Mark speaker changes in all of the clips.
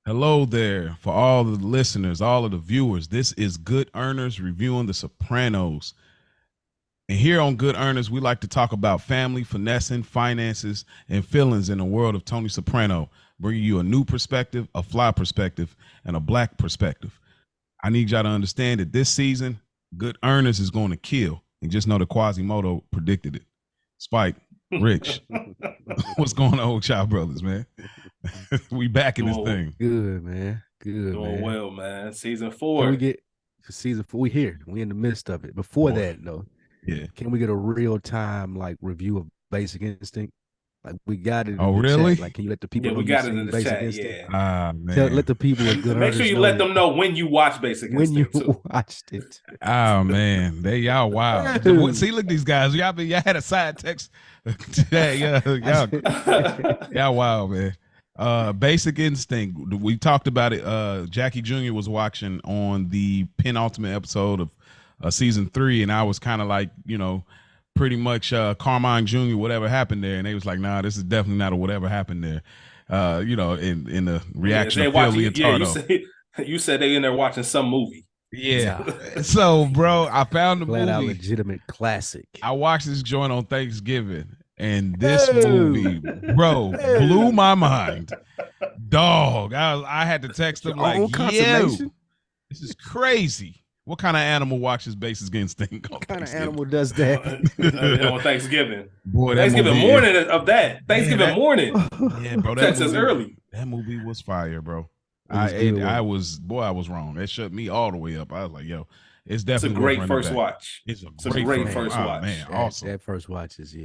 Speaker 1: Hello there for all the listeners, all of the viewers. This is Good Earners reviewing The Sopranos. And here on Good Earners, we like to talk about family, finessing, finances, and feelings in the world of Tony Soprano, bringing you a new perspective, a fly perspective, and a black perspective. I need y'all to understand that this season, Good Earners is going to kill. And just know that Quasimodo predicted it. Spike, Rich, what's going on with y'all brothers, man? We back in this thing.
Speaker 2: Good, man. Good,
Speaker 3: Doing
Speaker 2: man.
Speaker 3: well, man. Season
Speaker 2: Can
Speaker 3: 4.
Speaker 2: we get season 4? We here. We in the midst of it. Before
Speaker 1: Boy.
Speaker 2: that, though,
Speaker 1: Yeah.
Speaker 2: can we get a real time review of Basic Instinct? Like we got it in
Speaker 1: Oh,
Speaker 2: the
Speaker 1: really?
Speaker 2: chat. Like, can you let the people
Speaker 3: Yeah,
Speaker 2: know
Speaker 3: we
Speaker 2: you
Speaker 3: got it
Speaker 2: seen
Speaker 3: in the
Speaker 2: Basic
Speaker 3: chat.
Speaker 2: Instinct?
Speaker 3: Yeah.
Speaker 1: Ah, man.
Speaker 2: Let the people with good
Speaker 3: Make sure you let them know when you watch Basic
Speaker 2: when you
Speaker 3: Instinct too.
Speaker 2: watched it.
Speaker 1: Oh man, y'all wild. See, look at these guys. Y'all had a side text today. Y'all wild, man. Basic Instinct. We talked about it. Jackie Jr. was watching on the penultimate episode of season 3, and I was kind of like, pretty much Carmine Jr. Whatever happened there, and they was like, nah, this is definitely not a whatever happened there. In the reaction of Phil Leotardo.
Speaker 3: You said they in there watching some movie.
Speaker 1: Yeah. So, bro, I found the
Speaker 2: Flat out
Speaker 1: movie.
Speaker 2: legitimate classic.
Speaker 1: I watched this joint on Thanksgiving, and this movie, bro, blew my mind. Dog, I had to text them like, yo, this is crazy. What kind of animal watches Basic Instinct?
Speaker 2: What kind of animal does that?
Speaker 3: On Thanksgiving.
Speaker 1: Boy,
Speaker 3: Thanksgiving morning of that. Thanksgiving morning.
Speaker 1: Yeah, bro.
Speaker 3: Texas early.
Speaker 1: That movie was fire, bro. I was wrong. That shut me all the way up. I was like, yo, it's definitely
Speaker 3: a great first watch.
Speaker 1: It's a great first watch. Man, awesome.
Speaker 2: That first watch is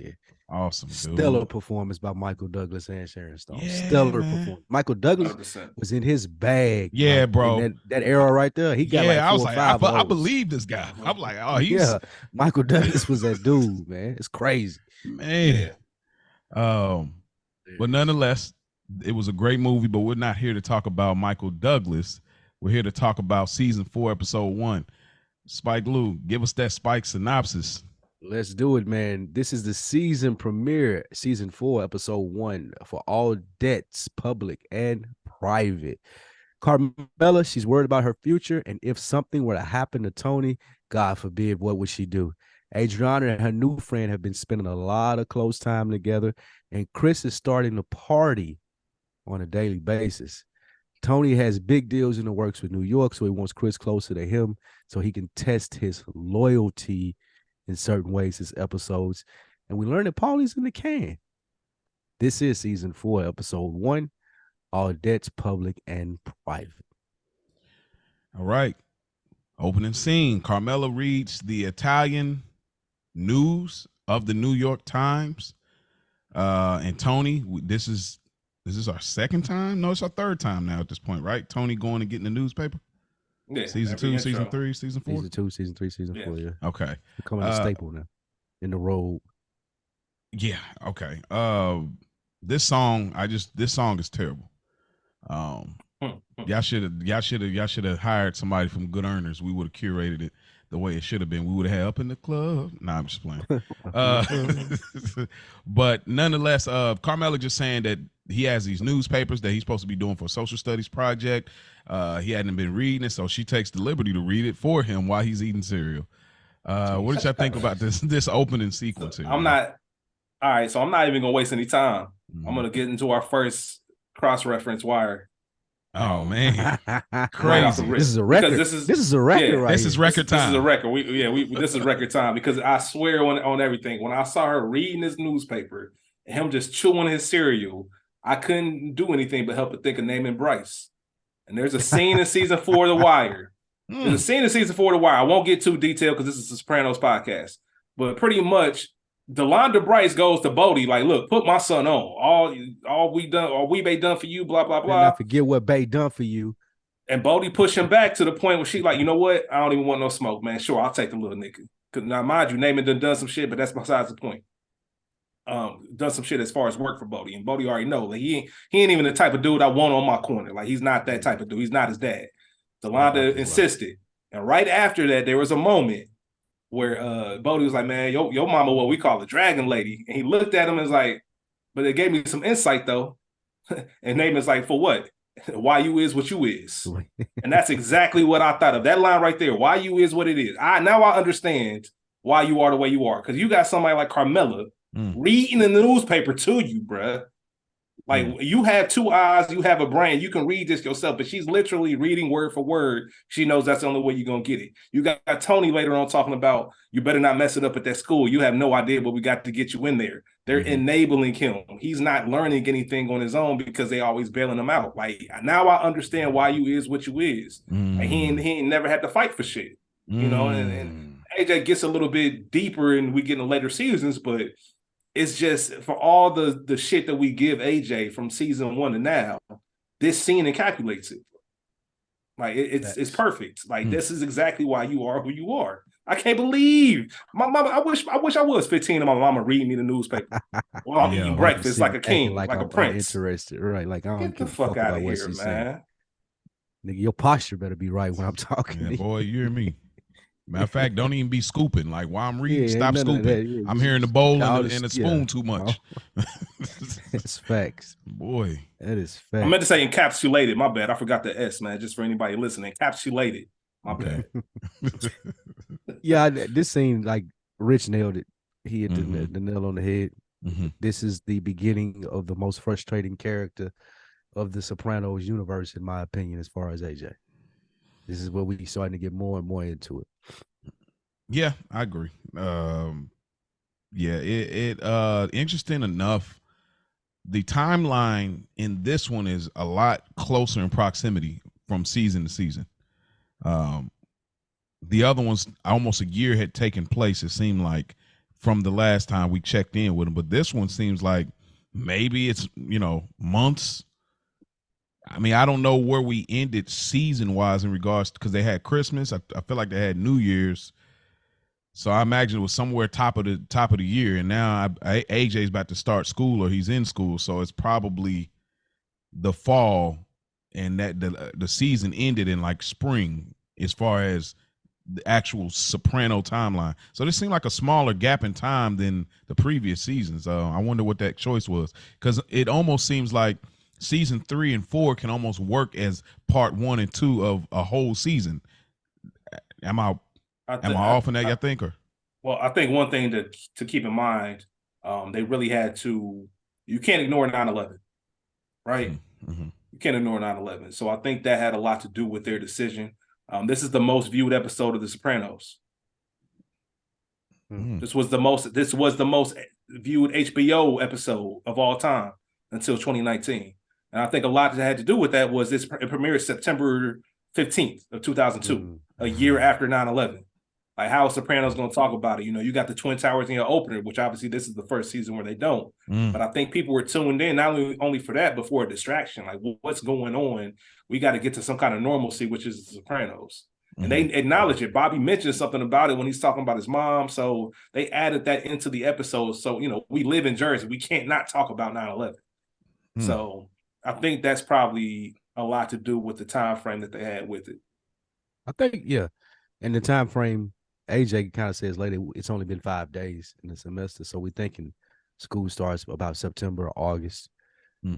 Speaker 1: awesome. Dude.
Speaker 2: Stellar performance by Michael Douglas and Sharon Stone.
Speaker 1: Yeah,
Speaker 2: Stellar performance. Michael Douglas
Speaker 3: 100%.
Speaker 2: was in his bag.
Speaker 1: Yeah, bro.
Speaker 2: That era right there, he got like 4
Speaker 1: I was
Speaker 2: or
Speaker 1: like,
Speaker 2: 5
Speaker 1: I believe this guy. I'm like, oh, he's
Speaker 2: Michael Douglas was that dude, man. It's crazy,
Speaker 1: man. But nonetheless, it was a great movie. But we're not here to talk about Michael Douglas. We're here to talk about season 4, episode 1. Spike Lou, give us that Spike synopsis.
Speaker 2: Let's do it, man. This is the season premiere, season 4, episode 1, for all debts, public and private. Carmela, she's worried about her future, and if something were to happen to Tony, God forbid, what would she do? Adriana and her new friend have been spending a lot of close time together, and Chris is starting to party on a daily basis. Tony has big deals in the works with New York, so he wants Chris closer to him so he can test his loyalty in certain ways, his episodes. And we learn that Paulie's in the can. This is season 4, episode 1, all debts, public and private.
Speaker 1: All right. Opening scene. Carmela reads the Italian news of the New York Times. And Tony, this is our second time? No, it's our third time now at this point, right? Tony going and getting the newspaper?
Speaker 3: Yeah.
Speaker 1: Season 2, season 3, season 4?
Speaker 2: Season 2, season 3, season 4, yeah.
Speaker 1: Okay.
Speaker 2: Becoming a staple now in the road.
Speaker 1: Yeah, okay. This song is terrible. Y'all should have hired somebody from Good Earners. We would have curated it the way it should have been. We would have had Up in the Club. Nah, I'm just playing. But nonetheless, Carmela just saying that he has these newspapers that he's supposed to be doing for a social studies project. He hadn't been reading it, so she takes the liberty to read it for him while he's eating cereal. What did y'all think about this opening sequence here?
Speaker 3: All right, so I'm not even gonna waste any time. I'm gonna get into our first cross-reference wire.
Speaker 1: Oh man, crazy!
Speaker 2: This is a record. This is a record.
Speaker 1: Yeah,
Speaker 2: right
Speaker 1: this is record time.
Speaker 3: This is a record. This is record time because I swear on everything. When I saw her reading this newspaper and him just chewing his cereal, I couldn't do anything but help but think of naming Bryce. And there's a scene in season 4 of The Wire. There's a scene in season 4 of The Wire. I won't get too detailed because this is a Sopranos podcast, but pretty much Delonda Bryce goes to Bodie like, look, put my son on. All we done for you, blah, blah, blah.
Speaker 2: Not forget what Bay done for you.
Speaker 3: And Bodie pushed him back to the point where she like, you know what? I don't even want no smoke, man. Sure, I'll take the little nigga. Because now, mind you, Naaman done some shit, but that's besides the point. Done some shit as far as work for Bodie. And Bodie already know. Like, he ain't even the type of dude I want on my corner. Like, he's not that type of dude. He's not his dad. Delonda insisted. And right after that, there was a moment where Bodie was like, man, your mama, what we call a dragon lady. And he looked at him and was like, but it gave me some insight though. And Naaman's like, for what? Why you is what you is. And that's exactly what I thought of. That line right there, why you is what it is. Now I understand why you are the way you are. Because you got somebody like Carmela reading in the newspaper to you, bruh. Like you have two eyes, you have a brain, you can read this yourself, but she's literally reading word for word. She knows that's the only way you're gonna get it. You got Tony later on talking about you better not mess it up at that school. You have no idea, but we got to get you in there. They're enabling him. He's not learning anything on his own because they always bailing him out. Like now I understand why you is what you is. Like, he ain't never had to fight for shit. You know, and AJ gets a little bit deeper and we get in later seasons, but it's just for all the shit that we give AJ from season 1 to now, this scene encapsulates it. Like it's perfect. Like this is exactly why you are who you are. I can't believe my mama. I wish I was 15 and my mama reading me the newspaper while I'm eating breakfast like a king, like a prince.
Speaker 2: Interested, right? Like I don't
Speaker 3: Get the fuck out of here, man.
Speaker 2: Saying. Nigga, your posture better be right when I'm talking.
Speaker 1: Yeah, boy, you hear me. Matter of fact, don't even be scooping. Like while I'm reading, stop scooping. I'm hearing the bowl and the spoon too much.
Speaker 2: It's facts.
Speaker 1: Boy.
Speaker 2: That is facts.
Speaker 3: I meant to say encapsulated. My bad. I forgot the S, man. Just for anybody listening. Encapsulated. My bad.
Speaker 2: Yeah, this scene, like Rich nailed it. He hit the nail on the head. This is the beginning of the most frustrating character of the Sopranos universe, in my opinion, as far as AJ. This is where we starting to get more and more into it.
Speaker 1: Yeah, I agree. Interesting enough. The timeline in this one is a lot closer in proximity from season to season. The other ones, almost a year had taken place, it seemed like, from the last time we checked in with them. But this one seems like maybe it's, months. I mean, I don't know where we ended season-wise in regards, because they had Christmas. I feel like they had New Year's. So I imagine it was somewhere top of the year. And now AJ's about to start school, or he's in school. So it's probably the fall, and that the season ended in like spring as far as the actual Soprano timeline. So this seemed like a smaller gap in time than the previous seasons. I wonder what that choice was, because it almost seems like season 3 and 4 can almost work as part 1 and 2 of a whole season. Am I off in that, you think? Or?
Speaker 3: Well, I think one thing to keep in mind, they really had to, you can't ignore 9/11, right? You can't ignore 9/11. So I think that had a lot to do with their decision. This is the most viewed episode of The Sopranos. This was the most viewed HBO episode of all time until 2019. And I think a lot that had to do with that was it premiered September 15th of 2002, a year after 9/11. Like, how is Sopranos going to talk about it? You got the Twin Towers in your opener, which obviously this is the first season where they don't. But I think people were tuned in not only for that, but for a distraction. Like, what's going on? We got to get to some kind of normalcy, which is the Sopranos. And they acknowledge it. Bobby mentioned something about it when he's talking about his mom. So they added that into the episode. So, we live in Jersey. We can't not talk about 9/11. So I think that's probably a lot to do with the time frame that they had with it.
Speaker 2: I think, yeah. And the time frame, AJ kind of says later, it's only been 5 days in the semester. So we're thinking school starts about September or August.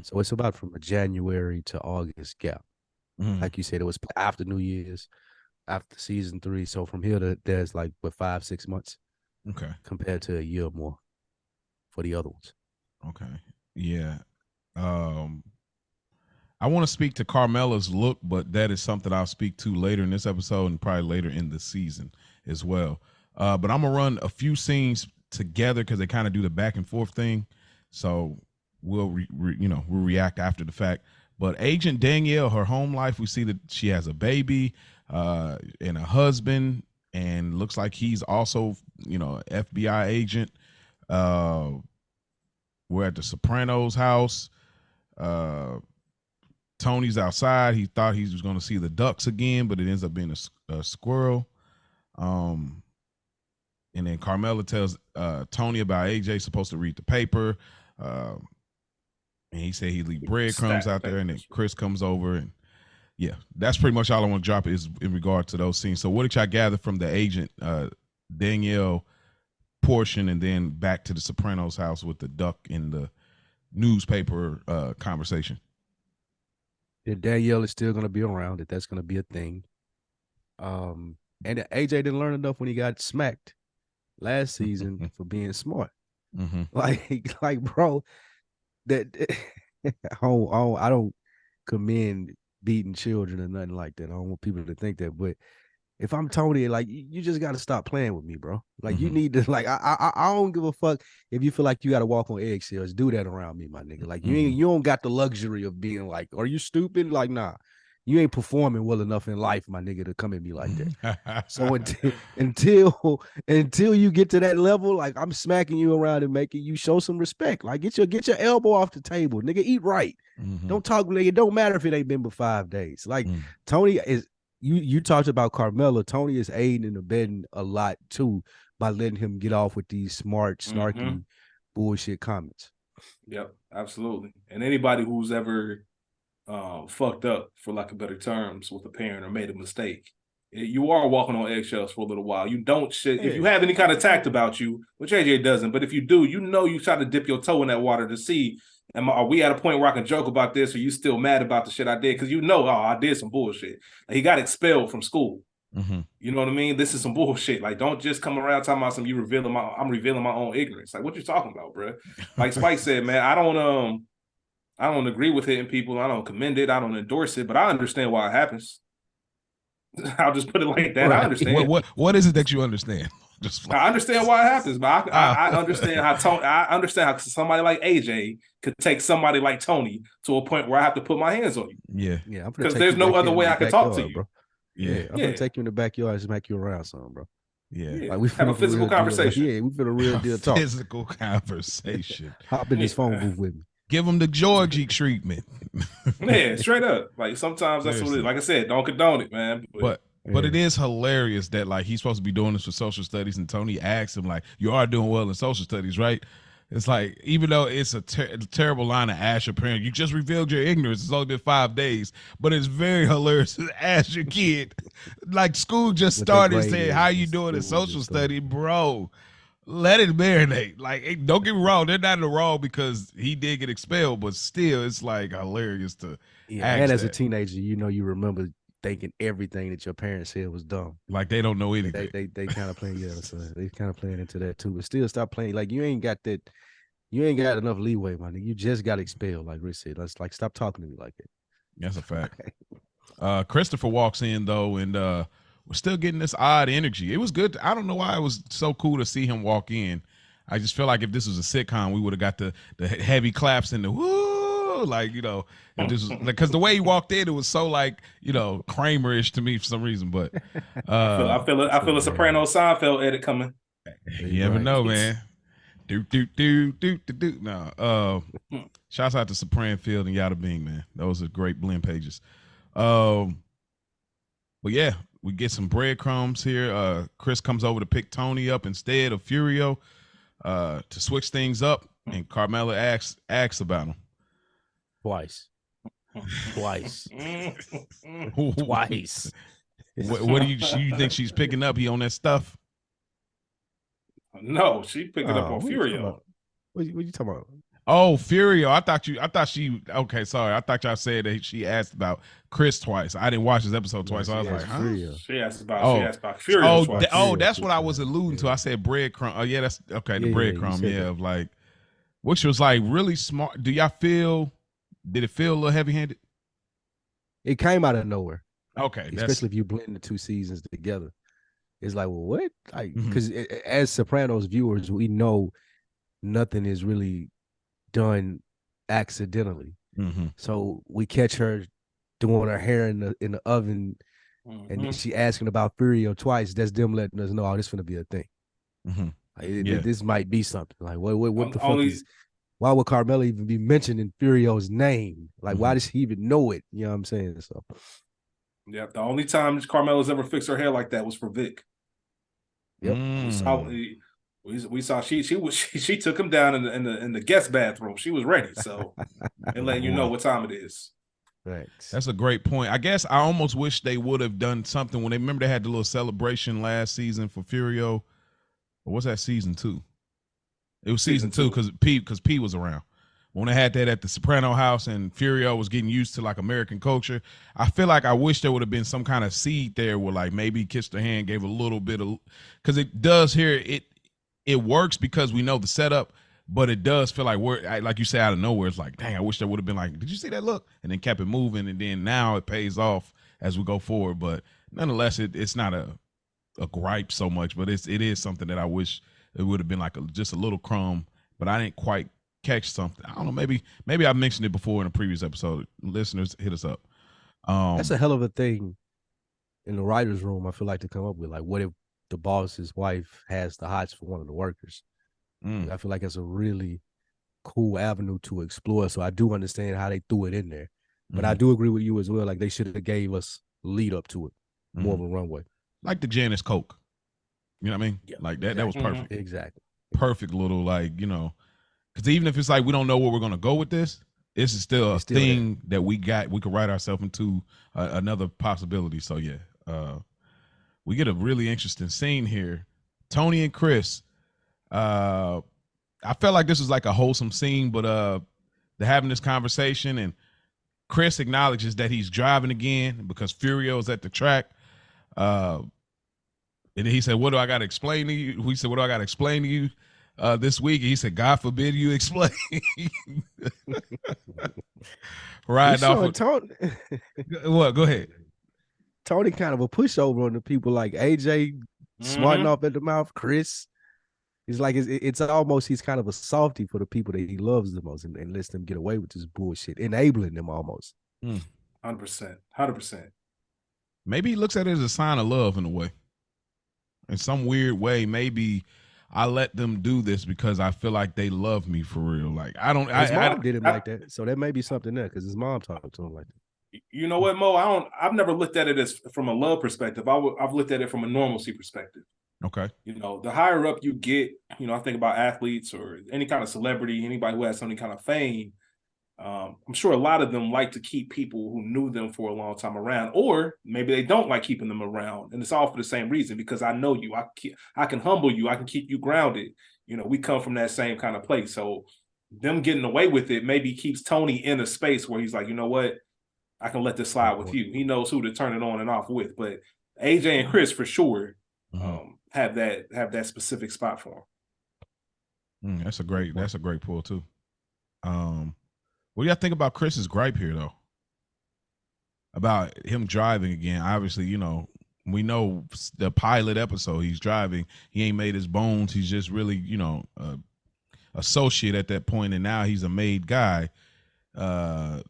Speaker 2: So it's about from a January to August gap. Like you said, it was after New Year's, after season 3. So from here to there's like 5-6 months.
Speaker 1: Okay.
Speaker 2: Compared to a year more for the other ones.
Speaker 1: Okay. Yeah. I want to speak to Carmela's look, but that is something I'll speak to later in this episode and probably later in the season as well. But I'm gonna run a few scenes together because they kind of do the back and forth thing. So we'll we'll react after the fact. But Agent Danielle, her home life, we see that she has a baby and a husband, and looks like he's also FBI agent. We're at the Sopranos house. Tony's outside. He thought he was going to see the ducks again, but it ends up being a squirrel. And then Carmela tells Tony about AJ supposed to read the paper. And he said he'd leave breadcrumbs out there, and then Chris comes over. And yeah, that's pretty much all I want to drop is in regard to those scenes. So what did y'all gather from the agent Danielle portion, and then back to the Sopranos house with the duck in the newspaper conversation?
Speaker 2: that Danielle is still gonna be around, that's gonna be a thing. And that AJ didn't learn enough when he got smacked last season for being smart.
Speaker 1: Mm-hmm.
Speaker 2: Like, bro, that I don't commend beating children or nothing like that. I don't want people to think that, but if I'm Tony, like you just got to stop playing with me, bro. Like you need to, like I don't give a fuck if you feel like you got to walk on eggshells. Do that around me, my nigga. Like you don't got the luxury of being like, are you stupid? Like nah, you ain't performing well enough in life, my nigga, to come at me like that. So until you get to that level, like I'm smacking you around and making you show some respect. Like get your elbow off the table, nigga. Eat right. Don't talk. It don't matter if it ain't been but 5 days. Like Tony is. You talked about Carmelo. Tony is aiding and abetting a lot too by letting him get off with these smart, snarky, bullshit comments.
Speaker 3: Yep, absolutely. And anybody who's ever fucked up, for lack of better terms, with a parent or made a mistake, you are walking on eggshells for a little while. You don't shit. If you have any kind of tact about you, which AJ doesn't, but if you do, you try to dip your toe in that water to see, are we at a point where I can joke about this, or you still mad about the shit I did? Because I did some bullshit. Like, he got expelled from school. You know what I mean? This is some bullshit. Like, don't just come around talking about I'm revealing my own ignorance. Like, what you talking about, bro? Like Spike said, man, I don't agree with hitting people. I don't commend it. I don't endorse it, but I understand why it happens. I'll just put it like that. Right. I understand.
Speaker 1: What is it that you understand?
Speaker 3: I understand why it happens, but I understand I understand how somebody like AJ could take somebody like Tony to a point where I have to put my hands on you.
Speaker 2: Yeah.
Speaker 3: Because there's no other way I can talk to you,
Speaker 2: bro. Yeah, I'm gonna take you in the backyard and smack you around, son, bro.
Speaker 1: Yeah,
Speaker 3: like we have a physical conversation.
Speaker 2: Yeah, we feel a real deal talk.
Speaker 1: Physical conversation.
Speaker 2: Hop in this phone booth with me.
Speaker 1: Give them the Georgie treatment.
Speaker 3: Yeah, straight up. Like sometimes that's what it is. Like I said, don't condone it, man.
Speaker 1: But it is hilarious that like he's supposed to be doing this for social studies, and Tony asks him like, "You are doing well in social studies, right?" It's like, even though it's a terrible line to ask your parent, you just revealed your ignorance. It's only been 5 days, but it's very hilarious to ask your kid. Like school just started saying, "How you doing in social study, bro?" Let it marinate. Like, hey, don't get me wrong, they're not in the wrong because he did get expelled, but still, it's like hilarious to.
Speaker 2: And as a teenager, you remember thinking everything that your parents said was dumb.
Speaker 1: Like they don't know anything.
Speaker 2: They kind of playing, so they kind of playing into that too. But still, stop playing. Like you ain't got enough leeway, man. You just got expelled, like Rich said. Let's stop talking to me like that.
Speaker 1: That's a fact. Christopher walks in though, and we're still getting this odd energy. It was good. I don't know why it was so cool to see him walk in. I just feel like if this was a sitcom, we would have got the heavy claps and the woo, like if this was because the way he walked in, it was so like Kramer-ish to me for some reason. But
Speaker 3: I feel a Sopranos Seinfeld edit coming.
Speaker 1: You never know, man. Do. No. Shouts out to Sopranfield and Yada Bing, man. Those are great blend pages. But yeah, we get some breadcrumbs here. Chris comes over to pick Tony up instead of Furio to switch things up, and Carmela asks about him.
Speaker 2: Twice. Twice.
Speaker 1: What do you think she's picking up? He on that stuff?
Speaker 3: No, she picked it up on Furio.
Speaker 2: What you talking about?
Speaker 1: Oh, Furio. I thought she. Okay, sorry. I thought y'all said that she asked about Chris twice. I didn't watch this episode twice. So I was like, huh?
Speaker 3: She asked about Furio twice.
Speaker 1: That's what I was alluding to. I said breadcrumb. Oh yeah, that's okay. The breadcrumb. Yeah, of like, which was like really smart. Did it feel a little heavy-handed?
Speaker 2: It came out of nowhere.
Speaker 1: Okay,
Speaker 2: especially if you blend the two seasons together. It's like, well, what? Like, because as Sopranos viewers, we know nothing is really done accidentally. So we catch her doing her hair in the oven, and then she asking about Furio twice. That's them letting us know, this is gonna be a thing. Like, this might be something. Like, what the fuck is? Why would Carmela even be mentioning Furio's name? Like, why does he even know it? You know what I'm saying? So,
Speaker 3: yeah, the only time Carmela's ever fixed her hair like that was for Vic.
Speaker 2: Yep,
Speaker 3: we saw she took him down in the guest bathroom. She was ready, so and letting you know what time it is.
Speaker 2: Thanks.
Speaker 1: That's a great point. I guess I almost wish they would have done something when they had the little celebration last season for Furio. Or what's that, season 2? It was season 2 because P was around. when they had that at the Soprano house and Furio was getting used to like American culture. I feel like I wish there would have been some kind of seed there where like maybe kissed her hand, gave a little bit of, because it does here, it works because we know the setup, but it does feel like like you say, out of nowhere, it's like, dang, I wish there would have been like, did you see that look? And then kept it moving, and then now it pays off as we go forward. But nonetheless, it's not a gripe so much, but it is something that I wish it would have been like just a little crumb, but I didn't quite catch something. I don't know, maybe I mentioned it before in a previous episode. Listeners, hit us up.
Speaker 2: That's a hell of a thing in the writer's room, I feel like, to come up with. Like, what if the boss's wife has the hots for one of the workers? I feel like it's a really cool avenue to explore. So I do understand how they threw it in there. But I do agree with you as well. Like, they should have gave us lead up to it, more of a runway.
Speaker 1: Like the Janice Coke. You know what I mean?
Speaker 2: Yeah,
Speaker 1: like that was perfect.
Speaker 2: Exactly.
Speaker 1: Perfect little, like, because even if it's like we don't know where we're going to go with this is still a thing that we could write ourselves into another possibility. So yeah, we get a really interesting scene here. Tony and Chris, I felt like this was like a wholesome scene, but they're having this conversation and Chris acknowledges that he's driving again because Furio's at the track. And he said, what do I got to explain to you? We said, what do I got to explain to you this week? And he said, God forbid you explain. Right off.
Speaker 2: Tony,
Speaker 1: what? Go ahead.
Speaker 2: Tony kind of a pushover on the people like AJ, smarting off at the mouth. Chris, he's like, it's almost, he's kind of a softy for the people that he loves the most and lets them get away with this bullshit, enabling them almost.
Speaker 3: 100%.
Speaker 1: Maybe he looks at it as a sign of love in a way. In some weird way, maybe I let them do this because I feel like they love me for real. Like
Speaker 2: His mom did him like that, so that may be something there because his mom talked to him like that.
Speaker 3: You know what, Mo? I've never looked at it as from a love perspective. I've looked at it from a normalcy perspective.
Speaker 1: Okay.
Speaker 3: The higher up you get, I think about athletes or any kind of celebrity, anybody who has some kind of fame. I'm sure a lot of them like to keep people who knew them for a long time around, or maybe they don't like keeping them around, and it's all for the same reason, because I know you, I can humble you, I can keep you grounded. We come from that same kind of place. So them getting away with it maybe keeps Tony in a space where he's like, you know what, I can let this slide with you. He knows who to turn it on and off with. But AJ and Chris for sure have that specific spot for him.
Speaker 1: That's a great pull too. What do y'all think about Chris's gripe here, though? About him driving again. Obviously, we know the pilot episode, he's driving. He ain't made his bones. He's just really, associate at that point, and now he's a made guy. And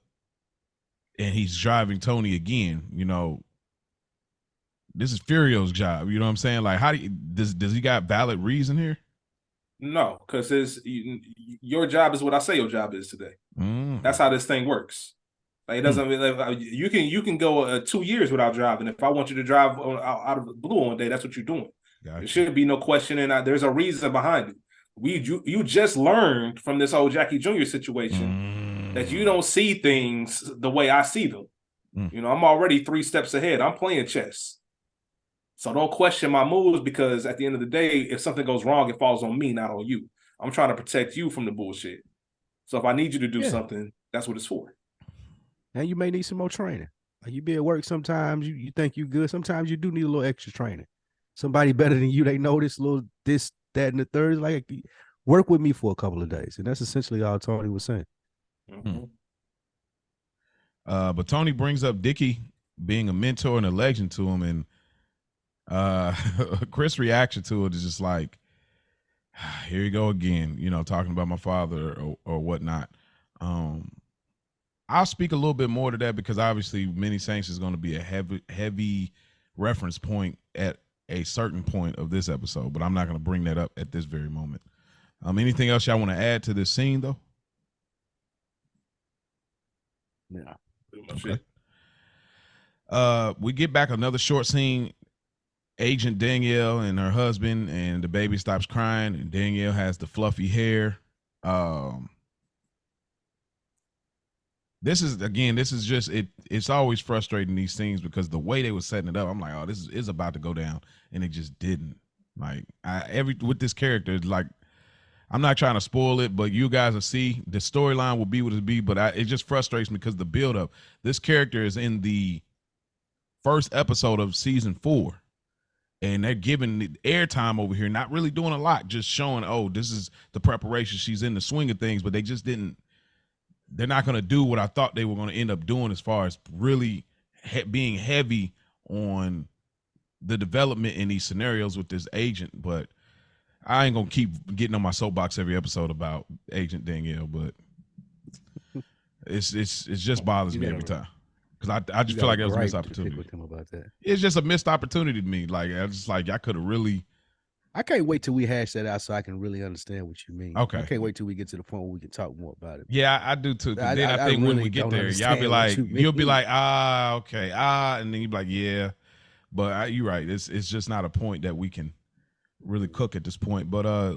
Speaker 1: he's driving Tony again. This is Furio's job. You know what I'm saying? Like, how does he got valid reason here?
Speaker 3: No, because your job is what I say your job is today. That's how this thing works. Like, it doesn't. You can go 2 years without driving. If I want you to drive out of the blue one day, that's what you're doing. Gotcha. There should be no questioning. There's a reason behind it. You just learned from this old Jackie Jr. situation that you don't see things the way I see them. I'm already 3 steps ahead. I'm playing chess. So don't question my moves, because at the end of the day, if something goes wrong, it falls on me, not on you. I'm trying to protect you from the bullshit. So if I need you to do something, that's what it's for.
Speaker 2: And you may need some more training. Like, you be at work sometimes, you think you good. Sometimes you do need a little extra training. Somebody better than you, they know this, that, and the third. Like, work with me for a couple of days. And that's essentially all Tony was saying.
Speaker 1: But Tony brings up Dickie being a mentor and a legend to him, and Chris' reaction to it is just like, here you go again, talking about my father or whatnot. I'll speak a little bit more to that because obviously Many Saints is going to be a heavy reference point at a certain point of this episode, but I'm not going to bring that up at this very moment. Anything else y'all want to add to this scene, though?
Speaker 3: Yeah.
Speaker 1: Okay. We get back another short scene. Agent Danielle and her husband, and the baby stops crying, and Danielle has the fluffy hair. This is just it. It's always frustrating, these things, because the way they were setting it up, I'm like, oh, this is about to go down, and it just didn't. Like, with this character, like, I'm not trying to spoil it, but you guys will see the storyline will be what it be. But it just frustrates me because the build up. This character is in the first episode of season 4, and they're giving the airtime over here, not really doing a lot, just showing, oh, this is the preparation. She's in the swing of things, but they just didn't. They're not going to do what I thought they were going to end up doing as far as really being heavy on the development in these scenarios with this agent. But I ain't gonna keep getting on my soapbox every episode about Agent Danielle, but it just bothers me every time because I just feel like it was a missed opportunity.
Speaker 2: With him about that.
Speaker 1: It's just a missed opportunity to me. Like I just like I could have really.
Speaker 2: I can't wait till we hash that out so I can really understand what you mean.
Speaker 1: Okay.
Speaker 2: I can't wait till we get to the point where we can talk more about it.
Speaker 1: Yeah, I do too. Then I think when we get there, y'all be like, you'll be like, okay, and then you be like, yeah. But you're right. It's just not a point that we can really cook at this point. But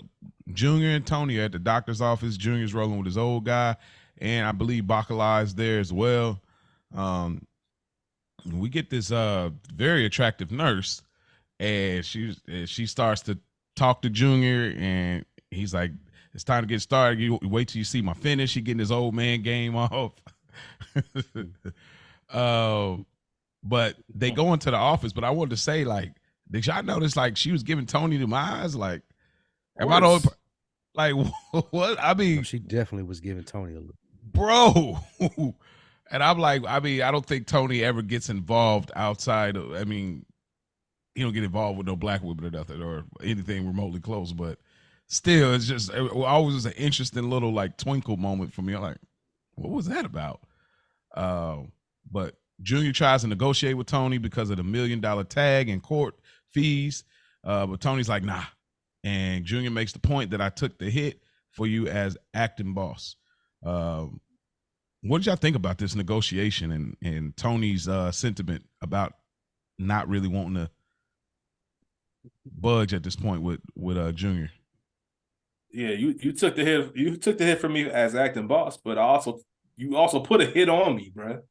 Speaker 1: Junior and Tony are at the doctor's office. Junior's rolling with his old guy, and I believe Bacala is there as well. We get this very attractive nurse, and she starts to talk to Junior, and he's like, it's time to get started. You wait till you see my finish. He getting his old man game off. But they go into the office. But I wanted to say, like, did y'all notice, like, she was giving Tony them eyes? Like, am I the only, like, what? I mean,
Speaker 2: she definitely was giving Tony a look.
Speaker 1: Bro. And I'm like, I mean, I don't think Tony ever gets involved outside of, I mean, he don't get involved with no black women or nothing or anything remotely close. But still, it's just, it always was an interesting little, like, twinkle moment for me. I'm like, what was that about? But Junior tries to negotiate with Tony because of the $1 million tag and court fees. But Tony's like, nah. And Junior makes the point that I took the hit for you as acting boss. What did y'all think about this negotiation and Tony's sentiment about not really wanting to budge at this point with Junior?
Speaker 3: Yeah, you took the hit. You took the hit from me as acting boss, but you also put a hit on me, bro.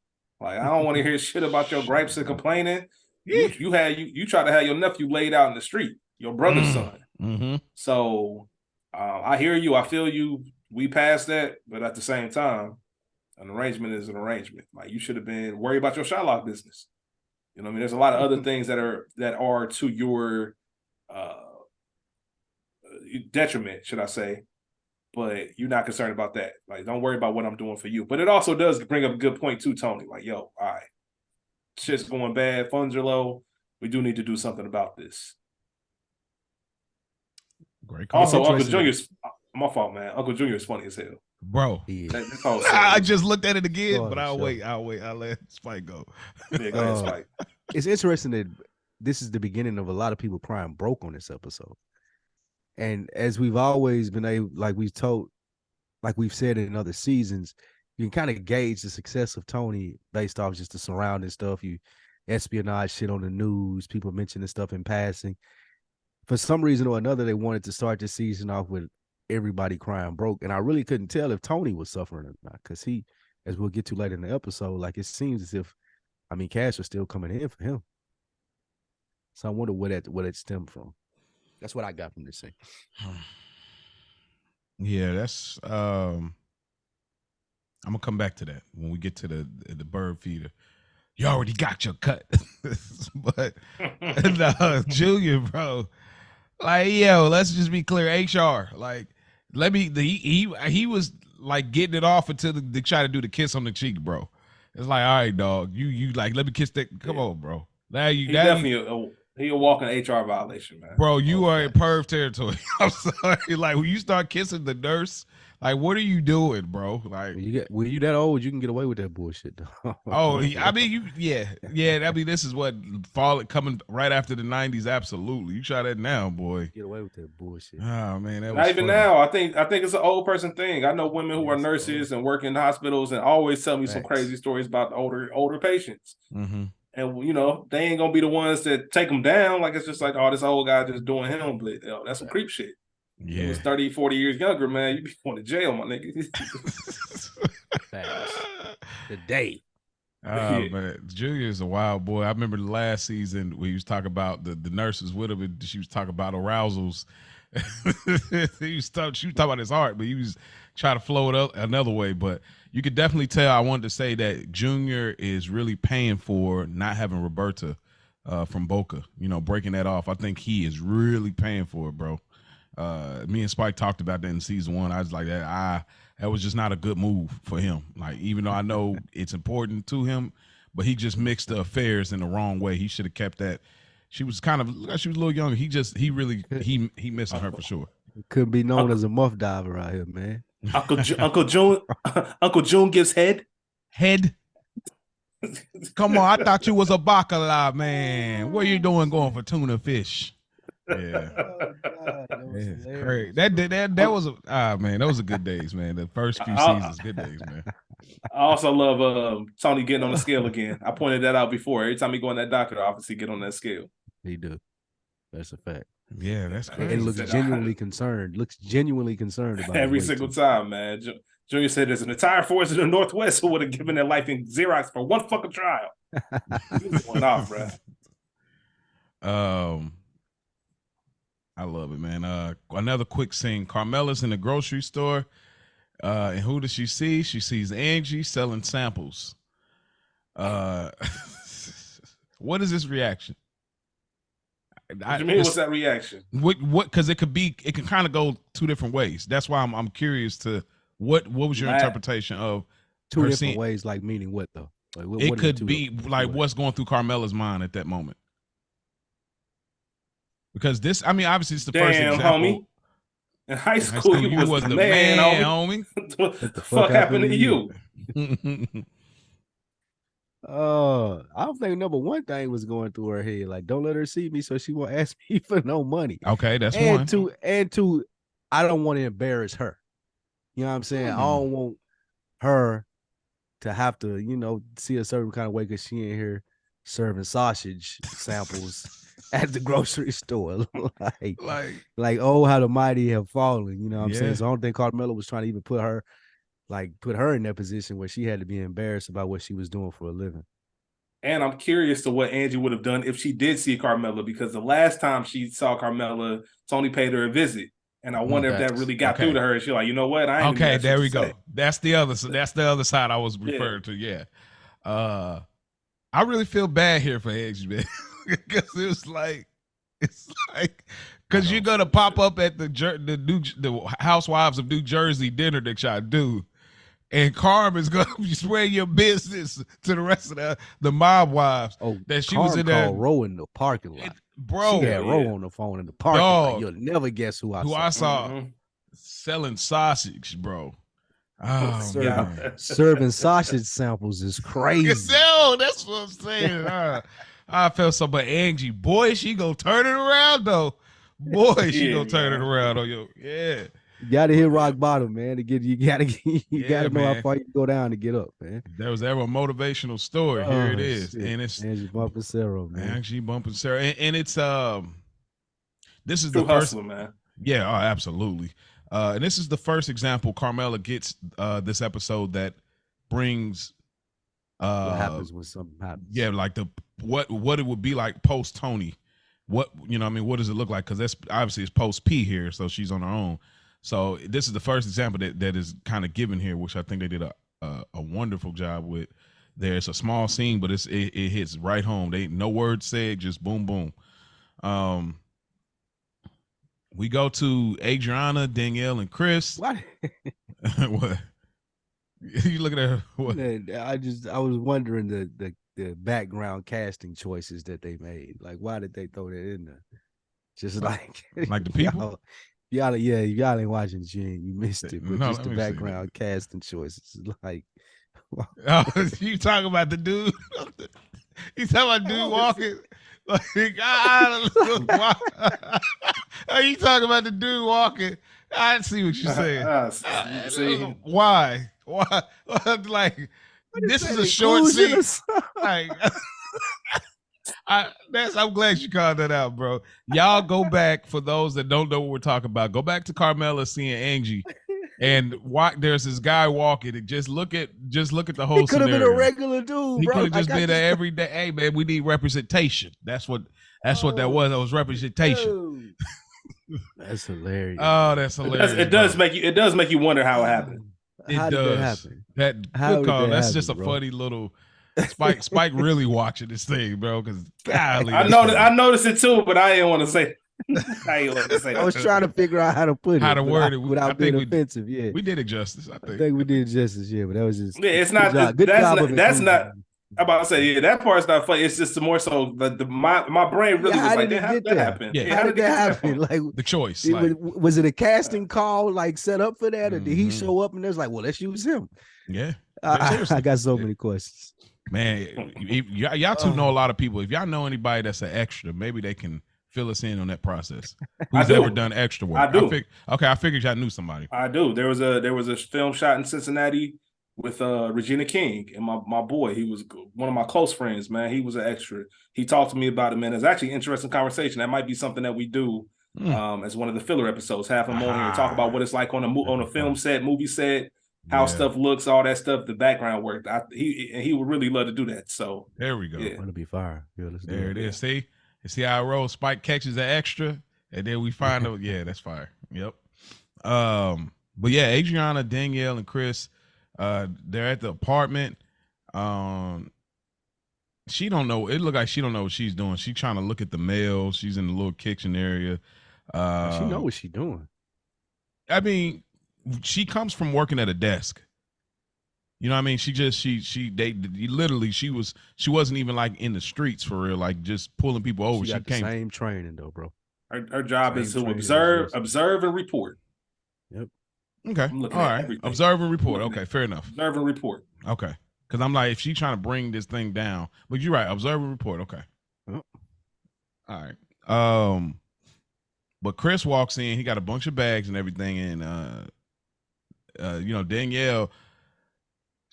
Speaker 3: Like, I don't want to hear shit about your gripes and complaining. Yeah. You try to have your nephew laid out in the street, your brother's son.
Speaker 1: Mm-hmm.
Speaker 3: So I hear you. I feel you. We passed that, but at the same time, an arrangement is an arrangement. Like, you should have been worried about your Shylock business. You know what I mean? There's a lot of other things that are to your detriment, should I say. But you're not concerned about that. Like, don't worry about what I'm doing for you. But it also does bring up a good point too, Tony. Like, yo, all right, shit's going bad. Funds are low. We do need to do something about this.
Speaker 1: Great.
Speaker 3: Also, Uncle Junior's, my fault, man. Uncle Junior is funny as hell.
Speaker 1: Bro.
Speaker 3: I
Speaker 1: just looked at it again, but I'll wait. I'll let Spike go.
Speaker 3: Yeah, go ahead, Spike.
Speaker 2: It's interesting that this is the beginning of a lot of people crying broke on this episode. And as we've always been able, like we've said in other seasons, you can kind of gauge the success of Tony based off just the surrounding stuff. You espionage shit on the news, people mentioning stuff in passing. For some reason or another, they wanted to start the season off with everybody crying broke. And I really couldn't tell if Tony was suffering or not, because he, as we'll get to later in the episode, like, it seems as if, I mean, cash was still coming in for him. So I wonder where that stemmed from. That's what I got from this thing.
Speaker 1: Yeah, that's I'm gonna come back to that when we get to the bird feeder. You already got your cut. But no, Junior, bro. Like, yo, let's just be clear. HR, like, he was like getting it off until they try to do the kiss on the cheek, bro. It's like, all right, dog, you like, let me kiss that. Come on, bro.
Speaker 3: He a walking HR violation, man.
Speaker 1: Bro, you are in perv territory. I'm sorry. Like, when you start kissing the nurse, like, what are you doing, bro? Like,
Speaker 2: when you that old, you can get away with that bullshit.
Speaker 1: I mean, yeah. I mean, this is what coming right after the 90s. Absolutely, you try that now, boy.
Speaker 2: Get away with that bullshit.
Speaker 1: Oh man, that
Speaker 3: not
Speaker 1: was
Speaker 3: even
Speaker 1: funny.
Speaker 3: now. I think it's an old person thing. I know women who are nurses and work in hospitals and always tell me some crazy stories about older patients.
Speaker 1: Mm-hmm.
Speaker 3: And, you know, they ain't gonna be the ones that take them down. Like, it's just like, oh, this old guy just doing him. But that's some creep shit.
Speaker 1: Yeah.
Speaker 3: He was 30, 40 years younger, man. You be going to jail, my nigga.
Speaker 2: Today.
Speaker 1: Man, Julia is a wild boy. I remember the last season where he was talking about the nurses with him, and she was talking about arousals. He was talking about his heart, but he was trying to flow it up another way. But you could definitely tell. I wanted to say that Junior is really paying for not having Roberta from Boca. You know, breaking that off. I think he is really paying for it, bro. Me and Spike talked about that in season 1. I was like, that was just not a good move for him. Like, even though I know it's important to him, but he just mixed the affairs in the wrong way. He should have kept that. She was a little younger. He missing her for sure.
Speaker 2: Could be known as a muff diver out here, man.
Speaker 3: Uncle June gives head.
Speaker 1: Head. Come on, I thought you was a bacala, man. What are you doing going for tuna fish? Yeah.
Speaker 2: Oh, God, that was hilarious.
Speaker 1: That was man, those are good days, man. The first few seasons, good days, man.
Speaker 3: I also love Tony getting on the scale again. I pointed that out before. Every time he go in that doctor office, he get on that scale.
Speaker 2: He do. That's a fact.
Speaker 1: Yeah, that's crazy.
Speaker 2: And looks genuinely concerned. Looks genuinely concerned about
Speaker 3: every single time, man. Junior said there's an entire force in the Northwest who would have given their life in Xerox for one fucking trial. He was going off, bro.
Speaker 1: I love it, man. Another quick scene. Carmela's in the grocery store. And who does she see? She sees Angie selling samples. What is this reaction?
Speaker 3: What do you mean? What's that reaction?
Speaker 1: What? Because it can kind of go two different ways. That's why I'm curious to what was your interpretation of
Speaker 2: two different ways? Like meaning what though? Like
Speaker 1: it could be like what's going through Carmela's mind at that moment. Because this, I mean, obviously it's the first example.
Speaker 3: Homie. In high school, you was the man, homie. What the fuck happened to you?
Speaker 2: I don't think number one thing was going through her head. Like, don't let her see me so she won't ask me for no money.
Speaker 1: Okay, that's
Speaker 2: one.
Speaker 1: And
Speaker 2: two, I don't want to embarrass her. You know what I'm saying? I don't want her to have to, see a certain kind of way because she ain't here serving sausage samples at the grocery store. like, oh, how the mighty have fallen. You know what I'm saying? So I don't think Carmela was trying to even put her in that position where she had to be embarrassed about what she was doing for a living.
Speaker 3: And I'm curious to what Angie would have done if she did see Carmela, because the last time she saw Carmela, Tony paid her a visit. And I wonder if that really got through to her. She's like, you know what? I ain't
Speaker 1: okay, there we go. That's the other side I was referring to. Yeah. I really feel bad here for Angie, man. Because it's like because you're gonna pop up at the Housewives of New Jersey dinner that y'all do, and Carm is gonna be spreading your business to the rest of the mob wives.
Speaker 2: Oh,
Speaker 1: that she
Speaker 2: Carm
Speaker 1: was in there.
Speaker 2: Roe in the parking lot,
Speaker 1: bro.
Speaker 2: She had Roe on the phone in the parking lot. You'll never guess who I saw.
Speaker 1: Selling sausage, bro. Oh,
Speaker 2: serving sausage samples is crazy.
Speaker 1: That's what I'm saying. I felt so, but Angie, boy, she gonna turn it around though. Boy, she gonna turn it around on you. Yeah.
Speaker 2: You gotta hit rock bottom, man. You gotta know how far you can go down to get up, man.
Speaker 1: There was ever a motivational story. Here it is.
Speaker 2: Shit.
Speaker 1: And it's
Speaker 2: Angie bumping Sarah, man.
Speaker 1: Angie bumping Sarah. And it's this is
Speaker 3: true
Speaker 1: the first
Speaker 3: hustler, man.
Speaker 1: Yeah, absolutely. And this is the first example Carmela gets this episode that brings
Speaker 2: what happens when something happens.
Speaker 1: Yeah, like what it would be like post Tony. What what does it look like? Because that's obviously it's post P here, so she's on her own. So this is the first example that is kind of given here, which I think they did a wonderful job with. There's a small scene, but it hits right home. They no words said, just boom boom. We go to Adriana, Danielle, and Chris.
Speaker 2: What?
Speaker 1: What? You looking at her? What?
Speaker 2: I was wondering the background casting choices that they made. Like, why did they throw that in there? Just like
Speaker 1: the people.
Speaker 2: Y'all ain't watching Gene. You missed it. But
Speaker 1: no,
Speaker 2: just the background casting choices. Like,
Speaker 1: oh, you talking about the dude? You talking about dude walking? Like, I don't know why. Are you talking about the dude walking? I see what you're saying.
Speaker 3: See?
Speaker 1: Why? Like, this is a short scene. Like, I'm glad you called that out, bro. Y'all go back, for those that don't know what we're talking about. Go back to Carmela seeing Angie, and there's this guy walking. And just look at the whole. He
Speaker 2: could have been a regular dude.
Speaker 1: He could have just been an everyday. Hey man, we need representation. That's what that was. That was representation.
Speaker 2: That's hilarious.
Speaker 1: Oh, that's hilarious.
Speaker 3: It does make you wonder how it happened.
Speaker 2: How did that happen?
Speaker 1: That
Speaker 2: How
Speaker 1: good
Speaker 2: did
Speaker 1: call.
Speaker 2: that
Speaker 1: That's
Speaker 2: happen,
Speaker 1: just a
Speaker 2: bro?
Speaker 1: funny little Spike really watching this thing, bro. Because golly,
Speaker 3: I noticed it too, but I didn't want to say. I didn't want to say.
Speaker 2: I was trying to figure out how to put
Speaker 1: how
Speaker 2: it,
Speaker 1: to word it. I
Speaker 2: without being
Speaker 1: think
Speaker 2: offensive. Yeah,
Speaker 1: we did it justice. I
Speaker 2: I
Speaker 1: think.
Speaker 2: think we did justice. Yeah, but that was just
Speaker 3: Yeah, it's
Speaker 2: good
Speaker 3: not.
Speaker 2: job. Good job of
Speaker 3: That's not.
Speaker 2: inclusion.
Speaker 3: I'm about to say, yeah, that part's not funny. It's just more so my brain really
Speaker 2: Yeah,
Speaker 3: was
Speaker 2: how
Speaker 3: like,
Speaker 2: did
Speaker 3: how
Speaker 2: it
Speaker 3: did
Speaker 2: get
Speaker 3: that
Speaker 2: there?
Speaker 3: happen?
Speaker 1: Yeah.
Speaker 3: Yeah,
Speaker 2: How
Speaker 3: how
Speaker 2: did
Speaker 3: did it
Speaker 2: that
Speaker 3: get to
Speaker 2: happen?
Speaker 3: that point?
Speaker 1: The choice.
Speaker 2: It
Speaker 1: Like,
Speaker 2: was it a casting call like set up for that, or did he
Speaker 1: Mhm.
Speaker 2: show up and there's like, well, let's use him?
Speaker 1: yeah.
Speaker 2: I got so
Speaker 1: Yeah.
Speaker 2: many questions.
Speaker 1: Man, y'all two know a lot of people. If y'all know anybody that's an extra, maybe they can fill us in on that process. Who's
Speaker 3: do.
Speaker 1: ever done extra work?
Speaker 3: I do.
Speaker 1: I figured y'all knew somebody.
Speaker 3: I do. There was a film shot in Cincinnati with Regina King and my boy. He was one of my close friends, man. He was an extra. He talked to me about it, man. It's actually an interesting conversation. That might be something that we do as one of the filler episodes. Have him on here and talk about what it's like on a film set, movie set, how stuff looks, all that stuff, the background work. He would really love to do that. So
Speaker 1: there we go.
Speaker 3: Yeah.
Speaker 2: Want to be fire? Yeah, let's do
Speaker 1: There
Speaker 2: it.
Speaker 1: it is. See how it rolls. Spike catches an extra, and then we find out. Yeah, that's fire. Yep. But yeah, Adriana, Danielle, and Chris, they're at the apartment. She don't know. It look like she don't know what she's doing. She's trying to look at the mail. She's in the little kitchen area.
Speaker 2: She know what she's doing.
Speaker 1: I mean, she comes from working at a desk. You know what I mean? She wasn't even like in the streets for real, like just pulling people over.
Speaker 2: She got the
Speaker 1: came
Speaker 2: same training though, bro.
Speaker 3: Her job is to
Speaker 2: Same training
Speaker 3: observe and report.
Speaker 2: Yep.
Speaker 1: Okay.
Speaker 3: I'm
Speaker 1: All
Speaker 3: looking at
Speaker 1: right.
Speaker 3: everything.
Speaker 1: Observe and report.
Speaker 3: I'm looking
Speaker 1: Okay, fair enough.
Speaker 3: Observe and report.
Speaker 1: Okay. Because I'm like, if she's trying to bring this thing down, but you're right. Observe and report. Okay.
Speaker 2: Yep.
Speaker 1: All right. But Chris walks in. He got a bunch of bags and everything, and Danielle.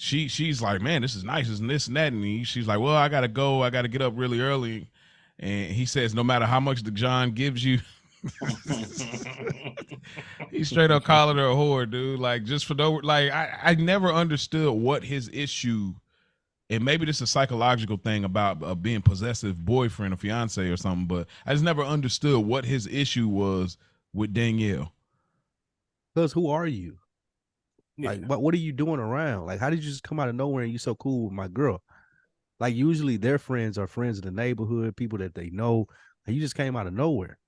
Speaker 1: She's like, man, this is nice, isn't this and that? And she's like, well, I gotta go. I gotta get up really early. And he says, no matter how much the John gives you, he straight up calling her a whore, dude. Like, just for no, like, I never understood what his issue, and maybe this is a psychological thing about being possessive boyfriend or fiance or something, but I just never understood what his issue was with Danielle.
Speaker 2: Because who are you?
Speaker 3: Yeah.
Speaker 2: Like, what are you doing around? Like, how did you just come out of nowhere and you so cool with my girl? Like, usually their friends are friends in the neighborhood, people that they know. And you just came out of nowhere.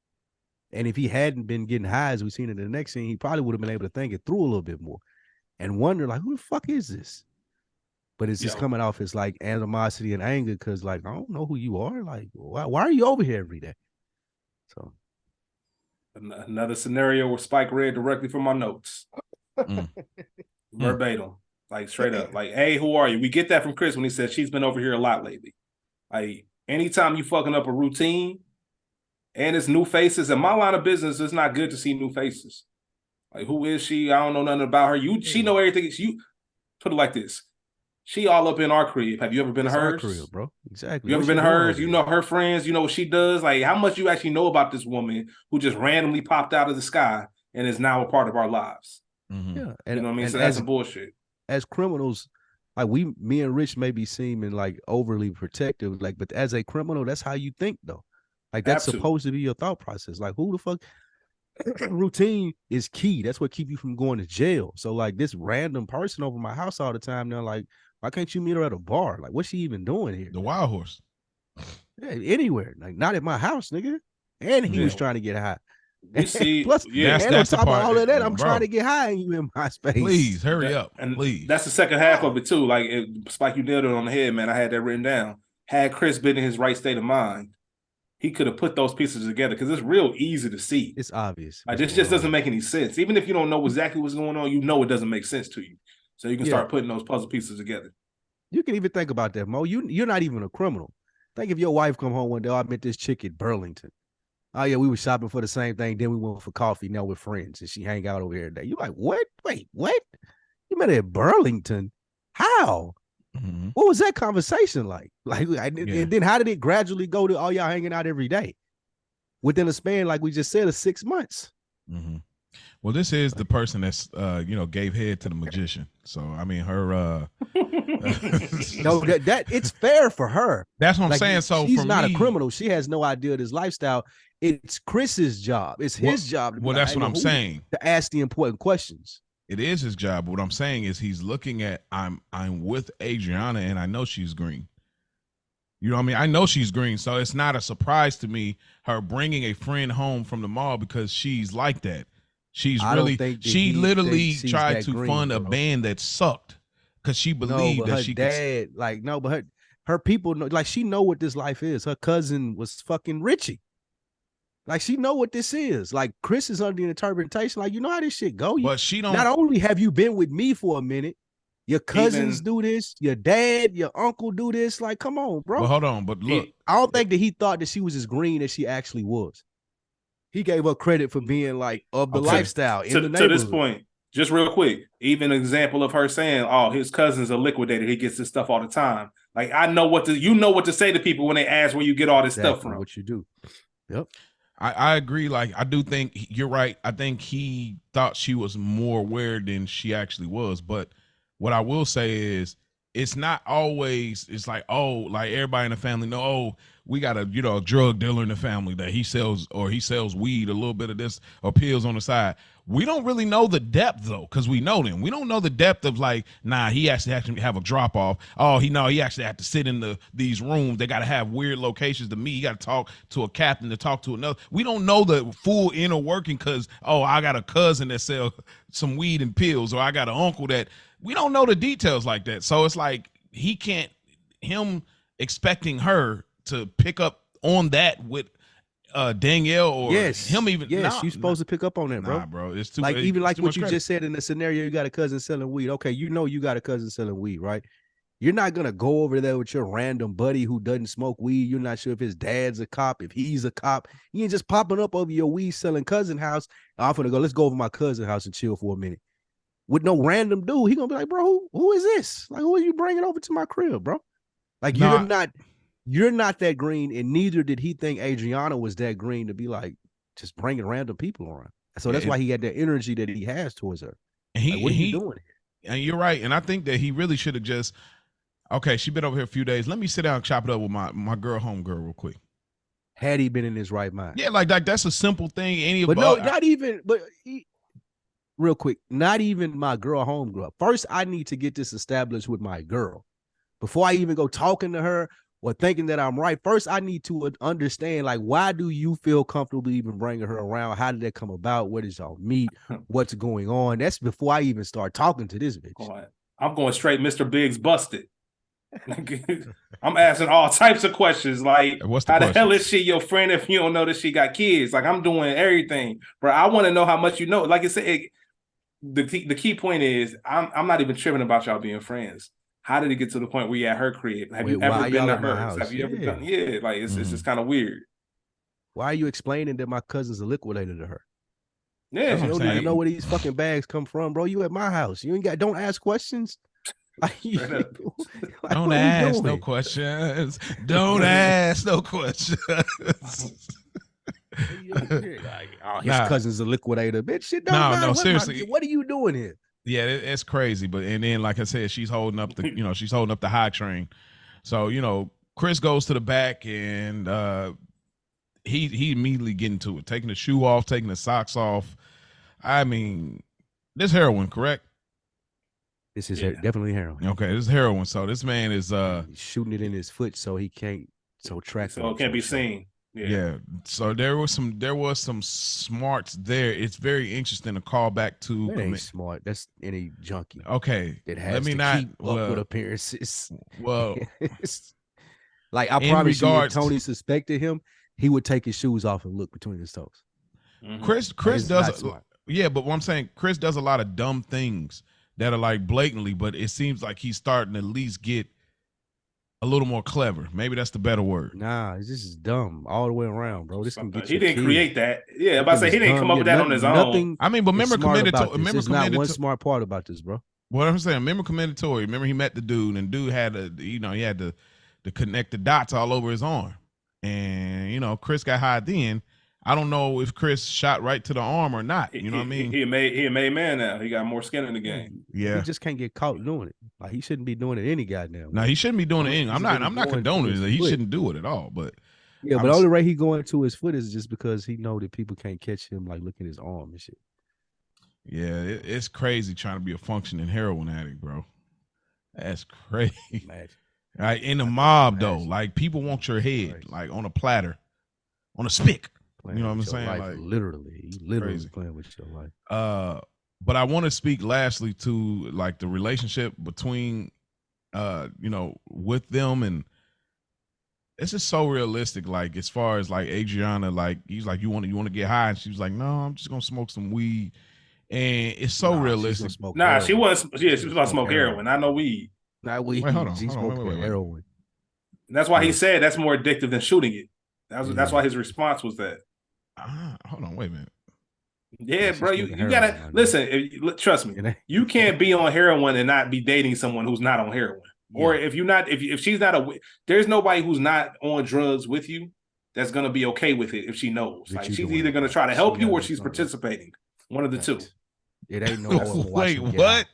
Speaker 2: And if he hadn't been getting high, as we seen in the next scene, he probably would have been able to think it through a little bit more and wonder, like, who the fuck is this? But it's just coming off as like animosity and anger because, like, I don't know who you are. Like, why are you over here every day? So,
Speaker 3: another scenario where Spike read directly from my notes. Verbatim, like straight up, like, hey, who are you? We get that from Chris when he said she's been over here a lot lately. Like, anytime you fucking up a routine and it's new faces, in my line of business, it's not good to see new faces. Like, who is she? I don't know nothing about her. She know everything. You put it like this. She all up in our crib. Have you ever been to hers?
Speaker 2: Our crib, bro. Exactly.
Speaker 3: You ever been to hers? You know her friends. You know what she does. Like, how much you actually know about this woman who just randomly popped out of the sky and is now a part of our lives?
Speaker 1: Mm-hmm.
Speaker 2: Yeah,
Speaker 3: and, you know what I mean. So that's some bullshit.
Speaker 2: As criminals, like me and Rich may be seeming like overly protective, like, but as a criminal, that's how you think, though. Like, that's supposed to be your thought process. Like, who the fuck? Routine is key. That's what keep you from going to jail. So, like, this random person over my house all the time, they're like, why can't you meet her at a bar? Like, what's she even doing here?
Speaker 1: The Wild Horse.
Speaker 2: Yeah, anywhere. Like, not at my house, nigga. And he was trying to get high.
Speaker 3: We see,
Speaker 2: plus,
Speaker 1: that's
Speaker 2: on top of all of that, I'm
Speaker 1: bro,
Speaker 2: trying to get high and you in my space.
Speaker 1: Please hurry up,
Speaker 3: and
Speaker 1: please.
Speaker 3: That's the second half of it too. Like, Spike, you nailed it on the head, man. I had that written down. Had Chris been in his right state of mind, he could have put those pieces together because it's real easy to see.
Speaker 2: It's obvious.
Speaker 3: Like, this just doesn't make any sense. Even if you don't know exactly what's going on, you know it doesn't make sense to you. So you can start putting those puzzle pieces together.
Speaker 2: You can even think about that, Mo. You're not even a criminal. Think if your wife come home one day, oh, I met this chick at Burlington. Oh, yeah, we were shopping for the same thing. Then we went for coffee. Now we're friends. And she hang out over here today. You're like, what? Wait, what? You met her at Burlington? How?
Speaker 1: Mm-hmm.
Speaker 2: What was that conversation like? And then how did it gradually go to, oh, y'all hanging out every day? Within a span, like we just said, of 6 months.
Speaker 1: Mm-hmm. Well, this is the person that's gave head to the magician. So I mean, her.
Speaker 2: No, that it's fair for her.
Speaker 1: That's what I'm
Speaker 2: Like,
Speaker 1: saying. So
Speaker 2: she's
Speaker 1: for
Speaker 2: not
Speaker 1: me,
Speaker 2: a criminal. She has no idea of this lifestyle. It's Chris's job. It's his job to be
Speaker 1: well,
Speaker 2: like,
Speaker 1: that's what I'm saying.
Speaker 2: To ask the important questions.
Speaker 1: It is his job. What I'm saying is he's looking at I'm with Adriana and I know she's green. You know what I mean? I know she's green, so it's not a surprise to me her bringing a friend home from the mall because she's like that. She literally tried to fund a band that sucked because she believed that she
Speaker 2: could. But her people know, like, she know what this life is. Her cousin was fucking Richie. Like, she know what this is. Like, Chris is under the interpretation, like, you know how this shit go.
Speaker 1: But she don't.
Speaker 2: Not only have you been with me for a minute, your cousins do this, your dad, your uncle do this. Like, come on, bro.
Speaker 1: But hold on, but look.
Speaker 2: I don't think that he thought that she was as green as she actually was. He gave her credit for being like of the lifestyle in the neighborhood.
Speaker 3: To this point, just real quick, even an example of her saying, "Oh, his cousin's a liquidator. He gets this stuff all the time." Like, I know what to say to people when they ask where you get all this stuff from.
Speaker 2: What you do? Yep.
Speaker 1: I agree. Like, I do think you're right. I think he thought she was more aware than she actually was. But what I will say is, it's not always. It's like, oh, like everybody in the family know. Oh, we got a drug dealer in the family that he sells weed, a little bit of this or pills on the side. We don't really know the depth though, because we know them. We don't know the depth of like, nah, he actually has to have a drop off. Oh, he actually had to sit in these rooms. They got to have weird locations to meet. He got to talk to a captain to talk to another. We don't know the full inner working because, oh, I got a cousin that sells some weed and pills, or I got an uncle that. We don't know the details like that. So it's like him expecting her to pick up on that with Danielle or him even.
Speaker 2: Yes, you're supposed to pick up on that, bro.
Speaker 1: Nah, bro. It's too
Speaker 2: like
Speaker 1: it's
Speaker 2: even like
Speaker 1: too
Speaker 2: what you
Speaker 1: credit.
Speaker 2: just said in the scenario, you got a cousin selling weed. Okay, you got a cousin selling weed, right? You're not gonna go over there with your random buddy who doesn't smoke weed. You're not sure if his dad's a cop, if he's a cop. You ain't just popping up over your weed selling cousin house. I'm gonna go. Let's go over my cousin house and chill for a minute. With no random dude, he gonna be like, bro, who is this? Like, who are you bringing over to my crib, bro? Like, you're not that green, and neither did he think Adriana was that green to be like just bringing random people around. So that's why he had the energy that he has towards her.
Speaker 1: And
Speaker 2: like, what are you doing here?
Speaker 1: And you're right. And I think that he really should have just, okay, she been over here a few days. Let me sit down and chop it up with my girl, homegirl, real quick.
Speaker 2: Had he been in his right mind?
Speaker 1: Yeah, like that's a simple thing.
Speaker 2: Real quick, not even my girl homegirl. First, I need to get this established with my girl. Before I even go talking to her or thinking that I'm right, first I need to understand, like, why do you feel comfortable even bringing her around? How did that come about? Where did y'all meet? What's going on? That's before I even start talking to this bitch.
Speaker 3: I'm going straight Mr. Biggs busted. I'm asking all types of questions, like, how the hell is she your friend if you don't know that she got kids? Like, I'm doing everything, bro. I want to know how much you know. Like I said, the key point is I'm not even tripping about y'all being friends. How did it get to the point where you at her crib? Have you ever been to hers? Have you ever done? Yeah, like it's just kind of weird.
Speaker 2: Why are you explaining that my cousin's a liquidator to her?
Speaker 3: Yeah,
Speaker 2: you don't even know where these fucking bags come from, bro. You at my house. You ain't don't ask questions. Like,
Speaker 1: don't ask no questions. Don't ask no questions.
Speaker 2: His cousin's a liquidator, bitch. Shit don't matter.
Speaker 1: No, seriously.
Speaker 2: What are you doing here?
Speaker 1: Yeah, it's crazy. But and then, like I said, she's holding up the, she's holding up the high train. So, Chris goes to the back and he immediately get into it, taking the shoe off, taking the socks off. I mean, this heroin, correct?
Speaker 2: This is definitely heroin.
Speaker 1: Okay, this is heroin. So this man is
Speaker 2: shooting it in his foot so he can't
Speaker 3: it can't be seen.
Speaker 1: Yeah. So there was some smarts there. It's very interesting to call back to.
Speaker 2: That ain't smart. That's any junkie.
Speaker 1: Okay.
Speaker 2: That has keep up with appearances.
Speaker 1: Well,
Speaker 2: like, I promise you, if Tony suspected him, he would take his shoes off and look between his toes.
Speaker 1: Mm-hmm. Chris does. Yeah, but what I'm saying, Chris does a lot of dumb things that are like blatantly, but it seems like he's starting to at least get a little more clever. Maybe that's the better word.
Speaker 2: Nah, this is dumb all the way around, bro. This can get
Speaker 3: you. He didn't create that. Yeah, I'm about to say he didn't come up with that on his own.
Speaker 1: I mean, but remember
Speaker 2: There's not one smart part about this, bro.
Speaker 1: What I'm saying, remember commendatory. Remember he met the dude, and dude had he had to connect the dots all over his arm, and Chris got high then. I don't know if Chris shot right to the arm or not. You know what I mean?
Speaker 3: He a made man now. He got more skin in the game.
Speaker 1: Yeah.
Speaker 2: He just can't get caught doing it. Like he shouldn't be doing it any goddamn way.
Speaker 1: No, he shouldn't be doing it. I'm not condoning it. He
Speaker 2: foot.
Speaker 1: shouldn't do it at all. But
Speaker 2: yeah, but the only way he going to his foot is just because he know that people can't catch him like looking at his arm and shit.
Speaker 1: Yeah, it's crazy trying to be a functioning heroin addict, bro. That's crazy. Right, in the mob though, like people want your head, like on a platter, on a stick. You know what I'm saying? Like
Speaker 2: literally playing with your life.
Speaker 1: But I want to speak lastly to like the relationship between, with them, and it's just so realistic. Like as far as like Adriana, like he's like, you want to get high, and she was like, no, I'm just gonna smoke some weed, and it's so realistic.
Speaker 3: She wasn't. Yeah, she was about to smoke heroin. I know weed.
Speaker 2: Not weed.
Speaker 1: Wait, hold on.
Speaker 2: She smoked heroin.
Speaker 3: And that's why he said that's more addictive than shooting it. That's why his response was that.
Speaker 1: Hold on, wait a minute.
Speaker 3: Yeah, bro, you gotta listen. Trust me, you can't be on heroin and not be dating someone who's not on heroin. Yeah. Or if she's not there's nobody who's not on drugs with you that's gonna be okay with it if she knows. Like she's either gonna try to help you or she's particieiting. One of the two.
Speaker 2: It ain't no.
Speaker 1: Wait, what?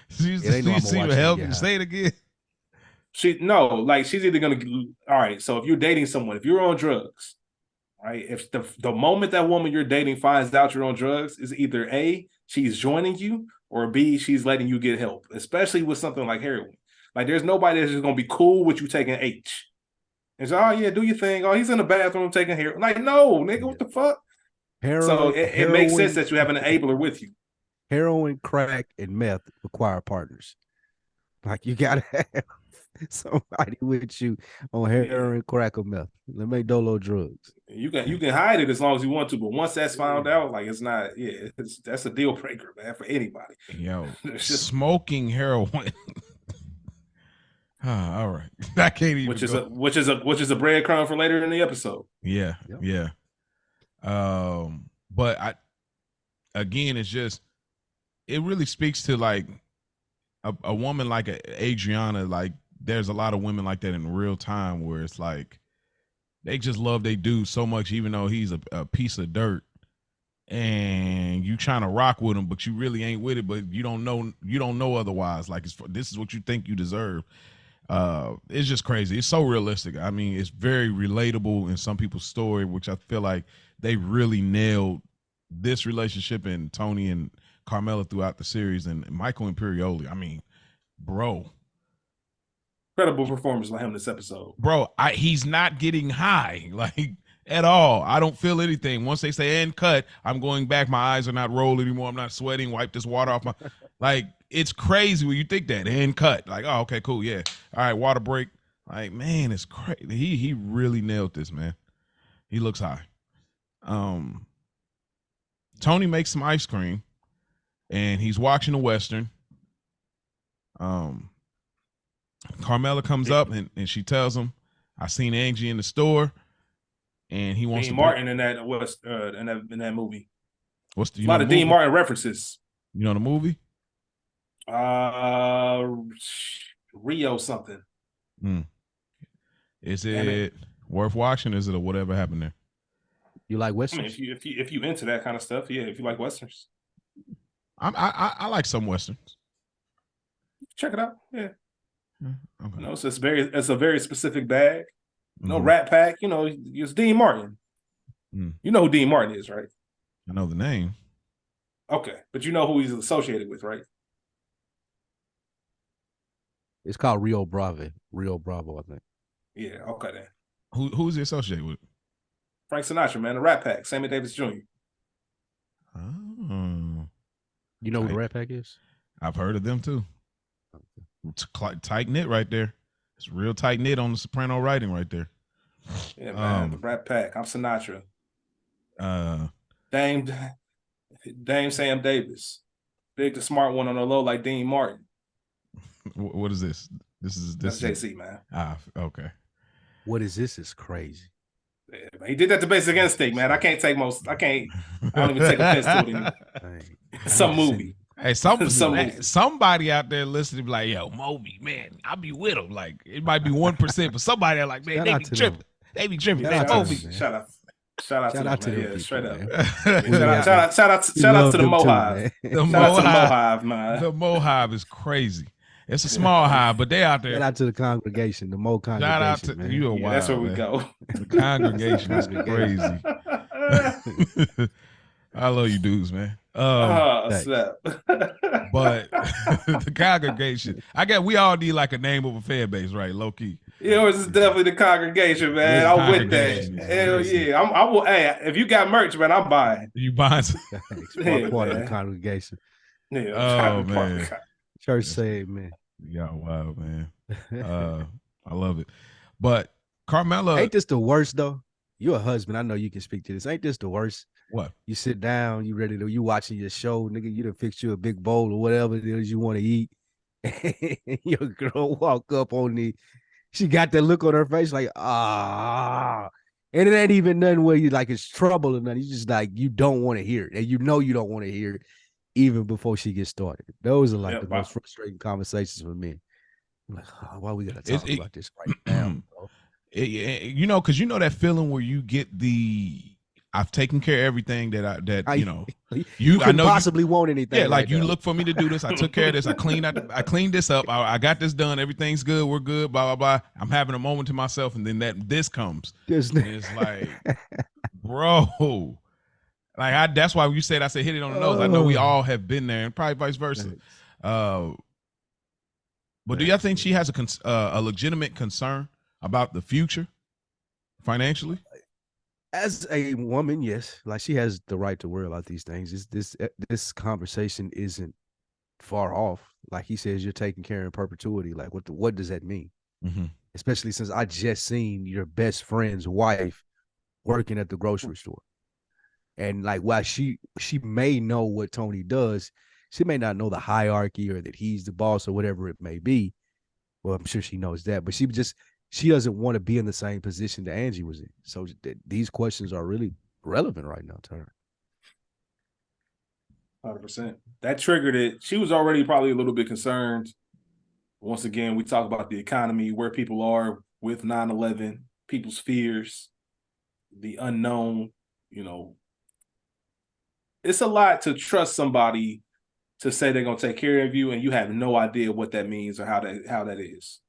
Speaker 1: She's help you say it again.
Speaker 3: She's either gonna. All right, so if you're dating someone, if you're on drugs, right? If the moment that woman you're dating finds out you're on drugs, is either A, she's joining you, or B, she's letting you get help, especially with something like heroin. Like there's nobody that's just gonna be cool with you taking H. And so, oh yeah, do your thing. Oh, he's in the bathroom taking heroin. Like, no, nigga, what the fuck? So it makes sense that you have an enabler with you.
Speaker 2: Heroin, crack, and meth require partners. Like you gotta have somebody with you on heroin, crack, or meth. Let me dolo drugs.
Speaker 3: You can hide it as long as you want to, but once that's found out, like it's not. Yeah, that's a deal breaker, man, for anybody.
Speaker 1: Yo, smoking heroin. All right, I can't even.
Speaker 3: Which is a breadcrumb for later in the episode.
Speaker 1: Yeah, yeah. But again, it's just. It really speaks to like a woman like Adriana. Like there's a lot of women like that in real time where it's like they just love they dude so much, even though he's a piece of dirt, and you trying to rock with him, but you really ain't with it. But you don't know otherwise. Like this is what you think you deserve. It's just crazy. It's so realistic. I mean, it's very relatable in some people's story, which I feel like they really nailed this relationship and Tony and Carmela throughout the series, and Michael Imperioli. I mean, bro,
Speaker 3: incredible performance by him this episode.
Speaker 1: Bro, he's not getting high like at all. I don't feel anything. Once they say and cut, I'm going back. My eyes are not rolled anymore. I'm not sweating. Wipe this water off my. Like it's crazy when you think that and cut. Like oh okay cool yeah all right water break. Like man, it's crazy. He really nailed this man. He looks high. Tony makes some ice cream. And he's watching a Western. Carmela comes up and she tells him, I seen Angie in the store and he wants
Speaker 3: Dean Martin in that in that movie.
Speaker 1: What's the
Speaker 3: a lot of Dean Martin references.
Speaker 1: You know the movie?
Speaker 3: Rio something.
Speaker 1: Is it worth watching? Is it a whatever happened there?
Speaker 2: You like Westerns?
Speaker 3: I mean, if you into that kind of stuff, yeah, if you like Westerns.
Speaker 1: I like some Westerns.
Speaker 3: Check it out. Yeah.
Speaker 1: Okay.
Speaker 3: So it's a very specific bag. Rat Pack, it's Dean Martin. You know who Dean Martin is, right?
Speaker 1: I know the name.
Speaker 3: Okay. But you know who he's associated with, right?
Speaker 2: It's called Rio Bravo, I think.
Speaker 3: Yeah, okay then.
Speaker 1: Who's he associated with?
Speaker 3: Frank Sinatra, man, the Rat Pack, Sammy Davis Jr.
Speaker 1: Oh.
Speaker 2: You know who the Rat Pack is?
Speaker 1: I've heard of them too. Tight knit right there. It's real tight knit on the Soprano writing right there.
Speaker 3: Yeah, man. The Rat Pack. I'm Sinatra. Dame Sam Davis. Big the smart one on the low like Dean Martin.
Speaker 1: What is this? That's
Speaker 3: JC, man.
Speaker 1: Okay.
Speaker 2: What is this? Is crazy.
Speaker 3: Yeah, he did that to Basic Instinct, man. I don't even take offense to it anymore. Some movie.
Speaker 1: Hey, somebody out there listening be like, yo, Moby, man, I'll be with him. Like, it might be 1%, but somebody like, man, they be tripping. They be tripping. Man, Moby.
Speaker 3: Shut up. Shout out
Speaker 2: Shout
Speaker 3: to
Speaker 2: out
Speaker 3: them,
Speaker 2: to
Speaker 3: man.
Speaker 2: them
Speaker 3: Yeah,
Speaker 2: people,
Speaker 3: straight up.
Speaker 2: man.
Speaker 3: Yeah,
Speaker 2: We love them.
Speaker 3: shout out to the
Speaker 2: them too,
Speaker 3: Mohive.
Speaker 2: man.
Speaker 1: The
Speaker 3: Shout out to the
Speaker 1: Mohive.
Speaker 3: Mohive, man.
Speaker 1: The Mohive is crazy. It's a small hive, but they out there.
Speaker 2: Shout out to the congregation, the Mo
Speaker 1: Shout out
Speaker 2: congregation,
Speaker 1: to
Speaker 2: man.
Speaker 1: you. A
Speaker 3: Yeah,
Speaker 1: wild,
Speaker 3: that's where we
Speaker 1: man.
Speaker 3: go.
Speaker 1: The congregation is
Speaker 2: Congregation.
Speaker 1: crazy. I love you dudes, man.
Speaker 2: Thanks.
Speaker 3: Snap.
Speaker 1: But the congregation, I guess we all need like a name of a fan base, right? Low key.
Speaker 3: Yours is definitely the congregation, man.
Speaker 1: It's
Speaker 3: I'm with that.
Speaker 1: congregation.
Speaker 3: Hell yeah. I will. Hey, if you got merch, man, I'm buying.
Speaker 1: You buying some?
Speaker 2: Thanks.
Speaker 3: Yeah,
Speaker 2: Part of the
Speaker 3: man.
Speaker 2: congregation.
Speaker 3: Yeah.
Speaker 1: Oh, man.
Speaker 2: Church saved, man.
Speaker 1: Y'all wild, man. I love it. But Carmella,
Speaker 2: Ain't this the worst though? You're a husband. I know you can speak to this. Ain't this the worst?
Speaker 1: what?
Speaker 2: You sit down, you ready to, you watching your show, nigga. You done fix you a big bowl or whatever it is you want to eat. And your girl walk up on she got that look on her face like, and it ain't even nothing where you like it's trouble or nothing. You just like, you don't want to hear it. And you know you don't want to hear it even before she gets started. Those are like the most frustrating conversations for me. I'm like, why we gotta talk about this right now, bro?
Speaker 1: You know, because you know that feeling where you get I've taken care of everything that you know.
Speaker 2: You couldn't possibly want anything.
Speaker 1: Yeah, like you look for me to do this. I took care of this. I cleaned this up. I got this done. Everything's good. We're good. Blah blah blah. I'm having a moment to myself, and then this comes. And it's like, bro, like that's why you said I said hit it on the nose. I know we all have been there, and probably vice versa. But do y'all think she has a legitimate concern about the future financially?
Speaker 2: As a woman, yes, like she has the right to worry about these things. This conversation isn't far off. Like he says, you're taking care in perpetuity. Like what does that mean?
Speaker 1: Mm-hmm.
Speaker 2: Especially since I just seen your best friend's wife working at the grocery store, and like while she may know what Tony does, she may not know the hierarchy or that he's the boss or whatever it may be. Well, I'm sure she knows that, but she doesn't want to be in the same position that Angie was in. So these questions are really relevant right now to her.
Speaker 3: 100%. That triggered it. She was already probably a little bit concerned. Once again, we talk about the economy, where people are with 9/11, people's fears, the unknown. You know, it's a lot to trust somebody to say they're gonna take care of you, and you have no idea what that means or how that is.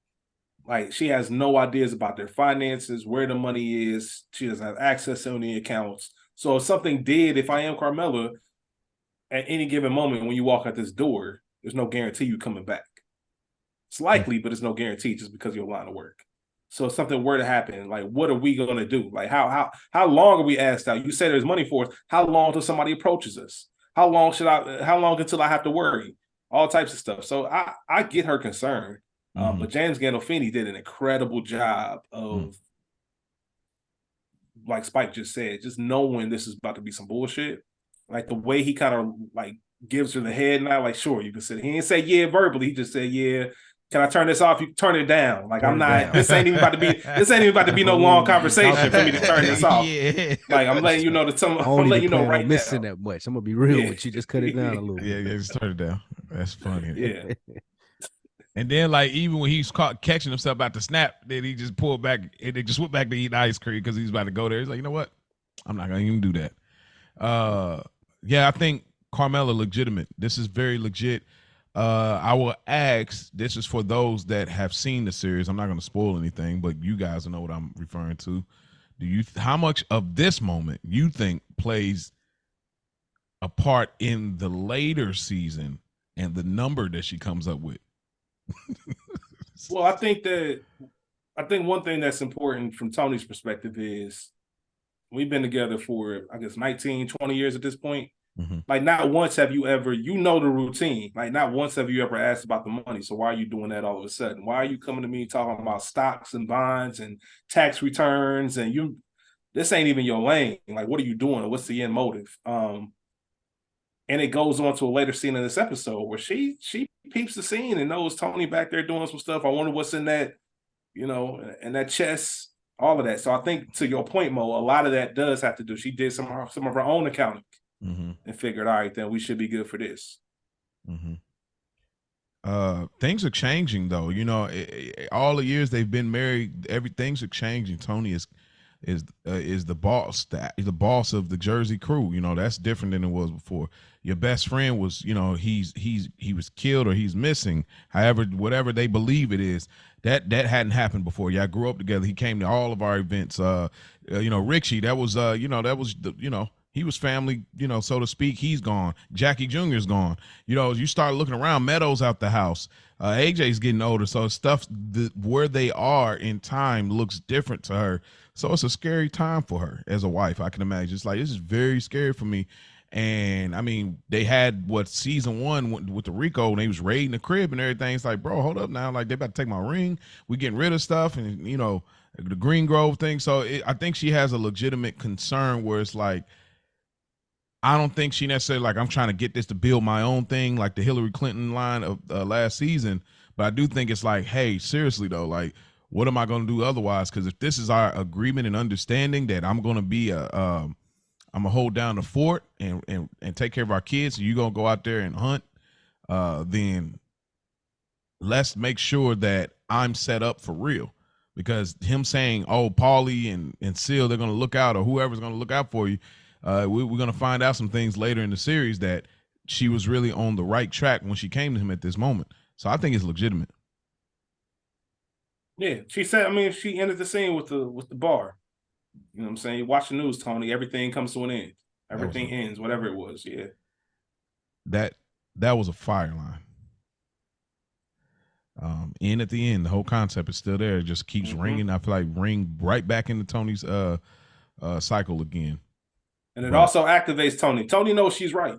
Speaker 3: Like she has no ideas about their finances, where the money is. She doesn't have access to any accounts. So if something did, if I am Carmella, at any given moment when you walk out this door, there's no guarantee you coming back. It's likely, but it's no guarantee just because of your line of work. So if something were to happen, like what are we gonna do? Like how long are we asked out? You say there's money for us. How long until somebody approaches us? How long until I have to worry? All types of stuff. So I get her concern. But James Gandolfini did an incredible job of, like Spike just said, just knowing this is about to be some bullshit. Like the way he kind of like gives her the head nod, like, sure, you can sit. He didn't say yeah verbally. He just said, yeah, can I turn this off? You turn it down. Like this ain't even about to be no long conversation for me to turn this off. Yeah. Like I'm letting you know I'm letting you know right now.
Speaker 2: Missing that much. I'm gonna be real with you. Just cut it down a little bit.
Speaker 1: Yeah, just turn it down. That's funny.
Speaker 3: Yeah.
Speaker 1: And then, like, even when he's caught catching himself about to snap, then he just pulled back and they just went back to eat ice cream because he's about to go there. He's like, you know what? I'm not gonna even do that. Yeah, I think Carmella legitimate. This is very legit. I will ask. This is for those that have seen the series. I'm not gonna spoil anything, but you guys know what I'm referring to. How much of this moment you think plays a part in the later season and the number that she comes up with?
Speaker 3: Well, I think one thing that's important from Tony's perspective is we've been together for, I guess, 19, 20 years at this point. Like not once have you ever, the routine. Like not once have you ever asked about the money. So why are you doing that all of a sudden? Why are you coming to me talking about stocks and bonds and tax returns? And this ain't even your lane. Like, what are you doing? What's the end motive? And it goes on to a later scene in this episode where she peeps the scene and knows Tony back there doing some stuff. I wonder what's in that, in that chest, all of that. So I think to your point, Mo, a lot of that does have to do. She did some of her own accounting and figured, all right, then we should be good for this.
Speaker 1: Things are changing though. All the years they've been married, things are changing. Tony is is the boss, the boss of the Jersey Crew. You know, that's different than it was before. Your best friend was, you know, he was killed or he's missing. However, whatever they believe it is, that hadn't happened before. Y'all grew up together. He came to all of our events. You know, Richie, that was you know, that was the, you know, he was family, you know, so to speak. He's gone. Jackie Jr.'s gone. You know, you start looking around, Meadows out the house. AJ's getting older, so stuff where they are in time looks different to her. So it's a scary time for her as a wife. I can imagine. It's like, this is very scary for me. And I mean, they had what season 1 with the Rico, and they was raiding the crib and everything. It's like, bro, hold up now. Like, they about to take my ring. We getting rid of stuff, and you know, the Green Grove thing. So I think she has a legitimate concern where it's like, I don't think she necessarily like, I'm trying to get this to build my own thing, like the Hillary Clinton line of last season. But I do think it's like, hey, seriously though, like, what am I going to do otherwise? Because if this is our agreement and understanding that I'm going to be I'm gonna hold down the fort and take care of our kids, and you're gonna go out there and hunt, then let's make sure that I'm set up for real. Because him saying, oh, Paulie and Seal, they're gonna look out, or whoever's gonna look out for you, we're gonna find out some things later in the series that she was really on the right track when she came to him at this moment. So I think it's legitimate.
Speaker 3: Yeah, she said. I mean, she ended the scene with the bar. You know what I'm saying? You watch the news, Tony. Everything comes to an end. Everything ends, whatever it was. Yeah.
Speaker 1: That was a fire line. In at the end, the whole concept is still there. It just keeps ringing. I feel like ring right back into Tony's cycle again.
Speaker 3: And it also activates Tony. Tony knows she's right.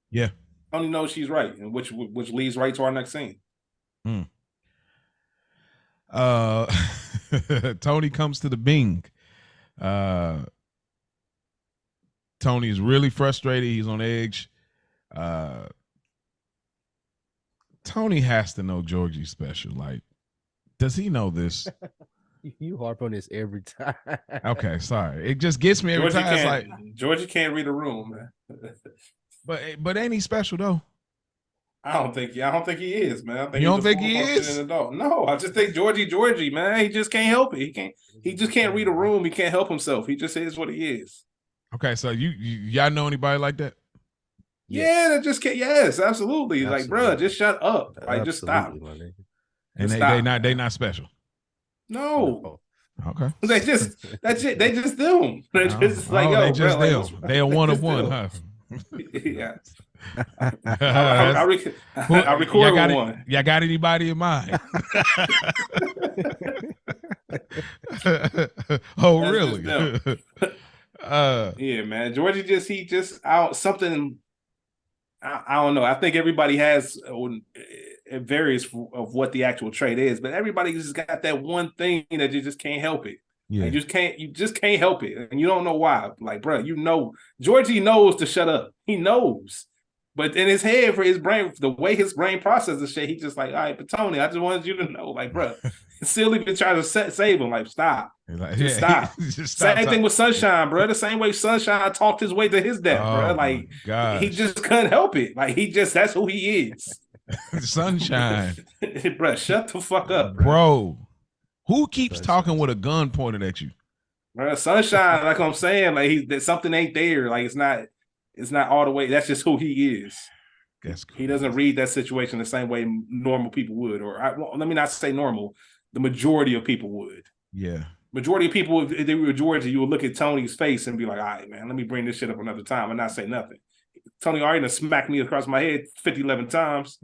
Speaker 1: Yeah.
Speaker 3: Tony knows she's right, and which leads right to our next scene.
Speaker 1: Tony comes to the Bing. Tony is really frustrated. He's on edge. Tony has to know Georgie's special. Like, does he know this?
Speaker 2: You harp on this every time.
Speaker 1: Okay, sorry. It just gets me every time. It's like,
Speaker 3: Georgie can't read a room, man.
Speaker 1: but ain't he special though?
Speaker 3: I don't think he is, man. I think
Speaker 1: you don't think he is?
Speaker 3: Adult. No, I just think Georgie, man. He just can't help it. He just can't read a room. He can't help himself. He just is what he is.
Speaker 1: Okay, so y'all know anybody like that?
Speaker 3: Yes. Yeah, that just can't. Yes, absolutely. Like, bro, just shut up. Like, just stop.
Speaker 1: And they not special.
Speaker 3: No.
Speaker 1: Okay.
Speaker 3: That's it. They just them. They're just like, yo,
Speaker 1: they just
Speaker 3: bro,
Speaker 1: them. They are one of one, huh?
Speaker 3: Yeah. I record one.
Speaker 1: Y'all got anybody in mind? Oh, really?
Speaker 3: Yeah, man. Georgie he just out something. I don't know. I think everybody has it varies of what the actual trait is, but everybody just got that one thing that you just can't help it. Yeah. You just can't help it. And you don't know why. Like, bro, you know, Georgie knows to shut up. He knows. But in his head, for his brain, the way his brain processes shit, he's just like, all right, but Tony, I just wanted you to know, like, bro, still even trying to save him. Like, stop. Like, just stop. Just stop. Same thing with Sunshine, bro. The same way Sunshine talked his way to his death, bro. Like, he just couldn't help it. Like, that's who he is.
Speaker 1: Sunshine.
Speaker 3: Bro, shut the fuck up,
Speaker 1: bro. Who keeps talking with a gun pointed at you?
Speaker 3: Bro, Sunshine, like I'm saying, like something ain't there. Like, it's not all the way. That's just who he is.
Speaker 1: That's cool.
Speaker 3: He doesn't read that situation the same way normal people would, let me not say normal. The majority of people would.
Speaker 1: Yeah.
Speaker 3: Majority of people, if they were Georgia, you would look at Tony's face and be like, all right, man, let me bring this shit up another time and not say nothing. Tony already done smacked me across my head 11 times,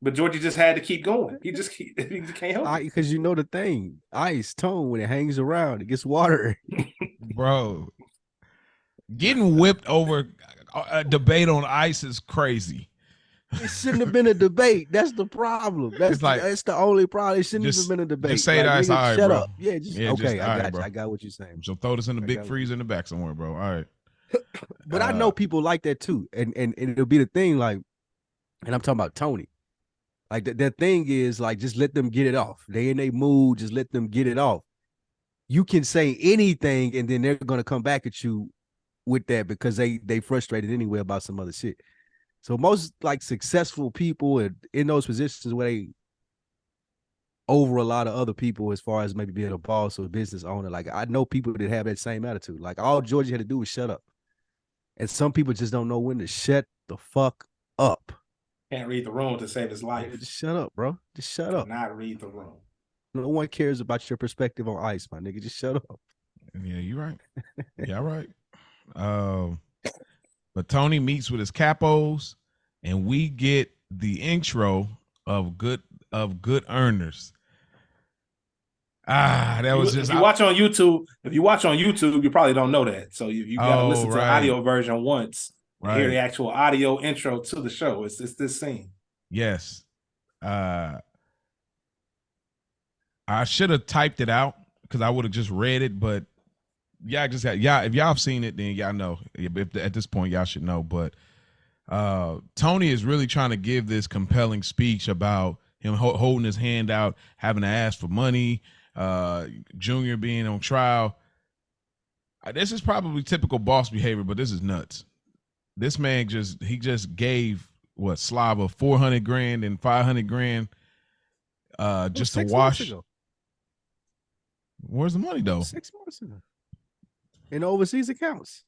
Speaker 3: but Georgie just had to keep going. He can't help it.
Speaker 2: Because you know the thing, ice, Tone, when it hangs around, it gets water.
Speaker 1: Bro, getting whipped over a debate on ice is crazy.
Speaker 2: It shouldn't have been a debate. That's the problem. That's the only problem. It shouldn't have been a debate.
Speaker 1: Just say that. All right,
Speaker 2: shut
Speaker 1: bro.
Speaker 2: up. Yeah, okay. I got what you're saying.
Speaker 1: So throw this in the big freezer in the back somewhere, bro. All right.
Speaker 2: But I know people like that too, and it'll be the thing. Like, and I'm talking about Tony. Like the thing is, like, just let them get it off. They in their mood. Just let them get it off. You can say anything, and then they're gonna come back at you with that because they frustrated anyway about some other shit. So most like successful people in those positions where over a lot of other people as far as maybe being a boss or a business owner. Like I know people that have that same attitude. Like all Georgia had to do was shut up. And some people just don't know when to shut the fuck up.
Speaker 3: Can't read the room to save his life.
Speaker 2: Nigga, just shut up, bro. Just shut up.
Speaker 3: Not read the room.
Speaker 2: No one cares about your perspective on ice, my nigga. Just shut up.
Speaker 1: Yeah, you're right. Yeah, right. But Tony meets with his capos, and we get the intro of good earners. That was just.
Speaker 3: If you watch on YouTube, you probably don't know that. So you got to listen to the audio version once and hear the actual audio intro to the show. It's this scene.
Speaker 1: Yes. I should have typed it out because I would have just read it, but if y'all have seen it, then y'all know. If at this point y'all should know. But Tony is really trying to give this compelling speech about him holding his hand out, having to ask for money, Junior being on trial. This is probably typical boss behavior, but this is nuts. This man just gave Slava $400,000 and $500,000 just to wash. Where's the money though?
Speaker 2: 6 months ago. In overseas accounts.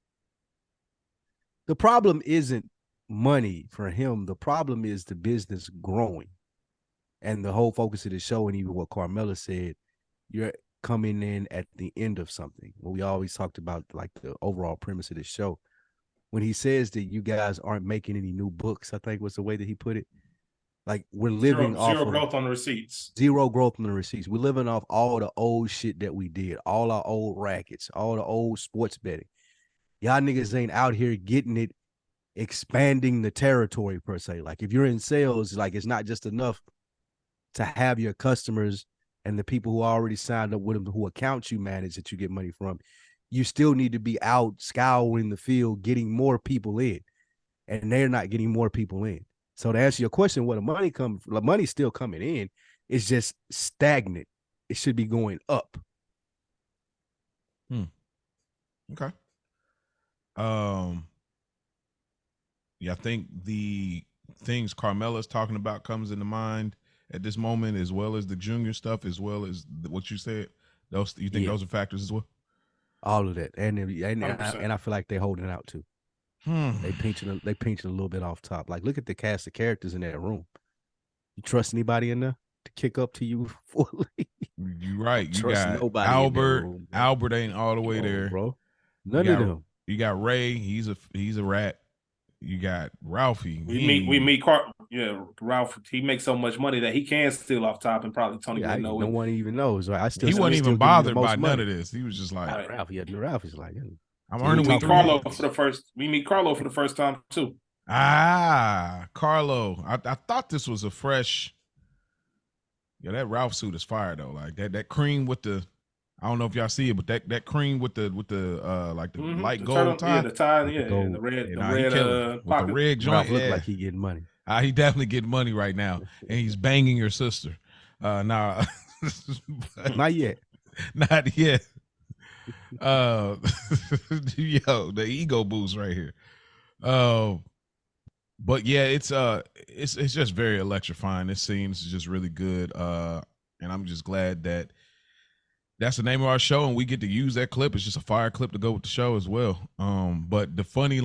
Speaker 2: The problem isn't money for him. The problem is the business growing. And the whole focus of the show, and even what Carmela said, you're coming in at the end of something. Well, we always talked about like the overall premise of the show. When he says that you guys aren't making any new books, I think was the way that he put it. Like we're living off
Speaker 3: zero growth on the receipts.
Speaker 2: Zero growth on the receipts. We're living off all the old shit that we did, all our old rackets, all the old sports betting. Y'all niggas ain't out here getting it, expanding the territory per se. Like if you're in sales, like it's not just enough to have your customers and the people who already signed up with them, who accounts you manage that you get money from. You still need to be out scouring the field, getting more people in, and they're not getting more people in. So to answer your question, where the money comes, the money's still coming in. It's just stagnant. It should be going up.
Speaker 1: Okay. Yeah, I think the things Carmela's talking about comes into mind at this moment, as well as the Junior stuff, as well as what you said. Those, you think those are factors as well?
Speaker 2: All of that, and I feel like they're holding out too. They pinching a little bit off top. Like, look at the cast of characters in that room. You trust anybody in there to kick up to you fully?
Speaker 1: You're right. You got Albert. Room, Albert ain't all the way there,
Speaker 2: bro. None of them.
Speaker 1: You got Ray. He's a rat. You got Ralphie.
Speaker 3: We meet Ralph. He makes so much money that he can steal off top, and probably Tony wouldn't know.
Speaker 2: No one even knows. Right?
Speaker 1: He wasn't even bothered by none of this. He was just like
Speaker 2: Ralphie's like,
Speaker 1: I'm earning.
Speaker 3: We meet Carlo for the first. We meet Carlo for the first time too.
Speaker 1: Carlo. I thought this was a fresh. Yeah, that Ralph suit is fire though. Like that cream with the. I don't know if y'all see it, but that cream with the like the light gold tie.
Speaker 3: Yeah, the tie, the red
Speaker 1: with the red joint.
Speaker 2: Ralph look like he getting money.
Speaker 1: He definitely getting money right now, and he's banging your sister. Nah,
Speaker 2: not yet.
Speaker 1: Not yet. Yo, the ego boost right here. But yeah, it's just very electrifying. This scene is just really good. And I'm just glad that that's the name of our show, and we get to use that clip. It's just a fire clip to go with the show as well. But the funny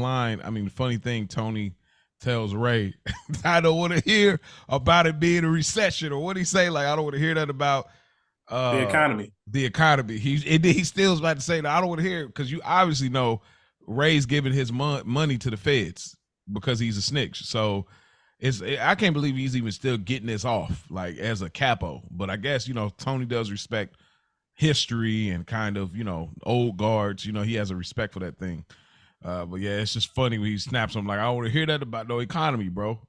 Speaker 1: thing Tony tells Ray, I don't want to hear about it being a recession, or what he say? Like, I don't want to hear that about
Speaker 3: the economy.
Speaker 1: The economy. He still is about to say that I don't want to hear it, because you obviously know Ray's giving his money to the feds because he's a snitch. So I can't believe he's even still getting this off, like, as a capo. But I guess, Tony does respect history and kind of, old guards. He has a respect for that thing. But yeah, it's just funny when he snaps him like, I don't want to hear that about no economy, bro.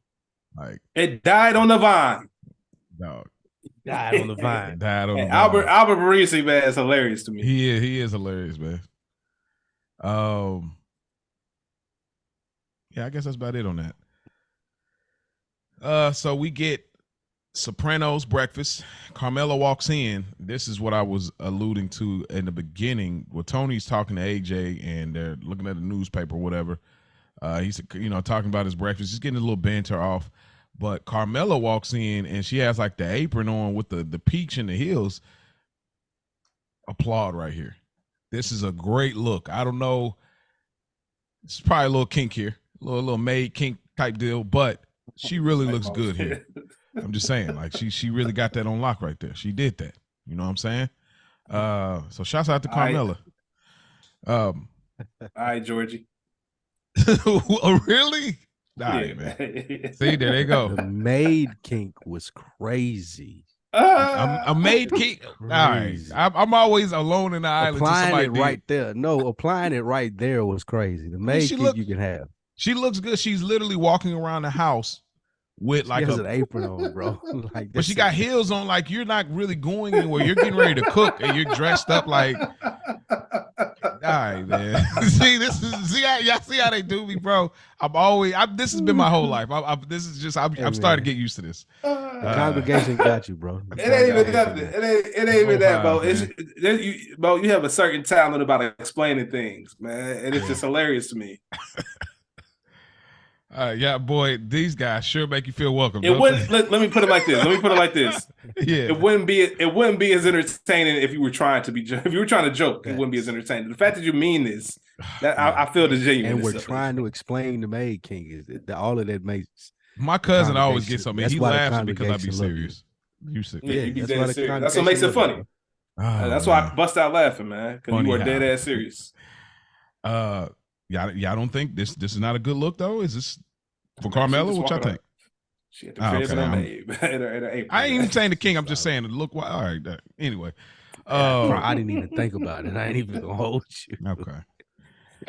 Speaker 1: Like,
Speaker 3: it died on the vine.
Speaker 1: Dog.
Speaker 2: Died on the vine.
Speaker 1: Died on the vine.
Speaker 3: Albert Parisi, man, is hilarious to me.
Speaker 1: He is hilarious, man. Yeah, I guess that's about it on that. So we get Sopranos breakfast. Carmela walks in. This is what I was alluding to in the beginning, where Tony's talking to AJ and they're looking at the newspaper or whatever. He's talking about his breakfast, just getting a little banter off. But Carmella walks in and she has like the apron on with the peach and the heels. Applaud right here. This is a great look. I don't know. It's probably a little kink here, a little maid kink type deal, but she really looks good here. I'm just saying, like she really got that on lock right there. She did that. You know what I'm saying? So shouts out to Carmella.
Speaker 3: All right, Georgie.
Speaker 1: Oh, really? All right, man. See, there they go.
Speaker 2: The maid kink was crazy.
Speaker 1: A maid kink. All right. I'm always alone in the island.
Speaker 2: Applying it right there. No, applying it right there was crazy. The maid kink you can have.
Speaker 1: She looks good. She's literally walking around the house with like
Speaker 2: an apron on, bro. Like,
Speaker 1: but she got heels on. Like you're not really going anywhere. You're getting ready to cook, and you're dressed up like. All right, man. Y'all see how they do me, bro. This has been my whole life. I'm starting to get used to this.
Speaker 2: The congregation got you, bro.
Speaker 3: It ain't even nothing. It ain't even that, bro. You have a certain talent about explaining things, man, and it's just hilarious to me.
Speaker 1: Yeah, boy, these guys sure make you feel welcome.
Speaker 3: It wouldn't. Let me put it like this.
Speaker 1: Yeah,
Speaker 3: it wouldn't be as entertaining if you were trying to joke. It wouldn't be as entertaining. The fact that you mean this, I feel the genuine.
Speaker 2: And we're trying to explain the maid king is that all of that makes.
Speaker 1: My cousin always gets something. He laughs because I be serious.
Speaker 3: You be dead serious. That's what makes it funny. That's why I bust out laughing, man. Because you are dead ass serious.
Speaker 1: Y'all don't think this is not a good look though? Is this for Carmella? What y'all think?
Speaker 3: She had the dreads in her apron.
Speaker 1: I ain't even saying the king. I'm just saying the look. All right. Anyway,
Speaker 2: I didn't even think about it. I ain't even gonna hold you.
Speaker 1: Okay.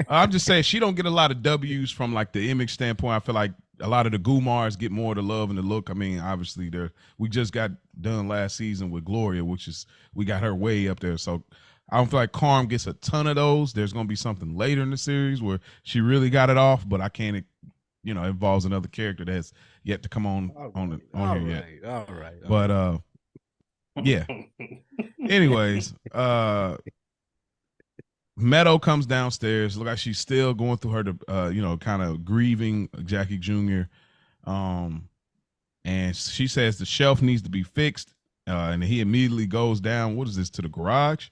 Speaker 1: I'm just saying she don't get a lot of W's from like the image standpoint. I feel like a lot of the Gumars get more of the love and the look. I mean, obviously we just got done last season with Gloria, we got her way up there. So I don't feel like Carm gets a ton of those. There's going to be something later in the series where she really got it off, but I can't, it involves another character that's yet to come on here yet.
Speaker 2: All right.
Speaker 1: But yeah. Anyways, Meadow comes downstairs. Look like she's still going through her, kind of grieving Jackie Jr. And she says the shelf needs to be fixed. And he immediately goes down. What is this, to the garage?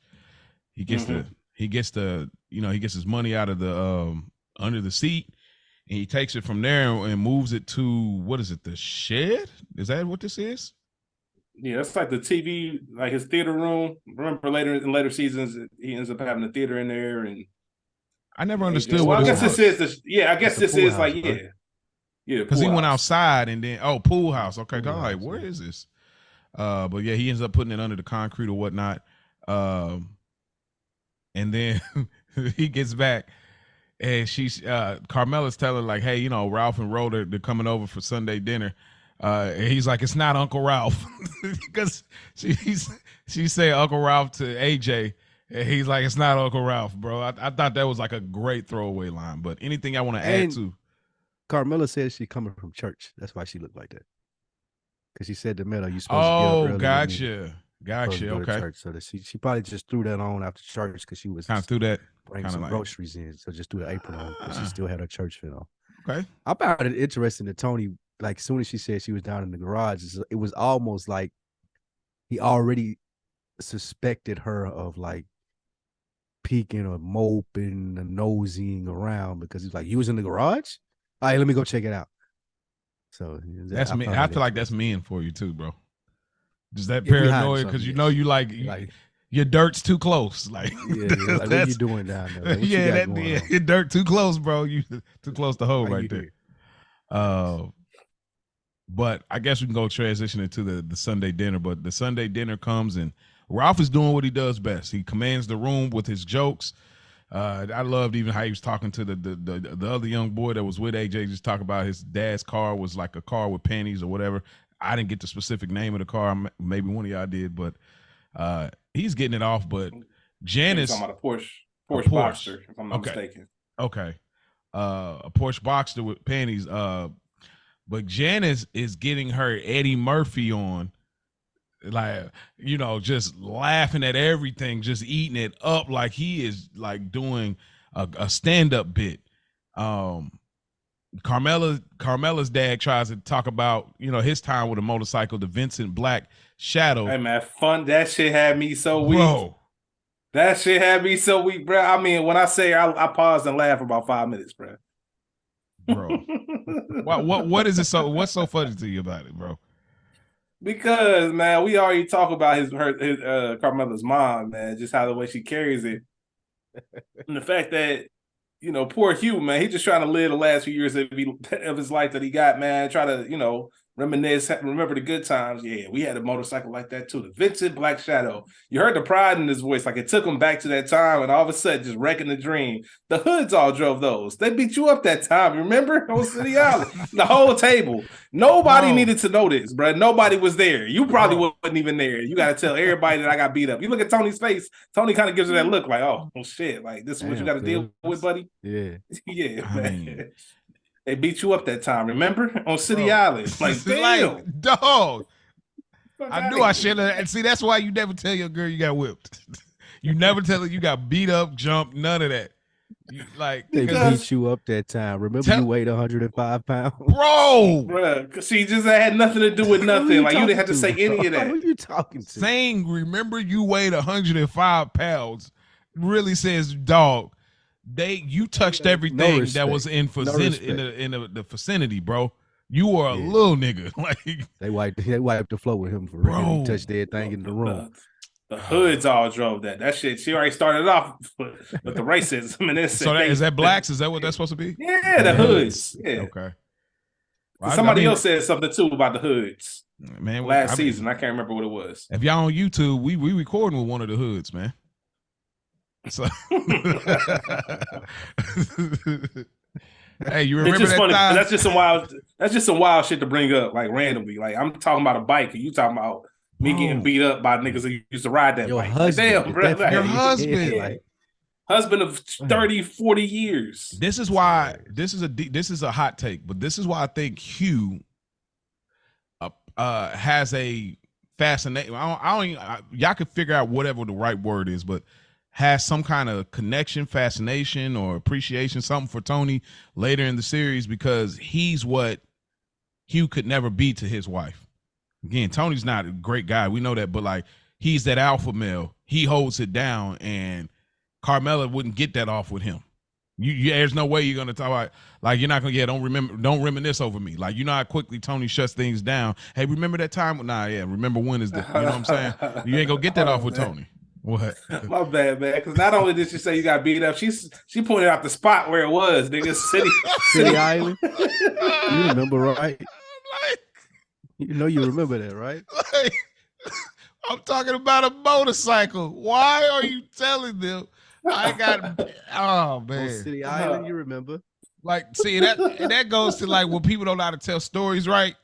Speaker 1: He gets he gets his money out of the under the seat, and he takes it from there and moves it to, what is it, the shed? Is that what this is?
Speaker 3: Yeah, that's like the TV, like his theater room. Remember later seasons, he ends up having a theater in there, and
Speaker 1: I never understood
Speaker 3: what.
Speaker 1: I
Speaker 3: guess this is. I guess this is like
Speaker 1: because he went outside and then pool house. Okay, all right, where is this? But yeah, he ends up putting it under the concrete or whatnot. And then he gets back, and Carmella's telling like, hey, Ralph and Rhoda, they're coming over for Sunday dinner. And he's like, it's not Uncle Ralph, because she said Uncle Ralph to AJ, and he's like, it's not Uncle Ralph, bro. I thought that was like a great throwaway line. But anything I want to add to?
Speaker 2: Carmella said she coming from church. That's why she looked like that. Because she said to Meadow, you supposed to get up early.
Speaker 1: Gotcha. Okay.
Speaker 2: Church. So she probably just threw that on after church because she was
Speaker 1: kind of threw that,
Speaker 2: bring some groceries in. So just threw the apron on, but she still had her church fit on.
Speaker 1: Okay.
Speaker 2: I found it interesting that Tony, like, as soon as she said she was down in the garage, it was almost like he already suspected her of like peeking or moping or nosing around, because he's like, you was in the garage? All right, let me go check it out. So
Speaker 1: that's me. I feel like that's men for you too, bro. Just that paranoia, because you like your dirt's too close. Like,
Speaker 2: like what you doing down there? Like,
Speaker 1: your dirt too close, bro. You too close to hold right there. But I guess we can go transition into the Sunday dinner. But the Sunday dinner comes, and Ralph is doing what he does best. He commands the room with his jokes. I loved even how he was talking to the other young boy that was with AJ, just talk about his dad's car was like a car with panties or whatever. I didn't get the specific name of the car. Maybe one of y'all did, but he's getting it off. But Janice,
Speaker 3: talking about a Porsche Boxster, if I'm not mistaken.
Speaker 1: Okay, a Porsche Boxster with panties. But Janice is getting her Eddie Murphy on, like, just laughing at everything, just eating it up like he is like doing a stand-up bit. Carmela's dad tries to talk about, his time with a motorcycle, the Vincent Black Shadow.
Speaker 3: Hey man, fun. That shit had me so weak.
Speaker 1: Bro.
Speaker 3: That shit had me so weak, bro. I mean, when I say I paused and laughed for about 5 minutes, bro.
Speaker 1: Bro. what is it what's so funny to you about it, bro?
Speaker 3: Because man, we already talked about his Carmela's mom, man, just how the way she carries it. And the fact that, poor Hugh, man, he's just trying to live the last few years of his life that he got, man. Try to, reminisce, remember the good times. Yeah, we had a motorcycle like that too. The Vincent Black Shadow. You heard the pride in his voice, like it took him back to that time, and all of a sudden, just wrecking the dream. The Hoods all drove those. They beat you up that time. Remember on City Island, the whole table. Nobody needed to know this, bro. Nobody was there. You probably wasn't even there. You got to tell everybody that I got beat up. You look at Tony's face. Tony kind of gives her that look, like, oh shit, like this is what you got to deal with, buddy.
Speaker 2: Yeah,
Speaker 3: yeah, man. They beat you up that time, remember? On City Island. Like, damn.
Speaker 1: Like, dog. I knew I should have. And see, that's why you never tell your girl you got whipped. You never tell her you got beat up, jumped, none of that.
Speaker 2: They beat you up that time. Remember you weighed 105 pounds?
Speaker 3: Bro, she just had nothing to do with nothing. Like, you didn't have to say any of that.
Speaker 2: Who are you talking to?
Speaker 1: Saying, remember you weighed 105 pounds really says, dog, you touched everything that was in the vicinity, bro. You were a little nigga. Like
Speaker 2: they wiped the floor with him for real. He touched everything in the room.
Speaker 3: The Hoods all drove that. That shit. She already started off with the racism. And
Speaker 1: so is that blacks? Is that what that's supposed to be?
Speaker 3: Yeah, the Hoods. Yeah.
Speaker 1: Okay.
Speaker 3: Well, somebody else said something too about the Hoods.
Speaker 1: Man,
Speaker 3: last season, I can't remember what it was.
Speaker 1: If y'all on YouTube, we recording with one of the Hoods, man. So hey, you remember that
Speaker 3: funny.
Speaker 1: time?
Speaker 3: That's just some wild shit to bring up, like randomly. Like I'm talking about a bike, and you talking about me getting beat up by niggas who used to ride that bike.
Speaker 2: Husband,
Speaker 3: like, damn, bro.
Speaker 1: Your husband.
Speaker 3: Husband of 30, 40 years.
Speaker 1: This is why this is a hot take, but this is why I think Hugh has a fascination. Y'all can figure out whatever the right word is, but has some kind of connection, fascination, or appreciation, something for Tony later in the series, because he's what Hugh could never be to his wife. Again, Tony's not a great guy. We know that, but like he's that alpha male. He holds it down, and Carmela wouldn't get that off with him. There's no way you're gonna talk about, like, you're not gonna don't reminisce over me. Like, you know how quickly Tony shuts things down. Hey, remember that time? Nah, yeah, remember when is the, you know what I'm saying? You ain't gonna get that off with Tony. What?
Speaker 3: My bad, man. Because not only did she say you got beat up, she pointed out the spot where it was, nigga.
Speaker 2: City Island. You remember, right? You remember that, right?
Speaker 1: Like, I'm talking about a motorcycle. Why are you telling them I got? Oh man,
Speaker 2: City Island. You remember?
Speaker 1: Like, see that goes to like when people don't know how to tell stories, right?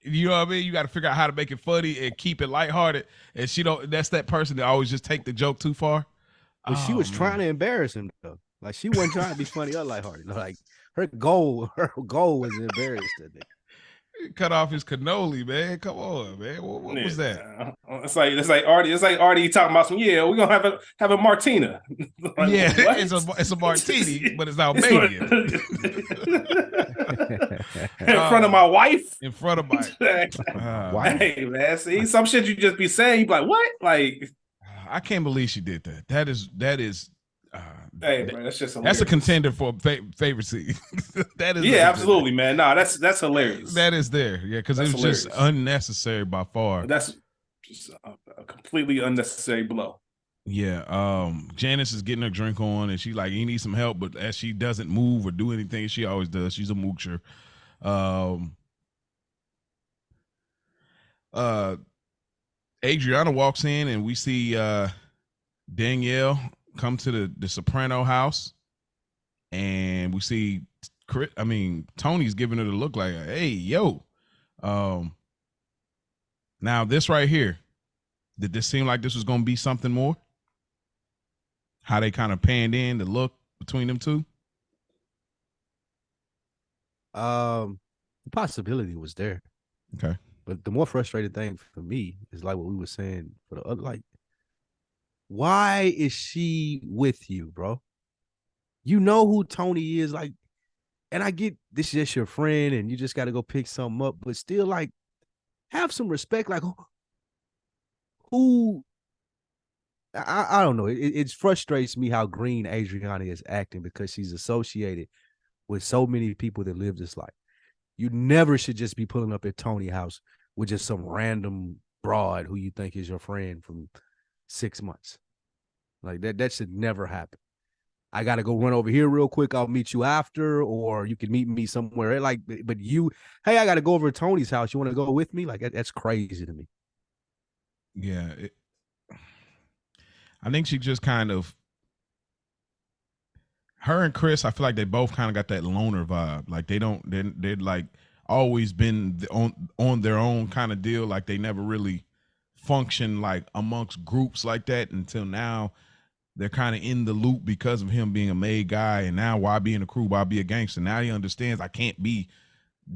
Speaker 1: You know what I mean? You got to figure out how to make it funny and keep it lighthearted. And that's that person that always just take the joke too far.
Speaker 2: But she was trying to embarrass him though. Like, she wasn't trying to be funny or lighthearted. Like, her goal was to embarrass that nigga.
Speaker 1: Cut off his cannoli, man. Come on, man. What was that?
Speaker 3: It's like Artie talking about some. Yeah, we're gonna have a Martina.
Speaker 1: Like, yeah, it's a martini, but it's Albanian.
Speaker 3: In front of my wife.
Speaker 1: In front of my
Speaker 3: wife. Hey man, see some shit you just be saying. You be like, what? Like,
Speaker 1: I can't believe she did that. That is.
Speaker 3: Hey, bro, that's just
Speaker 1: hilarious. That's a contender for favorite scene. That is,
Speaker 3: absolutely, man. No, that's hilarious.
Speaker 1: That is there, yeah, because it was just unnecessary by far.
Speaker 3: That's just a completely unnecessary blow.
Speaker 1: Yeah, Janice is getting her drink on, and she like, he needs some help, but as she doesn't move or do anything, she always does. She's a moocher. Adriana walks in, and we see Danielle come to the Soprano house, and we see Tony's giving her the look like, hey, yo. Now this right here, did this seem like this was going to be something more? How they kind of panned in the look between them two?
Speaker 2: The possibility was there.
Speaker 1: Okay.
Speaker 2: But the more frustrating thing for me is like what we were saying for the other, like, why is she with you, bro? You know who Tony is. Like, And I get this is just your friend and you just got to go pick something up, but still like have some respect. Like who I don't know. It frustrates me how green Adriana is acting because she's associated with so many people that live this life. You never should just be pulling up at Tony's house with just some random broad who you think is your friend from 6 months. Like that should never happen. I got to go run over here real quick. I'll meet you after, or you can meet me somewhere. Like, but you, hey, I got to go over to Tony's house. You want to go with me? Like, that's crazy to me.
Speaker 1: Yeah. I think she just kind of, her and Chris, I feel like they both kind of got that loner vibe. Like they're like always been on their own kind of deal. Like they never really function like amongst groups like that until now. They're kind of in the loop because of him being a made guy, and now why be in the crew? Why be a gangster? Now he understands I can't be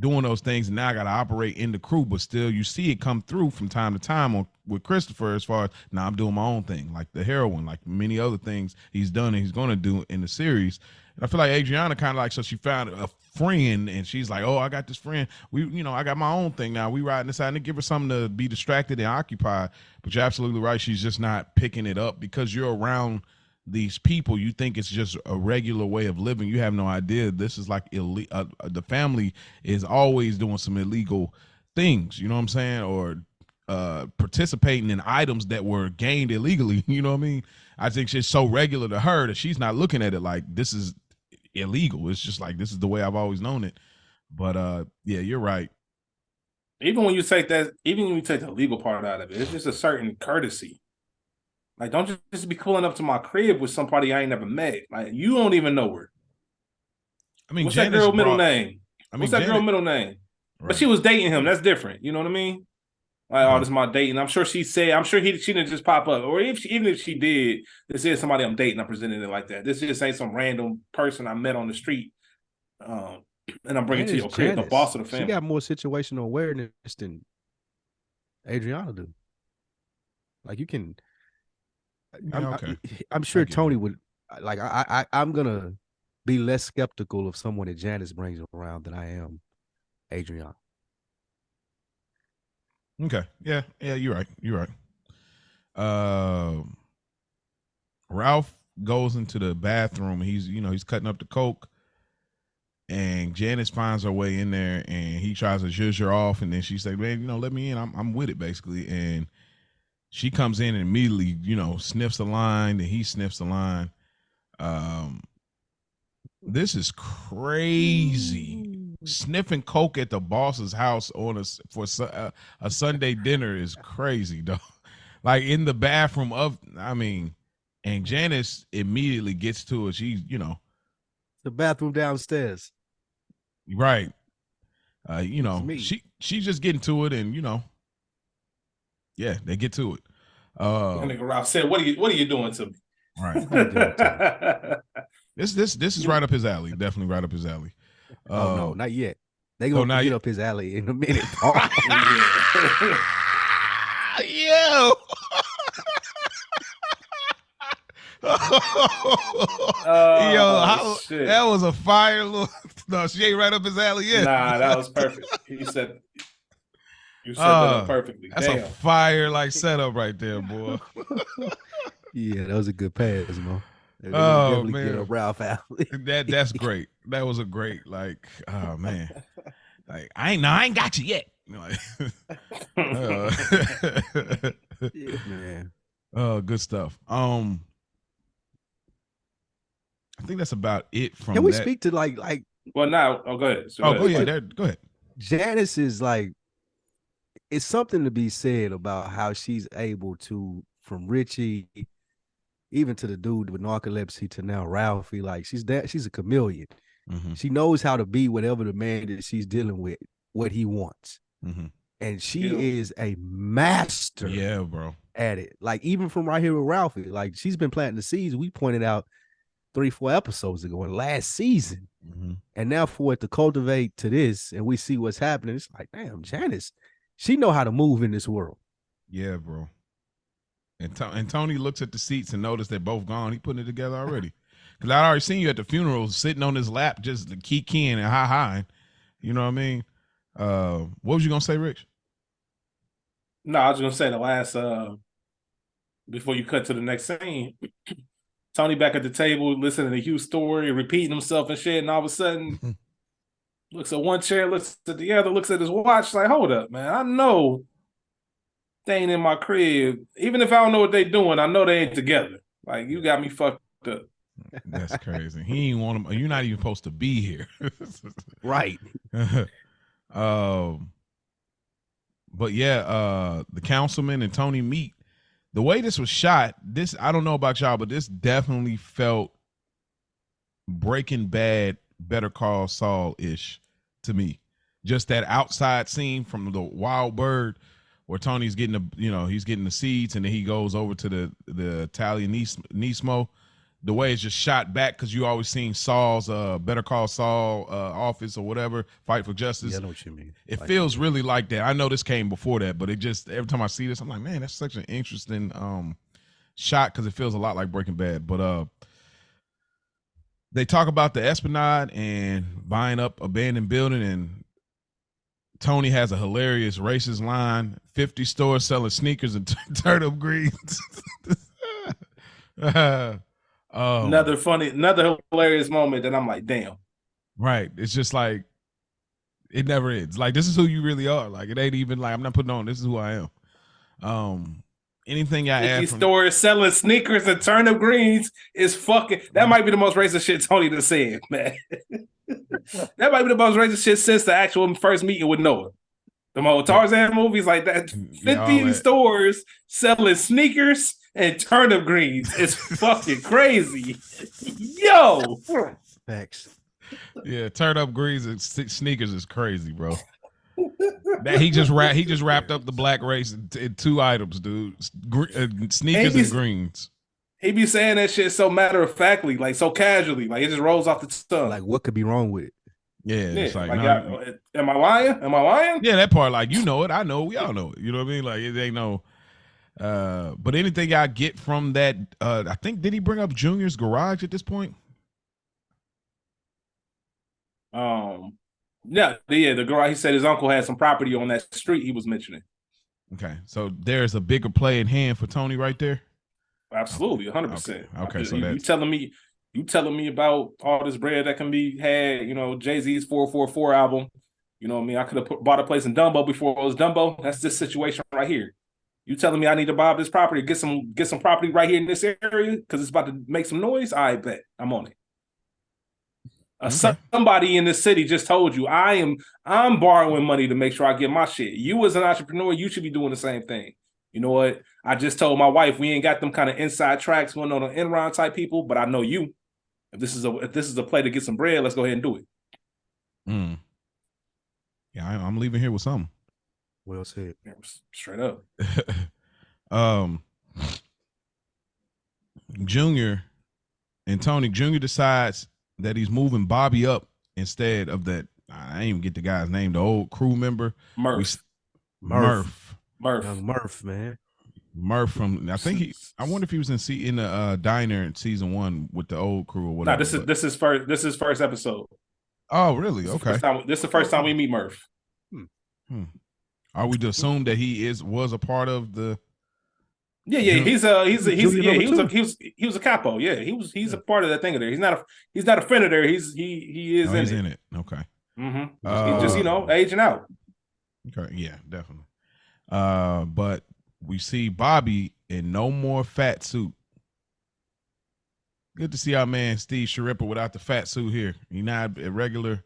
Speaker 1: doing those things, and now I got to operate in the crew. But still, you see it come through from time to time with Christopher as far as now I'm doing my own thing, like the heroin, like many other things he's done and he's going to do in the series. And I feel like Adriana kind of like, so she found a friend and she's like, oh, I got this friend. I got my own thing now. We riding this out and give her something to be distracted and occupied. But you're absolutely right. She's just not picking it up because you're around these people. You think it's just a regular way of living. You have no idea. This is like illegal. The family is always doing some illegal things. You know what I'm saying? Or participating in items that were gained illegally. You know what I mean? I think it's so regular to her that she's not looking at it like this is illegal. It's just like this is the way I've always known it. But yeah, you're right.
Speaker 3: Even when you take the legal part out of it, it's just a certain courtesy. Like, don't just be pulling up to my crib with somebody I ain't never met. Like, you don't even know her.
Speaker 1: I mean,
Speaker 3: what's that girl middle name?
Speaker 1: What's that
Speaker 3: girl middle name? Right. But she was dating him. That's different. You know what I mean? Like, oh, this is my dating. I'm sure she didn't just pop up. Or even if she did, this is somebody I'm dating. I'm presenting it like that. This just ain't some random person I met on the street. And I'm bringing to your crib, the boss of the family.
Speaker 2: She got more situational awareness than Adriana do. Like you can. I'm sure Tony would like. I'm gonna be less skeptical of someone that Janice brings around than I am Adriana.
Speaker 1: Okay. Yeah. You're right. Ralph goes into the bathroom. He's cutting up the coke, and Janice finds her way in there, and he tries to zhuzh her off, and then she said, "Man, let me in. I'm with it, basically." And she comes in and immediately, sniffs the line, and he sniffs the line. This is crazy. Sniffing coke at the boss's house for a Sunday dinner is crazy, though. Like in the bathroom and Janice immediately gets to it. She's,
Speaker 2: the bathroom downstairs.
Speaker 1: Right. She's just getting to it, and yeah, they get to it.
Speaker 3: Nigga Ralph said, "What are you doing to me?"
Speaker 1: Right. This is right up his alley. Definitely right up his alley.
Speaker 2: Oh no, not yet. They gonna get up his alley in a minute. Oh.
Speaker 1: Yo.
Speaker 3: Shit.
Speaker 1: That was a fire look. No, she ain't right up his alley yet.
Speaker 3: Nah, that was perfect. You set that up perfectly.
Speaker 1: That's a fire setup right there, boy.
Speaker 2: Yeah, that was a good pass, Mo.
Speaker 1: Oh man,
Speaker 2: get a Ralph alley.
Speaker 1: That's great. That was a great oh man. Like I ain't got you yet.
Speaker 2: Yeah, man.
Speaker 1: Oh, good stuff. I think that's about it from
Speaker 2: Can we speak to like
Speaker 3: well now go ahead.
Speaker 1: Go ahead.
Speaker 2: Janice is it's something to be said about how she's able to, from Richie even to the dude with narcolepsy to now Ralphie, she's a chameleon. Mm-hmm. She knows how to be whatever the man that she's dealing with, what he wants. Mm-hmm. And she is a master at it. Like even from right here with Ralphie, she's been planting the seeds. We pointed out 3-4 episodes ago in last season. Mm-hmm. And now for it to cultivate to this and we see what's happening, it's like, damn, Janice, she know how to move in this world.
Speaker 1: Yeah, bro. And Tony looks at the seats and noticed they're both gone. He putting it together already. Because I already seen you at the funeral sitting on his lap, just keying and hi. You know what I mean? What was you gonna say, Rich?
Speaker 3: No, I was gonna say the last before you cut to the next scene, Tony back at the table listening to Hugh's story, repeating himself and shit, and all of a sudden looks at one chair, looks at the other, looks at his watch, like, hold up, man. I know they ain't in my crib. Even if I don't know what they doing, I know they ain't together. Like, you got me fucked up.
Speaker 1: That's crazy. He ain't want him. You're not even supposed to be here.
Speaker 2: Right.
Speaker 1: But yeah, the councilman and Tony meet. The way this was shot, this I don't know about y'all, but this definitely felt Breaking Bad, Better Call Saul ish to me. Just that outside scene from the Wild Bird, where Tony's getting he's getting the seeds, and then he goes over to the Italian Nismo. The way it's just shot back, because you always seen Saul's Better Call Saul office or whatever, Fight for Justice.
Speaker 2: Yeah, I know what you mean.
Speaker 1: It feels really like that. I know this came before that, but it just, every time I see this, I'm like, man, that's such an interesting shot, because it feels a lot like Breaking Bad. But they talk about the Esplanade and buying up abandoned building, and Tony has a hilarious racist line: 50 stores selling sneakers and turnip greens.
Speaker 3: Another hilarious moment that I'm like, damn.
Speaker 1: Right. It's just like, it never ends. Like, this is who you really are. Like, it ain't even like, I'm not putting on, this is who I am. Anything I add from
Speaker 3: stores selling sneakers and turnip greens is fucking, that might be the most racist shit Tony done said, man. That might be the most racist shit since the actual first meeting with Noah. The old Tarzan movies like that. 50 stores selling sneakers and turnip greens. It's fucking crazy. Yo.
Speaker 2: Facts.
Speaker 1: Yeah, turnip greens and sneakers is crazy, bro. That he just wrapped up the black race in two items, dude. Sneakers and greens.
Speaker 3: He be saying that shit so matter of factly, like so casually, like it just rolls off the tongue.
Speaker 2: Like, what could be wrong with it?
Speaker 1: Yeah, it's like
Speaker 3: am I lying? Am I lying?
Speaker 1: Yeah, that part, like, you know it, I know, we all know it. You know what I mean? Like, it ain't no. But anything I get from that, I think, did he bring up Junior's garage at this point?
Speaker 3: Yeah, the garage. He said his uncle had some property on that street he was mentioning.
Speaker 1: Okay, so there's a bigger play in hand for Tony right there.
Speaker 3: Absolutely, 100%.
Speaker 1: Okay, so
Speaker 3: you telling me about all this bread that can be had. You know, Jay-Z's 444 album. You know what I mean? I could have bought a place in Dumbo before it was Dumbo. That's this situation right here. You telling me I need to buy this property, get some property right here in this area because it's about to make some noise? I bet I'm on it. Somebody in this city just told you I'm borrowing money to make sure I get my shit. You as an entrepreneur, you should be doing the same thing. You know what? I just told my wife we ain't got them kind of inside tracks going on Enron type people, but I know you. If this is a play to get some bread, let's go ahead and do it.
Speaker 1: Yeah, I'm leaving here with something.
Speaker 2: Well said.
Speaker 3: Straight up.
Speaker 1: Junior and Tony. Junior decides that he's moving Bobby up instead of that. I didn't even get the guy's name. The old crew member,
Speaker 2: Murph,
Speaker 3: Young
Speaker 2: Murph, man.
Speaker 1: Murph from, I think I wonder if he was in the diner in season 1 with the old crew or whatever.
Speaker 3: No, this is first episode.
Speaker 1: Oh, really? Okay.
Speaker 3: This is the first time we meet Murph.
Speaker 1: Are we to assume that he was a part of the?
Speaker 3: Yeah. He was a capo. Yeah, he's a part of that thing there. He's not a friend of there. He is
Speaker 1: he's in it. Okay.
Speaker 3: He's just aging out.
Speaker 1: Okay. Yeah, definitely. But we see Bobby in no more fat suit. Good to see our man Steve Sharippa without the fat suit here. He's not a regular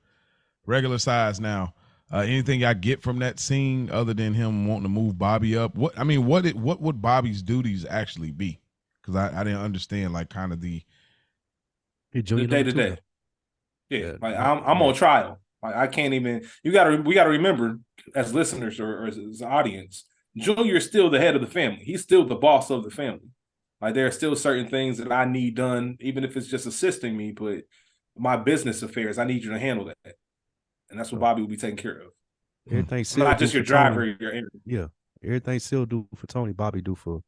Speaker 1: size now. Anything I get from that scene other than him wanting to move Bobby up? What would Bobby's duties actually be? Because I didn't understand, like, kind of the
Speaker 3: day-to-day. Yeah, like I'm on trial. Like, I can't even. We gotta remember, as listeners or as an audience, Junior's still the head of the family. He's still the boss of the family. Like, there are still certain things that I need done, even if it's just assisting me. But my business affairs, I need you to handle that. And that's what Bobby will be taking care of.
Speaker 2: Everything
Speaker 3: not just your driver, your interview.
Speaker 2: Yeah. Everything still do for Tony, Bobby do for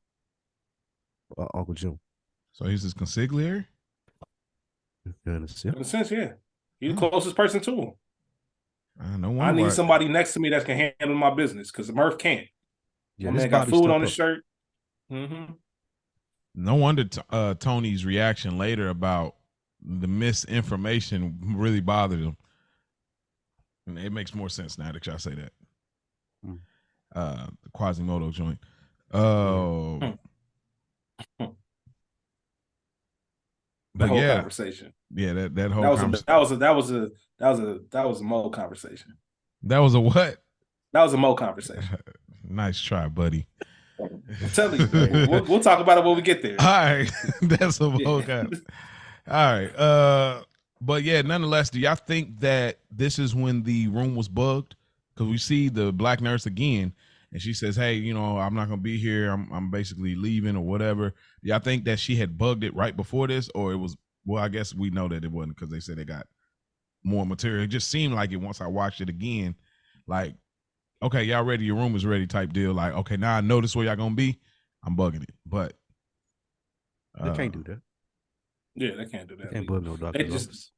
Speaker 2: Uncle June.
Speaker 1: So he's his consigliere?
Speaker 2: In a sense.
Speaker 3: In a sense, yeah. He's the closest person to him.
Speaker 1: No
Speaker 3: I
Speaker 1: wonder
Speaker 3: need
Speaker 1: why.
Speaker 3: somebody next to me that can handle my business because Murph can't.
Speaker 2: Yeah,
Speaker 3: My
Speaker 2: this
Speaker 3: man got
Speaker 2: Bobby
Speaker 3: food
Speaker 2: step
Speaker 3: on his
Speaker 2: up.
Speaker 3: shirt. Mm-hmm.
Speaker 1: No wonder Tony's reaction later about the misinformation really bothered him. And it makes more sense now that y'all say that.
Speaker 2: Mm.
Speaker 1: The Quasimodo joint.
Speaker 3: The
Speaker 1: But
Speaker 3: whole
Speaker 1: yeah,
Speaker 3: conversation.
Speaker 1: yeah, that whole conversation.
Speaker 3: That was a Mo conversation.
Speaker 1: That was a what?
Speaker 3: That was a Mo conversation.
Speaker 1: Nice try, buddy.
Speaker 3: I'm telling you, we'll talk about it when we get there.
Speaker 1: All right, that's a Mo All right, but yeah, nonetheless, do y'all think that this is when the room was bugged? Because we see the black nurse again, and she says, "Hey, you know, I'm not gonna be here. I'm basically leaving or whatever." Do y'all think that she had bugged it right before this, or it was? Well, I guess we know that it wasn't because they said they got more material. It just seemed like it once I watched it again, like, okay, y'all ready? Your room is ready, type deal. Like, okay, now I know this where y'all gonna be. I'm bugging it, but
Speaker 2: they can't do that.
Speaker 3: Yeah, they can't do that.
Speaker 2: They can't bug no doctor's office.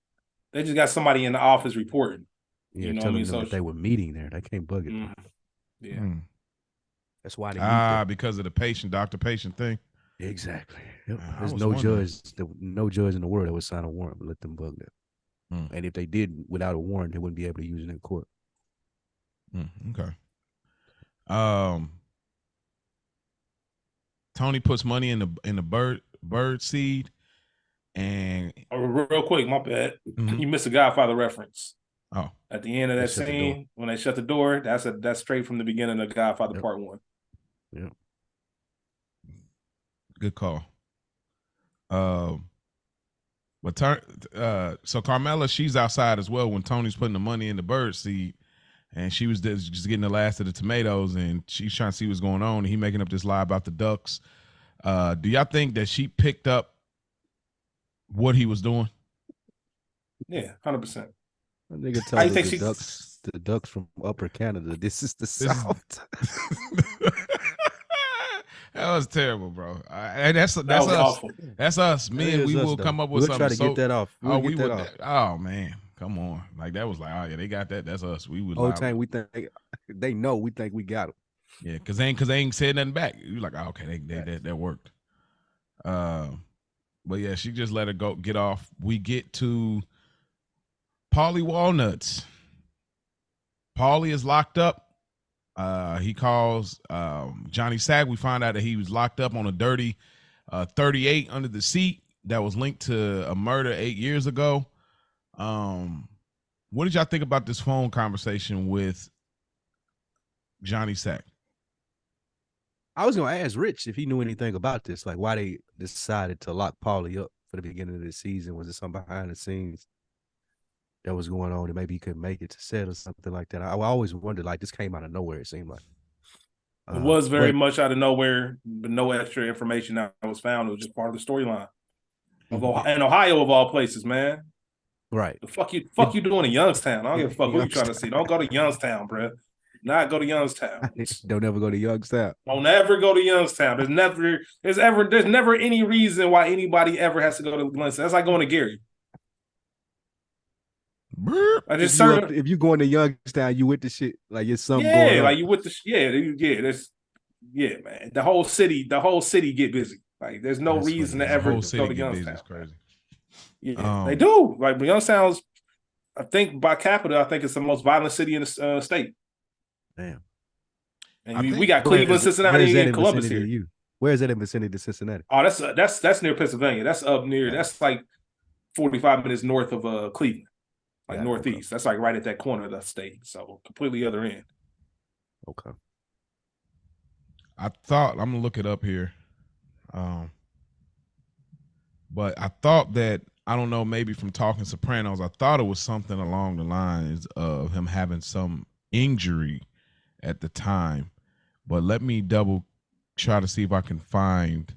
Speaker 3: They just got somebody in the office reporting.
Speaker 2: Yeah,
Speaker 3: you know
Speaker 2: telling
Speaker 3: what I mean?
Speaker 2: them that they were meeting there. They can't bug it.
Speaker 3: Yeah.
Speaker 2: That's why they meet
Speaker 1: because of the doctor-patient thing.
Speaker 2: Exactly. Yep.
Speaker 1: I
Speaker 2: There's
Speaker 1: was
Speaker 2: no
Speaker 1: wondering.
Speaker 2: judge in the world that would sign a warrant but let them bug that. And if they did without a warrant, they wouldn't be able to use it in court.
Speaker 1: Okay. Tony puts money in the bird seed, and
Speaker 3: real quick, my bad. You missed a Godfather reference.
Speaker 1: Oh,
Speaker 3: at the end of that scene when they shut the door, that's straight from the beginning of Godfather Part 1.
Speaker 2: Yeah.
Speaker 1: Good call. So Carmela, she's outside as well when Tony's putting the money in the bird seed, and she was just getting the last of the tomatoes, and she's trying to see what's going on. And he making up this lie about the ducks. Do y'all think that she picked up what he was doing?
Speaker 3: Yeah, 100%.
Speaker 2: That nigga told the ducks from Upper Canada. This is the South.
Speaker 1: That was terrible, bro. And that's us.
Speaker 3: Awful.
Speaker 1: That's us. Me and we will come up with something.
Speaker 2: We'll try to get that off.
Speaker 1: Oh man, come on. Like that was like, oh yeah, they got that. That's us. We would.
Speaker 2: Whole time we think they know. We think we got them.
Speaker 1: Yeah, because they ain't said nothing back. You like, oh, okay, that worked. But yeah, she just let it go. Get off. We get to Paulie Walnuts. Paulie is locked up. He calls Johnny Sack. We find out that he was locked up on a dirty 38 under the seat that was linked to a murder 8 years ago. What did y'all think about this phone conversation with Johnny Sack?
Speaker 2: I was gonna ask Rich if he knew anything about this, like why they decided to lock Paulie up for the beginning of the season. Was it something behind the scenes that was going on, and maybe he couldn't make it to set or something like that? I always wondered, like, this came out of nowhere, it seemed like.
Speaker 3: It was very much out of nowhere, but no extra information that was found. It was just part of the storyline. In Ohio, of all places, man.
Speaker 2: Right.
Speaker 3: The fuck you doing in Youngstown? I don't give a fuck who you trying to see. Don't go to Youngstown, bro. Not go to Youngstown.
Speaker 2: Don't ever go to Youngstown.
Speaker 3: Don't ever go to Youngstown. There's never any reason why anybody ever has to go to Youngstown. That's like going to Gary.
Speaker 2: If you going to Youngstown, you with the shit, like it's something going on.
Speaker 3: Like you with the man. The whole city get busy. Like there's no reason to ever go to Youngstown.
Speaker 1: Crazy.
Speaker 3: Yeah, they do. Like Youngstown's, I think by capita, I think it's the most violent city in the state.
Speaker 2: Damn.
Speaker 3: And we got Cleveland, Cincinnati, and Columbus here.
Speaker 2: Where is that in vicinity to Cincinnati?
Speaker 3: Oh, that's near Pennsylvania. That's up near. That's like 45 minutes north of Cleveland, like northeast. That's like right at that corner of the state. So completely other end.
Speaker 2: Okay.
Speaker 1: I thought I'm gonna look it up here, but I thought that I don't know, maybe from talking Sopranos, I thought it was something along the lines of him having some injury at the time. But let me try to see if I can find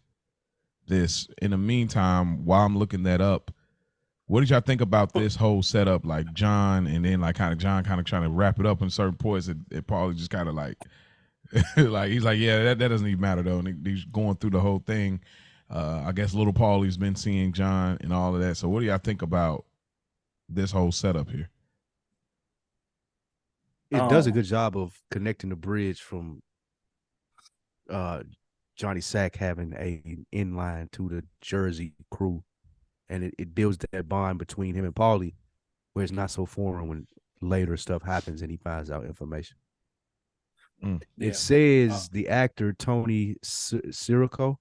Speaker 1: this. In the meantime, while I'm looking that up, what did y'all think about this whole setup? Like John, and then like John trying to wrap it up in certain points. It probably just kind of like, like he's like, yeah, that doesn't even matter though. And he's going through the whole thing. I guess little Paulie's been seeing John and all of that. So what do y'all think about this whole setup here?
Speaker 2: It does a good job of connecting the bridge from Johnny Sack having a inline to the Jersey crew, and it builds that bond between him and Paulie, where it's not so foreign when later stuff happens and he finds out information. It says the actor Tony Sirico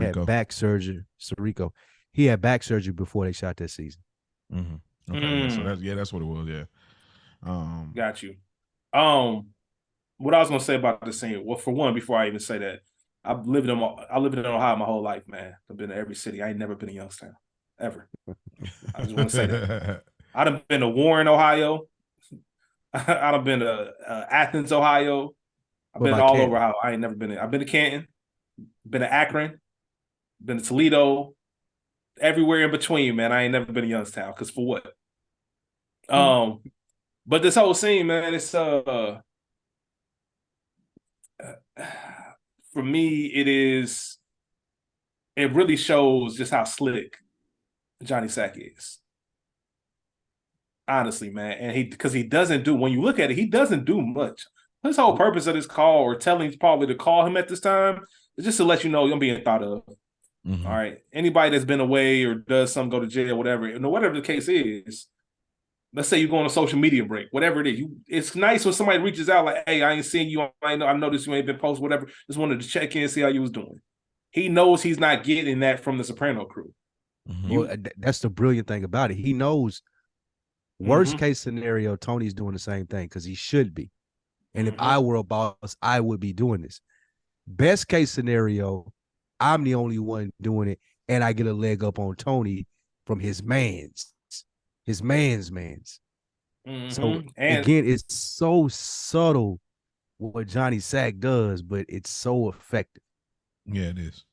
Speaker 2: had back surgery. Sirico, he had back surgery before they shot that season.
Speaker 1: Okay, so that's what it was. Yeah,
Speaker 3: got you. What I was gonna say about the scene. Well, for one, before I even say that, I lived in Ohio my whole life, man. I've been to every city. I ain't never been in Youngstown, ever. I just want to say that. I done been to Warren, Ohio. I done been to Athens, Ohio. I've been all over Ohio. I ain't never been in. I've been to Canton, been to Akron, been to Toledo, everywhere in between, man. I ain't never been to Youngstown, because for what? But this whole scene, man, it's for me, it really shows just how slick Johnny Sack is. Honestly, man. And because he doesn't do, when you look at it, he doesn't do much. His whole purpose of this call, or telling Paulie to call him at this time, is just to let you know I'm being thought of. All right. Anybody that's been away or does something, go to jail, whatever the case is, let's say you go on a social media break, whatever it is. It's nice when somebody reaches out like, hey, I ain't seen you. I noticed you ain't been posting, whatever. Just wanted to check in and see how you was doing. He knows he's not getting that from the Soprano crew.
Speaker 2: Well, that's the brilliant thing about it. He knows worst case scenario, Tony's doing the same thing because he should be. And if I were a boss, I would be doing this. Best case scenario, I'm the only one doing it, and I get a leg up on Tony from his man's. So again, it's so subtle what Johnny Sack does, but it's so effective.
Speaker 1: Yeah, it is.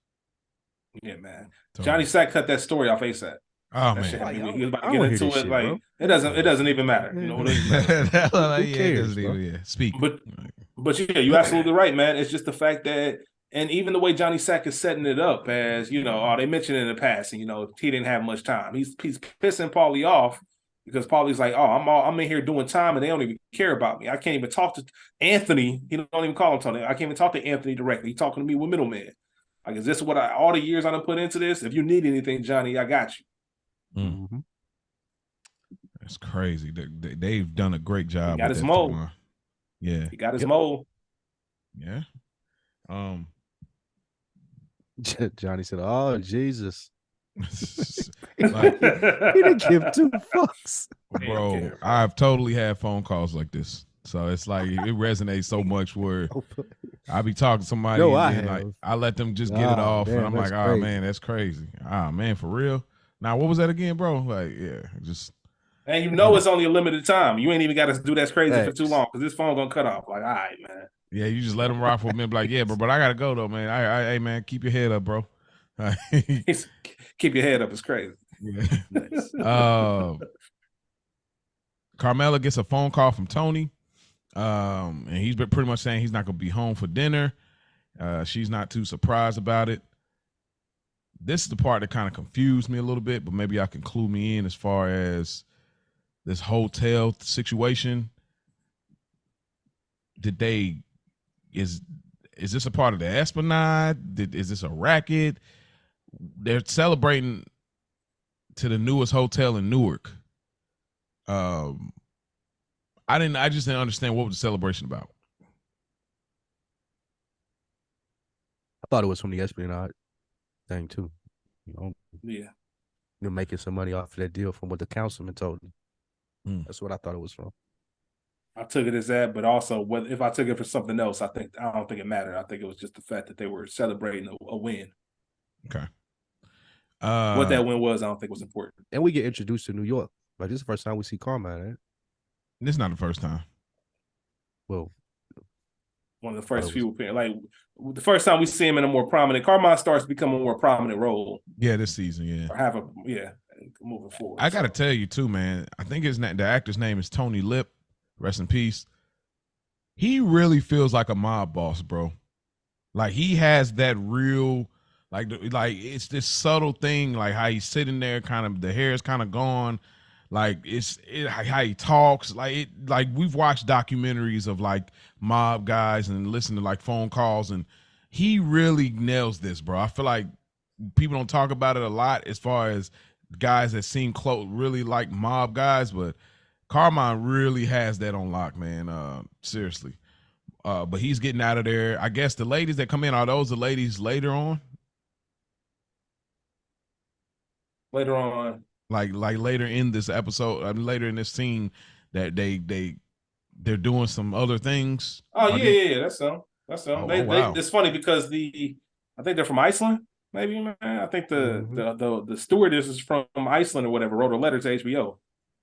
Speaker 3: Yeah, man. Totally. Johnny Sack cut that story off ASAP.
Speaker 1: Oh,
Speaker 3: that
Speaker 1: man.
Speaker 3: Shit, he was about to get into it. Like, it doesn't even matter. You know what I mean?
Speaker 1: Who cares, speak.
Speaker 3: But yeah, you're absolutely right, man. It's just the fact that, and even the way Johnny Sack is setting it up as, they mentioned in the past, and he didn't have much time. He's pissing Paulie off because Paulie's like, oh, I'm in here doing time and they don't even care about me. I can't even talk to Anthony. He don't even call him Tony. I can't even talk to Anthony directly. He's talking to me with middleman. Like, is this what all the years I done put into this? If you need anything, Johnny, I got you.
Speaker 1: That's crazy. They've done a great job.
Speaker 3: He got his mold.
Speaker 1: Yeah,
Speaker 3: he got his mold.
Speaker 1: Yeah.
Speaker 2: Johnny said, "Oh Jesus." Like, he didn't give two fucks,
Speaker 1: bro. I've totally had phone calls like this, so it's like it resonates so much. Where I be talking to somebody, and I let them just get it off, and I'm like, "Oh man, that's crazy. Ah man, for real." Now, what was that again, bro? Like, yeah, just.
Speaker 3: And it's only a limited time. You ain't even got to do that crazy for too long because this phone gonna cut off. Like, all right, man.
Speaker 1: Yeah, you just let them rock for a minute. Like, yeah, but I gotta go though, man. Hey, man, keep your head up, bro.
Speaker 3: Keep your head up. It's crazy.
Speaker 1: Yeah. Nice. Carmela gets a phone call from Tony, and he's been pretty much saying he's not gonna be home for dinner. She's not too surprised about it. This is the part that kind of confused me a little bit, but maybe I can clue me in as far as this hotel situation. Is this a part of the Esplanade? Is this a racket? They're celebrating to the newest hotel in Newark. I just didn't understand what was the celebration about.
Speaker 2: I thought it was from the Esplanade thing too.
Speaker 3: Yeah.
Speaker 2: You're making some money off of that deal from what the councilman told me. That's what I thought it was from.
Speaker 3: I took it as that, but also if I took it for something else, I don't think it mattered. I think it was just the fact that they were celebrating a win.
Speaker 1: Okay.
Speaker 3: What that win was, I don't think was important.
Speaker 2: And we get introduced to New York. Like, this is the first time we see Carmine, right?
Speaker 1: This is not the first time.
Speaker 2: Well,
Speaker 3: one of the first few, like the first time we see him in a more prominent. Carmine starts to become a more prominent role.
Speaker 1: Yeah, this season, yeah.
Speaker 3: Or moving forward.
Speaker 1: I gotta tell you too, man. I think the actor's name is Tony Lip. Rest in peace. He really feels like a mob boss, bro. Like, he has that real Like it's this subtle thing, like how he's sitting there, kind of the hair is kind of gone, like how he talks, like we've watched documentaries of like mob guys and listen to like phone calls, and he really nails this, bro. I feel like people don't talk about it a lot as far as guys that seem close, really like mob guys, but Carmine really has that on lock, man. Seriously. But he's getting out of there. I guess the ladies that come in, are those the ladies later on?
Speaker 3: Later on.
Speaker 1: Like later in this episode, I mean, later in this scene, that they're doing some other things.
Speaker 3: Oh yeah, that's them. That's them.
Speaker 1: Oh,
Speaker 3: They
Speaker 1: wow.
Speaker 3: It's funny because I think they're from Iceland. Maybe, man. I think
Speaker 2: Mm-hmm.
Speaker 3: the stewardess is from Iceland or whatever. Wrote a letter to HBO.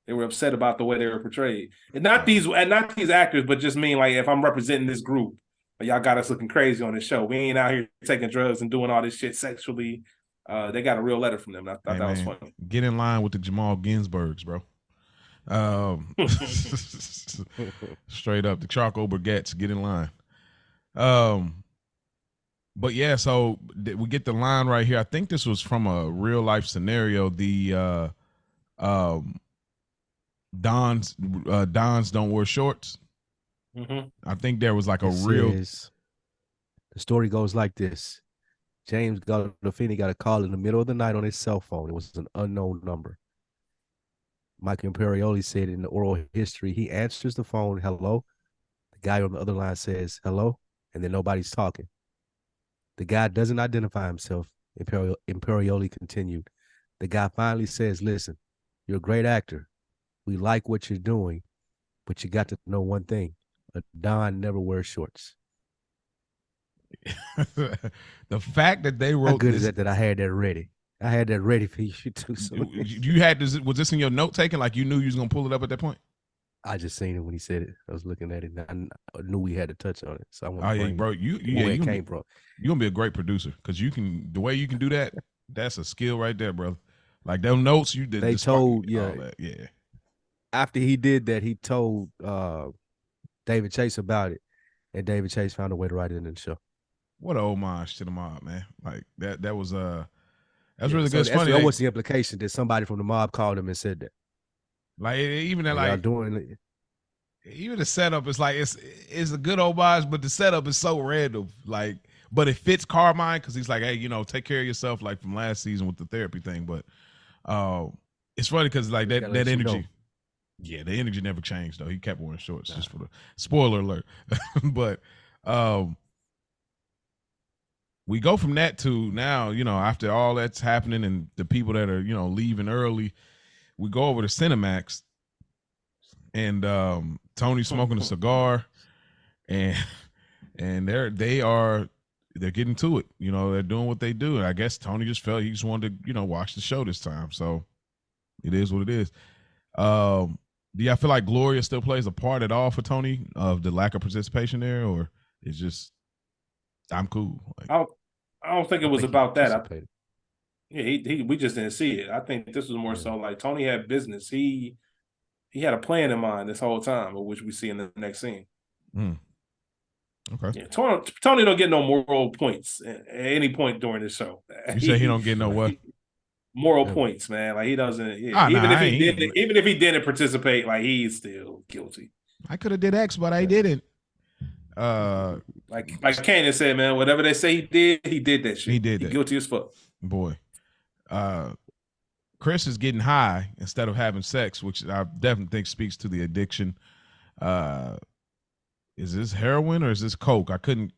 Speaker 3: They were upset about the way they were portrayed, and not these actors, but just mean like if I'm representing this group, y'all got us looking crazy on this show. We ain't out here taking drugs and doing all this shit sexually. They got a real letter from them. I thought
Speaker 1: Hey
Speaker 3: that was
Speaker 1: man,
Speaker 3: funny.
Speaker 1: get in line with the Jamal Ginsburgs, bro. Straight up, the charcoal baguettes, get in line. But yeah, so we get the line right here. I think this was from a real life scenario. The Dons don't wear shorts.
Speaker 3: Mm-hmm.
Speaker 1: I think there was like a
Speaker 2: It
Speaker 1: real.
Speaker 2: says the story goes like this: James Gandolfini got a call in the middle of the night on his cell phone. It was an unknown number. Michael Imperioli said in the oral history, he answers the phone, hello. The guy on the other line says, hello, and then nobody's talking. The guy doesn't identify himself. Imperioli continued. The guy finally says, listen, you're a great actor. We like what you're doing, but you got to know one thing. A Don never wears shorts.
Speaker 1: The fact that they
Speaker 2: How
Speaker 1: wrote
Speaker 2: good is
Speaker 1: this.
Speaker 2: that I had that ready? I had that ready for you too. So
Speaker 1: You had this. Was this in your note taking? Like you knew you was gonna pull it up at that point?
Speaker 2: I just seen it when he said it. I was looking at it, and I knew we had to touch on it. So I want
Speaker 1: Oh
Speaker 2: to
Speaker 1: yeah,
Speaker 2: bring
Speaker 1: bro.
Speaker 2: where it
Speaker 1: You
Speaker 2: came from.
Speaker 1: you're gonna be a great producer because you can the way you can do that. That's a skill right there, brother. Like them notes you did.
Speaker 2: They told,
Speaker 1: all that. Yeah.
Speaker 2: after he did that, he told David Chase about it, and David Chase found a way to write it in the show.
Speaker 1: What an homage to the mob, man. Like that was that's
Speaker 2: Yeah,
Speaker 1: really
Speaker 2: so
Speaker 1: good. It's funny.
Speaker 2: that was the implication that somebody from the mob called him and said that.
Speaker 1: Like even that,
Speaker 2: Y'all
Speaker 1: like
Speaker 2: doing it.
Speaker 1: even the setup is like it's a good homage, but the setup is so random. Like, but it fits Carmine because he's like, hey, take care of yourself, like from last season with the therapy thing. But it's funny because like that energy. Yeah, the energy never changed though. He kept wearing shorts just for the spoiler alert. But we go from that to now, after all that's happening and the people that are, leaving early, we go over to Cinemax and Tony's smoking a cigar and they're getting to it. They're doing what they do. And I guess Tony just felt he just wanted to, watch the show this time. So it is what it is. Do y'all feel like Gloria still plays a part at all for Tony of the lack of participation there, or it's just I'm cool? Like,
Speaker 3: I don't think it was about that.
Speaker 2: Yeah,
Speaker 3: We just didn't see it. I think this was more so like Tony had business. He had a plan in mind this whole time, which we see in the next scene.
Speaker 1: Okay.
Speaker 3: Yeah, Tony don't get no moral points at any point during the show.
Speaker 1: You say he don't get no what?
Speaker 3: Moral points, man. Like he doesn't.
Speaker 1: Yeah.
Speaker 3: Even if he didn't participate, like he's still guilty.
Speaker 1: I could have did X, but I didn't.
Speaker 3: Like Kanan said, man, whatever they say he did that shit.
Speaker 1: He did that.
Speaker 3: Guilty as fuck.
Speaker 1: Boy. Chris is getting high instead of having sex, which I definitely think speaks to the addiction. Is this heroin or is this coke? I couldn't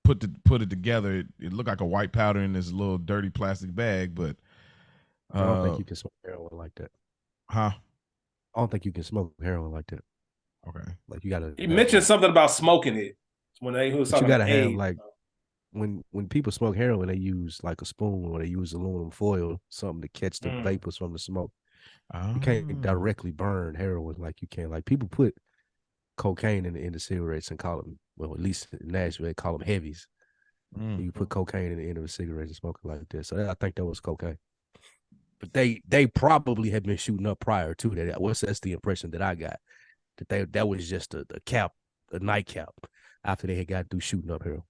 Speaker 1: put it together. It looked like a white powder in this little dirty plastic bag, but
Speaker 2: I don't think you can smoke heroin like that.
Speaker 1: Huh?
Speaker 2: I don't think you can smoke heroin like that.
Speaker 1: Okay.
Speaker 2: Like you gotta.
Speaker 3: He mentioned something about smoking it when they was talking.
Speaker 2: You gotta have like when people smoke heroin, they use like a spoon or they use aluminum foil, something to catch the vapors from the smoke. You can't directly burn heroin like you can. Like people put cocaine in the cigarettes and call them, well, at least in Nashville, they call them heavies. You put cocaine in the end of a cigarette and smoke it like this. So I think that was cocaine. But they probably had been shooting up prior to that. That's the impression that I got. That was just a nightcap after they had got through shooting up heroin.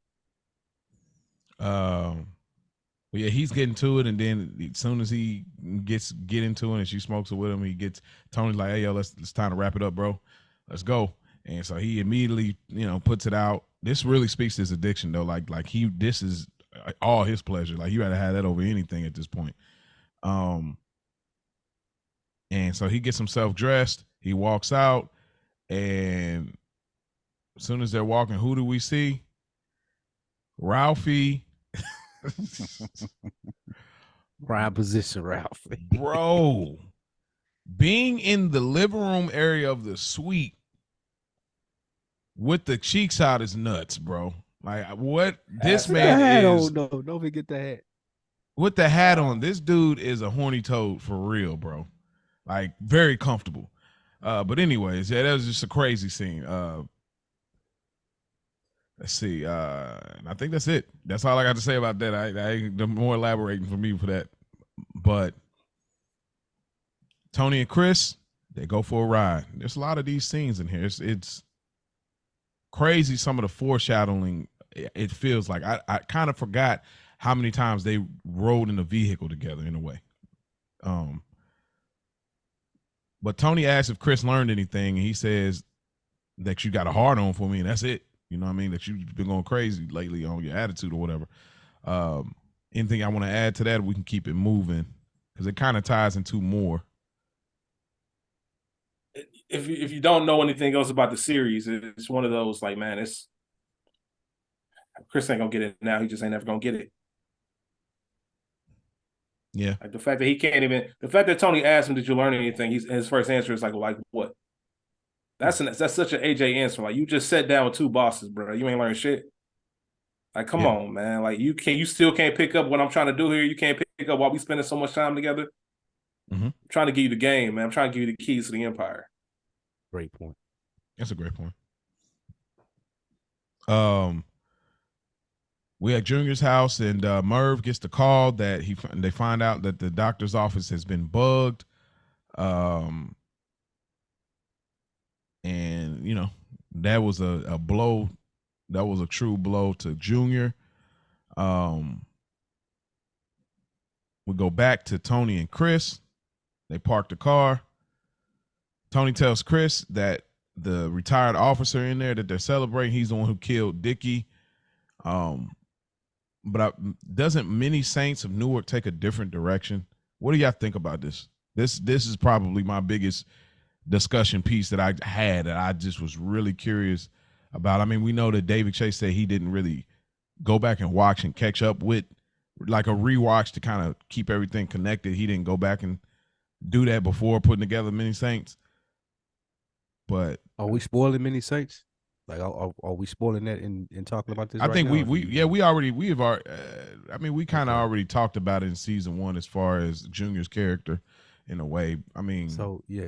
Speaker 1: Well, yeah, he's getting to it, and then as soon as he get into it, and she smokes it with him, Tony's like, "Hey, yo, it's time to wrap it up, bro. Let's go." And so he immediately, puts it out. This really speaks to his addiction, though. This is all his pleasure. Like, you rather have that over anything at this point. And so he gets himself dressed. He walks out, and as soon as they're walking, who do we see? Ralphie.
Speaker 2: Prime position, Ralph.
Speaker 1: Bro, being in the living room area of the suite with the cheeks out is nuts, bro. Like, what this man is.
Speaker 2: No, don't forget the hat.
Speaker 1: With the hat on, this dude is a horny toad for real, bro. Like, very comfortable. But anyways, yeah, that was just a crazy scene. Let's see. And I think that's it. That's all I got to say about that. I the more elaborating for me for that. But Tony and Chris, they go for a ride. There's a lot of these scenes in here. It's crazy, some of the foreshadowing. It feels like I kind of forgot how many times they rode in a vehicle together in a way. But Tony asks if Chris learned anything, and he says that you got a hard on for me, and that's it. You know what I mean? That you've been going crazy lately on your attitude or whatever. Anything I want to add to that, we can keep it moving because it kind of ties into more.
Speaker 3: If you don't know anything else about the series, it's one of those like, man, Chris ain't gonna get it now. He just ain't ever gonna get it.
Speaker 1: Yeah.
Speaker 3: Like the fact that Tony asked him, "Did you learn anything?" His first answer is like what? That's such an AJ answer. Like, you just sat down with two bosses, bro. You ain't learned shit. Like, come on, man. Like, you still can't pick up what I'm trying to do here. You can't pick up while we spending so much time together.
Speaker 1: Mm-hmm.
Speaker 3: I'm trying to give you the game, man. I'm trying to give you the keys to the empire.
Speaker 2: Great point.
Speaker 1: That's a great point. We at Junior's house, and Merv gets the call that they find out that the doctor's office has been bugged. And that was a blow. That was a true blow to Junior. We go back to Tony and Chris. They park the car. Tony tells Chris that the retired officer in there that they're celebrating, he's the one who killed Dickie. But doesn't Many Saints of Newark take a different direction? What do y'all think about this? This is probably my biggest discussion piece that I had that I just was really curious about. I mean, we know that David Chase said he didn't really go back and watch and catch up with, like, a rewatch to kind of keep everything connected. He didn't go back and do that before putting together Many Saints. But
Speaker 2: are we spoiling Many Saints? Like, are we spoiling that in talking about this?
Speaker 1: I think
Speaker 2: now?
Speaker 1: we kind of already talked about it in season 1 as far as Junior's character in a way. I mean,
Speaker 2: so yeah,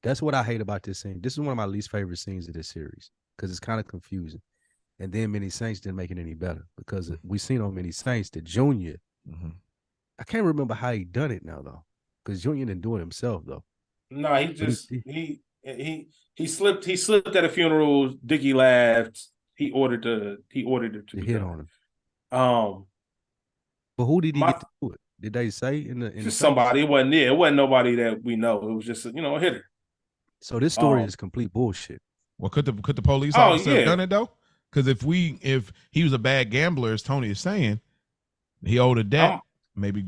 Speaker 2: that's what I hate about this scene. This is one of my least favorite scenes of this series because it's kind of confusing. And then Many Saints didn't make it any better because we seen on Many Saints that Junior.
Speaker 1: Mm-hmm.
Speaker 2: I can't remember how he done it now though, because Junior didn't do it himself though.
Speaker 3: No, he just he slipped at a funeral. Dickie laughed. He ordered it to be
Speaker 2: hit
Speaker 3: done.
Speaker 2: on him. But who did he get to do it? Did they say in the
Speaker 3: just somebody? It wasn't nobody that we know. It was just a hitter.
Speaker 2: So this story is complete bullshit.
Speaker 1: Well, could the police officer have done it though? Because if he was a bad gambler, as Tony is saying, he owed a debt. Maybe.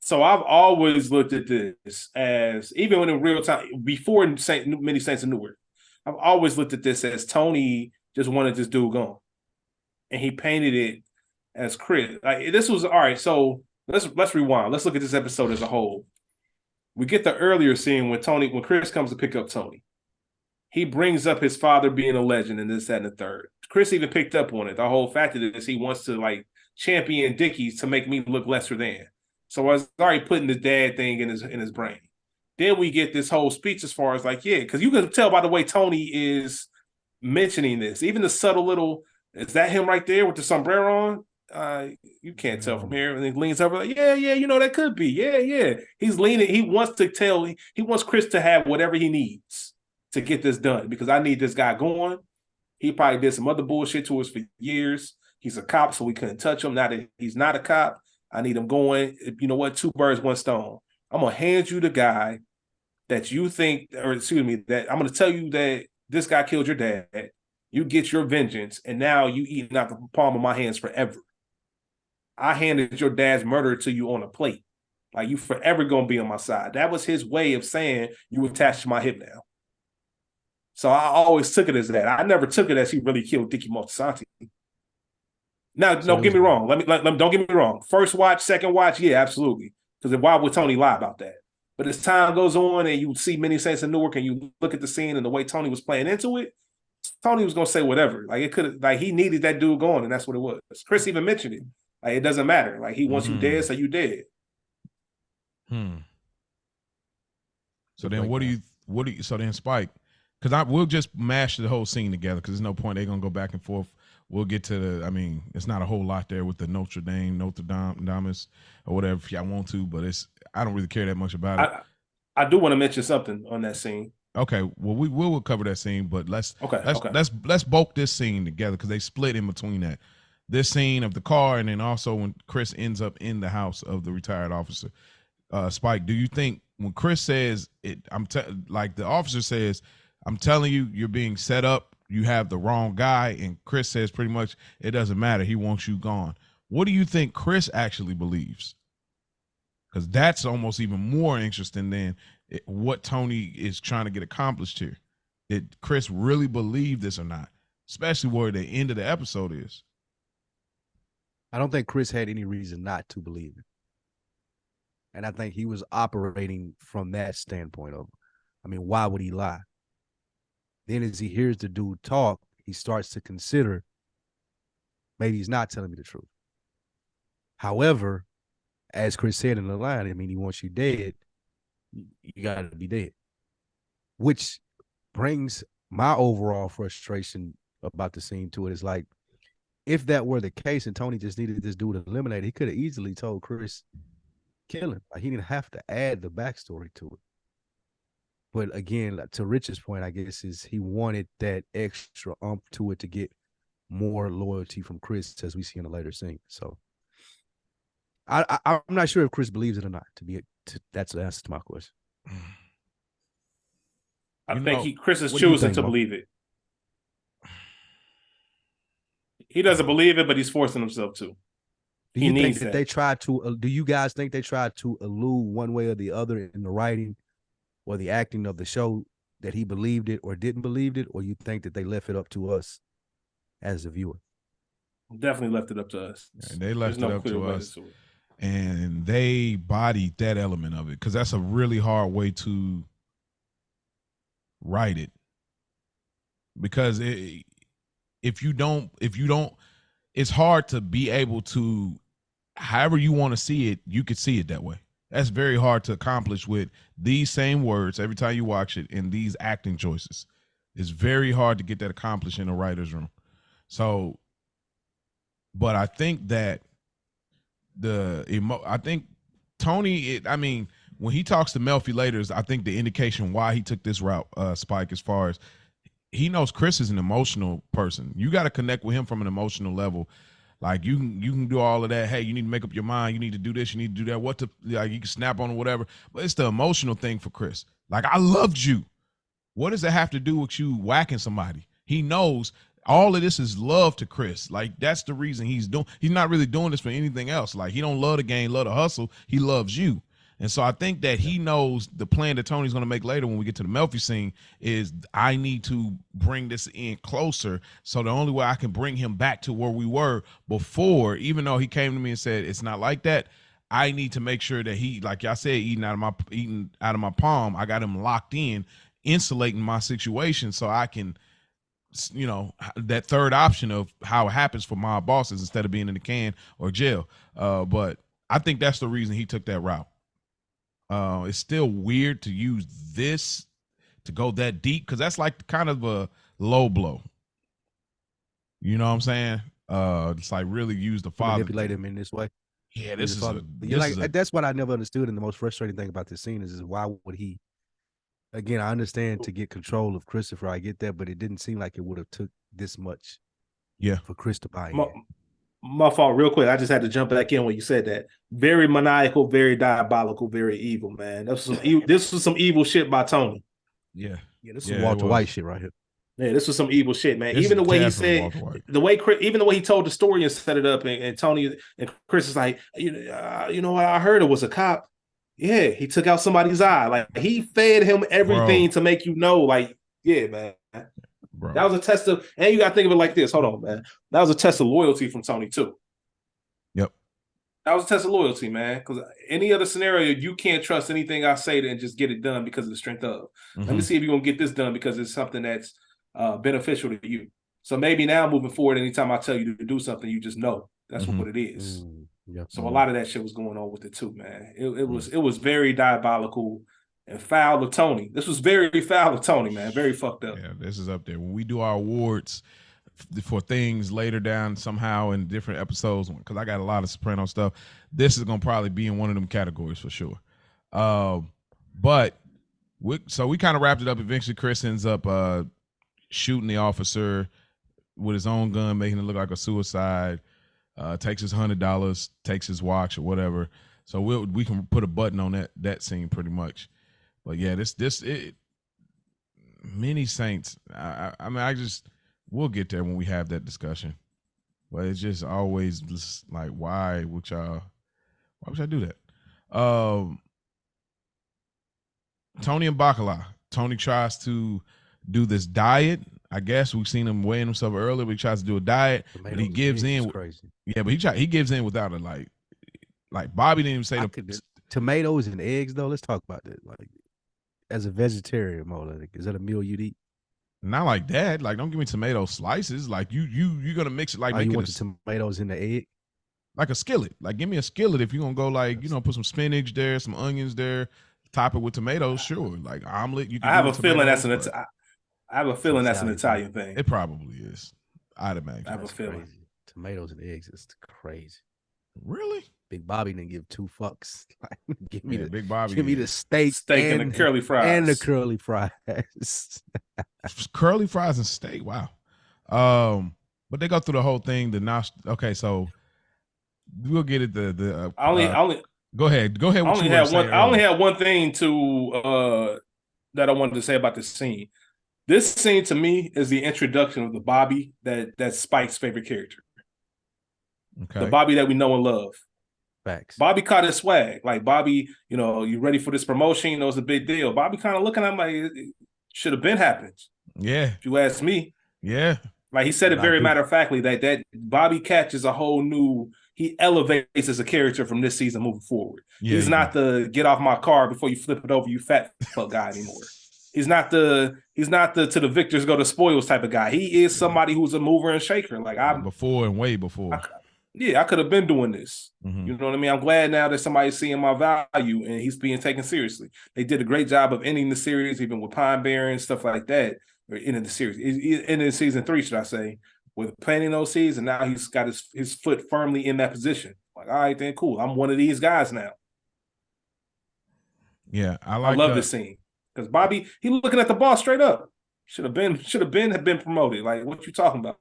Speaker 3: So I've always looked at this as, even when in real time, before Many Saints of Newark, I've always looked at this as Tony just wanted this dude gone, and he painted it as Chris. Like, this was all right. So let's rewind. Let's look at this episode as a whole. We get the earlier scene when Chris comes to pick up Tony. He brings up his father being a legend and this, that, and the third. Chris even picked up on it. The whole fact of this, he wants to champion Dickie to make me look lesser than. So I was already putting the dad thing in his brain. Then we get this whole speech as far as because you can tell by the way Tony is mentioning this. Even the subtle little, is that him right there with the sombrero on? You can't tell from here. And he leans over like, yeah, that could be. Yeah. He's leaning. He wants Chris to have whatever he needs to get this done, because I need this guy going. He probably did some other bullshit to us for years. He's a cop, so we couldn't touch him. Now that he's not a cop, I need him going. You know what? 2 birds, 1 stone. I'm gonna hand you the guy that you think, or excuse me, that I'm gonna tell you that this guy killed your dad. You get your vengeance, and now you eating out the palm of my hands forever. I handed your dad's murder to you on a plate. Like, you forever gonna be on my side. That was his way of saying you attached to my hip now. So I always took it as that. I never took it as he really killed Dickie Montesanti. Now,
Speaker 2: So
Speaker 3: don't get me wrong. Don't get me wrong. First watch, second watch, yeah, absolutely. Because why would Tony lie about that? But as time goes on and you see Many Saints in Newark and you look at the scene and the way Tony was playing into it, Tony was gonna say whatever. Like, it could, like, he needed that dude going, and that's what it was. Chris even mentioned it. Like, it doesn't matter. Like, he wants you dead, so you dead.
Speaker 1: So then what do you so then Spike, because we'll just mash the whole scene together because there's no point. They're gonna go back and forth. We'll get to the, I mean, it's not a whole lot there with the Notre Dame or whatever if y'all want to, but I don't really care that much about it.
Speaker 3: I do want to mention something on that scene.
Speaker 1: Okay, well we will cover that scene, but let's bulk this scene together because they split in between that. This scene of the car and then also when Chris ends up in the house of the retired officer. Spike, do you think when Chris says it, like the officer says, I'm telling you, you're being set up, you have the wrong guy, and Chris says pretty much it doesn't matter, he wants you gone. What do you think Chris actually believes? Because that's almost even more interesting than what Tony is trying to get accomplished here. Did Chris really believe this or not? Especially where the end of the episode is.
Speaker 2: I don't think Chris had any reason not to believe it. And I think he was operating from that standpoint of, I mean, why would he lie? Then as he hears the dude talk, he starts to consider maybe he's not telling me the truth. However, as Chris said in the line, I mean, he wants you dead, you got to be dead. Which brings my overall frustration about the scene to it. Is like, if that were the case and Tony just needed this dude eliminated, he could have easily told Chris, kill him. Like, he didn't have to add the backstory to it. But again, to Rich's point, I guess, is he wanted that extra umph to it to get more loyalty from Chris, as we see in a later scene. So I'm not sure if Chris believes it or not. That's the answer to my question.
Speaker 3: I think Chris is choosing to believe it. He doesn't believe it, but he's forcing himself to.
Speaker 2: Do you think that they tried to? Do you guys think they tried to allude one way or the other in the writing or the acting of the show that he believed it or didn't believe it, or you think that they left it up to us as a viewer?
Speaker 3: Definitely left it up to us.
Speaker 1: And they left it up to us, and they bodied that element of it because that's a really hard way to write it. Because if you don't, it's hard to be able to, however you want to see it, you could see it that way. That's very hard to accomplish with these same words every time you watch it and these acting choices. It's very hard to get that accomplished in a writer's room. So, but I think that I think Tony, I mean, when he talks to Melfi later, I think the indication why he took this route, Spike, as far as he knows Chris is an emotional person. You got to connect with him from an emotional level. Like, you can do all of that. Hey, you need to make up your mind. You need to do this. You need to do that. Like, you can snap on or whatever. But it's the emotional thing for Chris. Like, I loved you. What does that have to do with you whacking somebody? He knows all of this is love to Chris. Like, that's the reason he's not really doing this for anything else. Like, he don't love the game, love the hustle. He loves you. And so I think that he knows the plan that Tony's going to make later when we get to the Melfi scene is I need to bring this in closer. So the only way I can bring him back to where we were before, even though he came to me and said it's not like that, I need to make sure that he, like y'all said, eating out of my palm, I got him locked in, insulating my situation so I can, you know, that third option of how it happens for my bosses instead of being in the can or jail. But I think that's the reason he took that route. It's still weird to use this to go that deep because that's like kind of a low blow. You know what I'm saying? It's like really use the father.
Speaker 2: Manipulate him in this way.
Speaker 1: Yeah,
Speaker 2: that's what I never understood. And the most frustrating thing about this scene is why would he? Again, I understand to get control of Christopher. I get that, but it didn't seem like it would have took this much.
Speaker 1: Yeah,
Speaker 2: for Chris to buy in.
Speaker 3: My fault, real quick. I just had to jump back in when you said that. Very maniacal, very diabolical, very evil, man. This was some evil shit by Tony.
Speaker 1: Yeah,
Speaker 2: Yeah, this is
Speaker 1: yeah,
Speaker 2: some
Speaker 1: it
Speaker 2: Walter
Speaker 1: was.
Speaker 2: White shit right here.
Speaker 3: Yeah, this was some evil shit, man.
Speaker 1: This
Speaker 3: Even
Speaker 1: is
Speaker 3: the way he
Speaker 1: definitely
Speaker 3: said,
Speaker 1: Walter White.
Speaker 3: even the way he told the story and set it up, and Tony and Chris is like, you know what? I heard it was a cop. Yeah, he took out somebody's eye. Like he fed him everything to make you know, like, yeah, man.
Speaker 1: Bro.
Speaker 3: That was a test of, and you got to think of it like this. Hold on, man. That was a test of loyalty from Tony too.
Speaker 1: Yep.
Speaker 3: That was a test of loyalty, man. Because any other scenario, you can't trust anything I say and just get it done because of the strength of. Let me see if you're gonna get this done because it's something that's beneficial to you. So maybe now moving forward, anytime I tell you to do something, you just know that's what it is.
Speaker 2: Yeah.
Speaker 3: So a lot of that shit was going on with it too, man. It was very diabolical and foul of Tony. This was very foul of Tony, man. Very fucked up.
Speaker 1: Yeah, this is up there. When we do our awards for things later down somehow in different episodes, because I got a lot of Soprano stuff, this is gonna probably be in one of them categories for sure. But so we kind of wrapped it up. Eventually, Chris ends up shooting the officer with his own gun, making it look like a suicide. Takes his $100, takes his watch or whatever. So we can put a button on that scene pretty much. But yeah, many Saints. I mean, we'll get there when we have that discussion. But it's just always just like, why would y'all do that? Tony and Bacala. Tony tries to do this diet. I guess we've seen him weighing himself earlier, but he tries to do a diet, but he gives in.
Speaker 2: Crazy.
Speaker 1: Yeah, but he gives in without it. Like Bobby didn't even say
Speaker 2: tomatoes and eggs though. Let's talk about that. Like, as a vegetarian, like, is that a meal you'd eat?
Speaker 1: Not like that. Like, don't give me tomato slices. Like you're gonna mix it like
Speaker 2: you want the tomatoes in the egg,
Speaker 1: like a skillet. Like, give me a skillet if you're gonna go like put some spinach there, some onions there, top it with tomatoes. Sure, like omelet. You can.
Speaker 3: I have a feeling that's an Italian thing.
Speaker 1: It probably is. I'd imagine.
Speaker 3: I have a feeling.
Speaker 2: Crazy. Tomatoes and eggs is crazy.
Speaker 1: Really?
Speaker 2: Big Bobby didn't give two fucks. Give me
Speaker 1: Big Bobby.
Speaker 2: Give me the steak
Speaker 3: and the curly fries.
Speaker 2: And the curly fries.
Speaker 1: Curly fries and steak. Wow. But they go through the whole thing. Okay, so we'll get it.
Speaker 3: I only
Speaker 1: go ahead.
Speaker 3: I only had one thing that I wanted to say about this scene. This scene to me is the introduction of the Bobby that's Spike's favorite character.
Speaker 1: Okay.
Speaker 3: The Bobby that we know and love.
Speaker 2: Facts.
Speaker 3: Bobby caught his swag. Like, Bobby, you ready for this promotion? It's a big deal. Bobby kind of looking at him like it should have been happened.
Speaker 1: Yeah.
Speaker 3: If you ask me.
Speaker 1: Yeah.
Speaker 3: Like, he said it very matter-of-factly that Bobby catches a whole new, he elevates as a character from this season moving forward. Yeah, he's not the get off my car before you flip it over, you fat fuck guy anymore. He's not the to the victors go to spoils type of guy. He is somebody who's a mover and shaker. Like,
Speaker 1: way before.
Speaker 3: I could have been doing this.
Speaker 1: Mm-hmm.
Speaker 3: You know what I mean? I'm glad now that somebody's seeing my value and he's being taken seriously. They did a great job of ending the series, even with Pine Barren and stuff like that, or ending the series. Ending season 3, should I say, with planting those seeds, and now he's got his foot firmly in that position. Like, all right, then cool. I'm one of these guys now.
Speaker 1: Yeah, I
Speaker 3: love this scene. Because Bobby, he looking at the boss straight up. Should have been promoted. Like, what you talking about?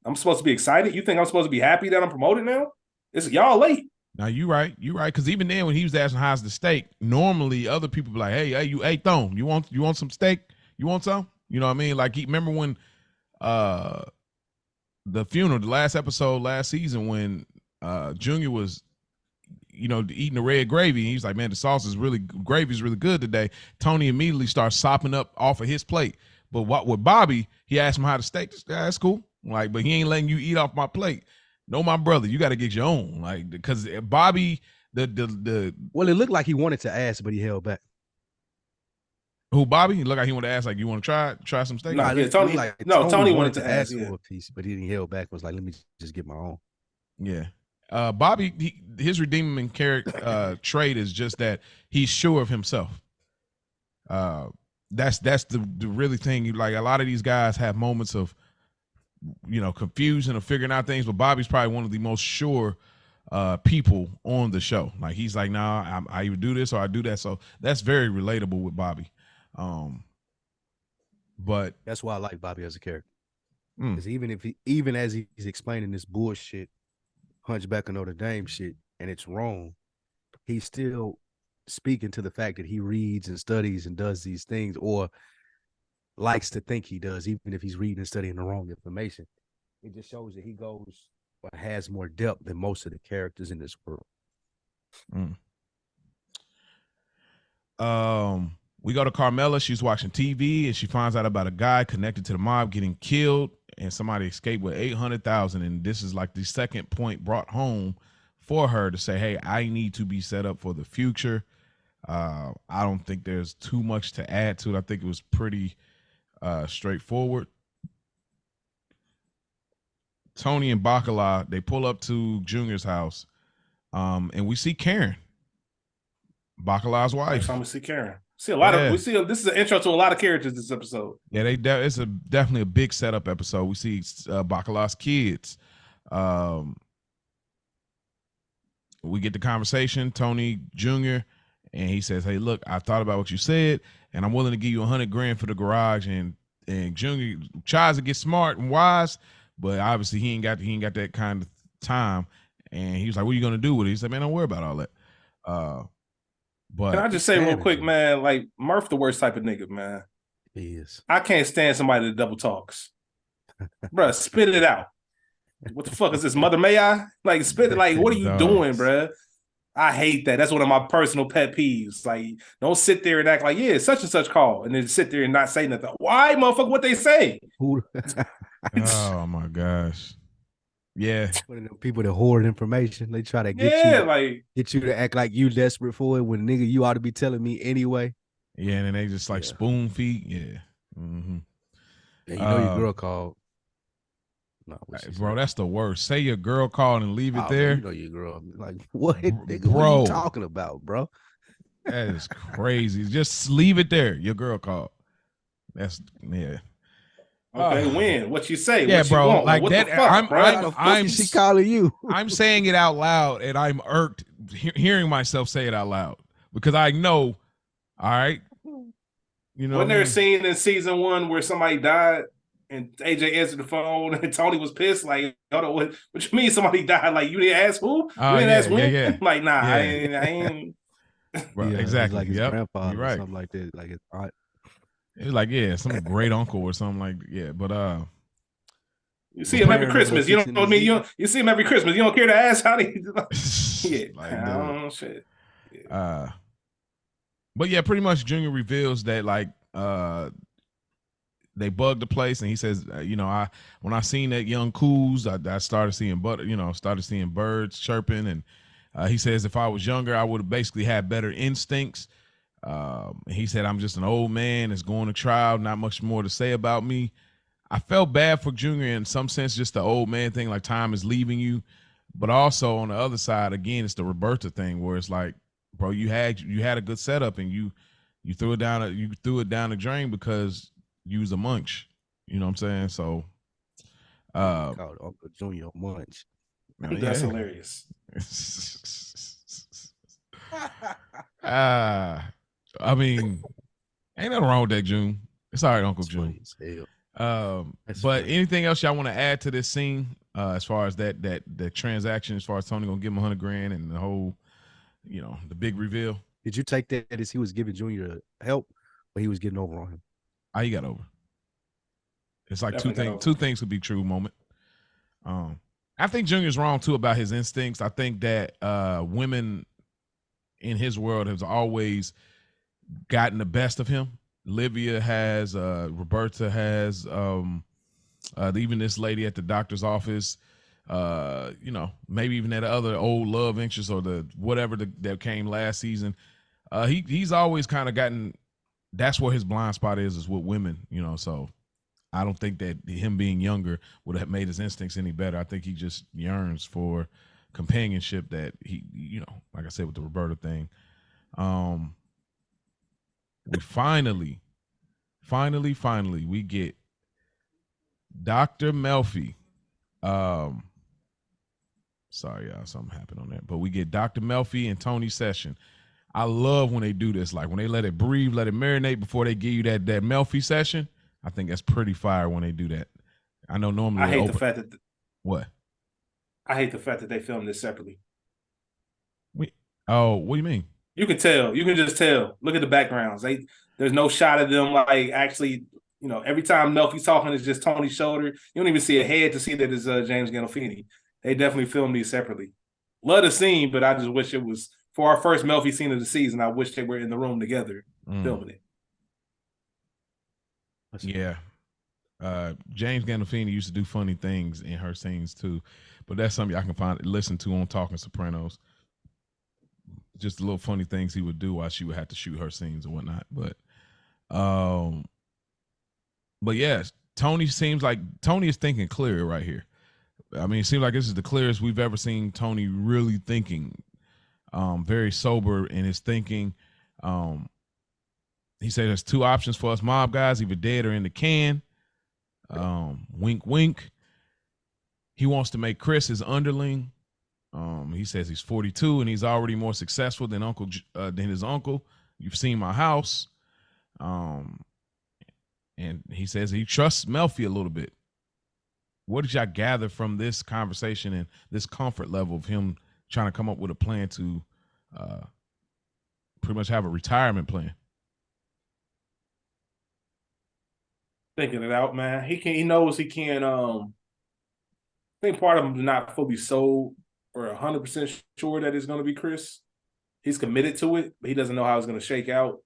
Speaker 3: I'm supposed to be excited. You think I'm supposed to be happy that I'm promoted now? It's y'all late.
Speaker 1: Now you right. Because even then, when he was asking how's the steak, normally other people be like, hey, Thone, you want some steak? You want some? You know what I mean? Like, remember when the funeral, the last episode last season, when Junior was eating the red gravy, and he's like, man, gravy's really good today. Tony immediately starts sopping up off of his plate. But with Bobby, he asked him how the steak. That's cool. Like, but he ain't letting you eat off my plate. No, my brother, you got to get your own. Like, because Bobby,
Speaker 2: well, it looked like he wanted to ask, but he held back.
Speaker 1: Who, Bobby? He looked like he wanted to ask, like, you want to try some steak?
Speaker 3: Tony wanted to ask
Speaker 2: for a piece, but he didn't held back. Was like, let me just get my own.
Speaker 1: Yeah. Bobby, his redeeming character trait is just that he's sure of himself. That's the really thing. Like, a lot of these guys have moments of confusion or figuring out things, but Bobby's probably one of the most sure people on the show. Like, he's like, nah, I either do this or I do that. So that's very relatable with Bobby. But
Speaker 2: that's why I like Bobby as a character. Because even as he's explaining this bullshit, Hunchback of Notre Dame shit, and it's wrong. He's still speaking to the fact that he reads and studies and does these things, or likes to think he does, even if he's reading and studying the wrong information. It just shows that he goes or has more depth than most of the characters in this world.
Speaker 1: We go to Carmela. She's watching TV and she finds out about a guy connected to the mob getting killed, and somebody escaped with 800,000. And this is like the second point brought home for her to say, hey, I need to be set up for the future. I don't think there's too much to add to it. I think it was pretty straightforward. Tony and Bacala, they pull up to Junior's house, and we see Karen, Bacala's wife.
Speaker 3: First time we see Karen. See a lot of. We see this is an intro to a lot of characters this episode.
Speaker 1: Yeah, it's definitely a big setup episode. We see Bacala's kids. We get the conversation, Tony Jr., and he says, "Hey, look, I thought about what you said, and I'm willing to give you $100,000 for the garage." And Junior tries to get smart and wise, but obviously he ain't got that kind of time. And he was like, "What are you gonna do with it?" He said, "Man, don't worry about all that." But
Speaker 3: can I just say real quick, man? Like Murph, the worst type of nigga, man.
Speaker 2: He is.
Speaker 3: I can't stand somebody that double talks, bruh. Spit it out. What the fuck is this, Mother May I? Like spit it. Like what are you doing, bruh? I hate that. That's one of my personal pet peeves. Like, don't sit there and act like, yeah, such and such call, and then sit there and not say nothing. Why, motherfucker? What they say?
Speaker 1: Oh my gosh. Yeah.
Speaker 2: One of them people that hoard information. They try to get you to act like you desperate for it when nigga you ought to be telling me anyway.
Speaker 1: Yeah, and then they just like spoon feed. Yeah. Mm-hmm.
Speaker 2: Yeah, you know your girl called. No,
Speaker 1: bro, that's the worst. Say your girl called and leave it there.
Speaker 2: Man, you know your girl. Like, what? Nigga, bro, what are you talking about, bro?
Speaker 1: That is crazy. Just leave it there. Your girl called. That's yeah.
Speaker 3: Okay, when? What you say?
Speaker 1: Yeah,
Speaker 3: what
Speaker 1: bro.
Speaker 3: You want?
Speaker 1: Like
Speaker 3: what
Speaker 1: that.
Speaker 3: The fuck,
Speaker 1: I'm
Speaker 2: she calling you.
Speaker 1: I'm saying it out loud, and I'm irked hearing myself say it out loud because I know. All right. You know,
Speaker 3: wasn't there a scene in season 1 where somebody died and AJ answered the phone and Tony was pissed? Like, hold on, what you mean somebody died? Like, you didn't ask who? You didn't ask when?
Speaker 1: Yeah.
Speaker 3: Like, nah, I ain't.
Speaker 1: Bro, exactly.
Speaker 2: Like his grandfather,
Speaker 1: you're right.
Speaker 2: Or something like that. Like it's aunt.
Speaker 1: It's like some great uncle or something like but
Speaker 3: you see him every Christmas. You know what I mean? You see him every Christmas. You don't care to ask how they yeah.
Speaker 1: Like,
Speaker 3: I don't know shit. Yeah.
Speaker 1: But yeah, pretty much Junior reveals that like they bugged the place, and he says, when I seen that young Coos, I started seeing birds chirping, and he says if I was younger, I would have basically had better instincts. He said, I'm just an old man that's going to trial, not much more to say about me. I felt bad for Junior in some sense, just the old man thing, like time is leaving you. But also on the other side, again, it's the Roberta thing where it's like, bro, you had a good setup and you threw it down the drain because you was a munch. You know what I'm saying? So
Speaker 2: called Uncle Junior Munch.
Speaker 3: That's hilarious.
Speaker 1: I mean, ain't nothing wrong with that, June. It's all right, Uncle June. But anything else y'all want to add to this scene as far as that transaction, as far as Tony gonna give him $100,000 and the whole, the big reveal?
Speaker 2: Did you take that as he was giving Junior help, or he was getting over on him?
Speaker 1: He got over. It's like
Speaker 3: Definitely
Speaker 1: two things could be true moment. I think Junior's wrong too about his instincts. I think that women in his world has always gotten the best of him. Livia has, Roberta has, even this lady at the doctor's office, maybe even that other old love interest or the whatever that came last season. He's always kind of gotten, that's where his blind spot is with women, so I don't think that him being younger would have made his instincts any better. I think he just yearns for companionship that he, like I said, with the Roberta thing. We finally, we get Dr. Melfi. Sorry, y'all, something happened on that. But we get Dr. Melfi and Tony Session. I love when they do this, like when they let it breathe, let it marinate before they give you that Melfi session. I think that's pretty fire when they do that. I know normally
Speaker 3: I hate the fact that
Speaker 1: what?
Speaker 3: I hate the fact that they filmed this separately.
Speaker 1: Oh, what do you mean?
Speaker 3: You can tell. You can just tell. Look at the backgrounds. There's no shot of them like actually. Every time Melfi's talking, it's just Tony's shoulder. You don't even see a head to see that it's James Gandolfini. They definitely filmed these separately. Love the scene, but I just wish it was for our first Melfi scene of the season. I wish they were in the room together filming it.
Speaker 1: Yeah. James Gandolfini used to do funny things in her scenes too, but that's something I can listen to on Talking Sopranos. Just the little funny things he would do while she would have to shoot her scenes and whatnot. But yes, Tony is thinking clear right here. I mean, it seems like this is the clearest we've ever seen Tony really thinking. Very sober in his thinking. He said there's two options for us mob guys, either dead or in the can. Wink, wink. He wants to make Chris his underling. He says he's 42 and he's already more successful than his uncle. You've seen my house. And he says he trusts Melfi a little bit. What did y'all gather from this conversation and this comfort level of him trying to come up with a plan to pretty much have a retirement plan?
Speaker 3: Thinking it out, man. He knows he can. I think part of him is not fully sold or 100% sure that it's going to be Chris. He's committed to it, but he doesn't know how it's going to shake out.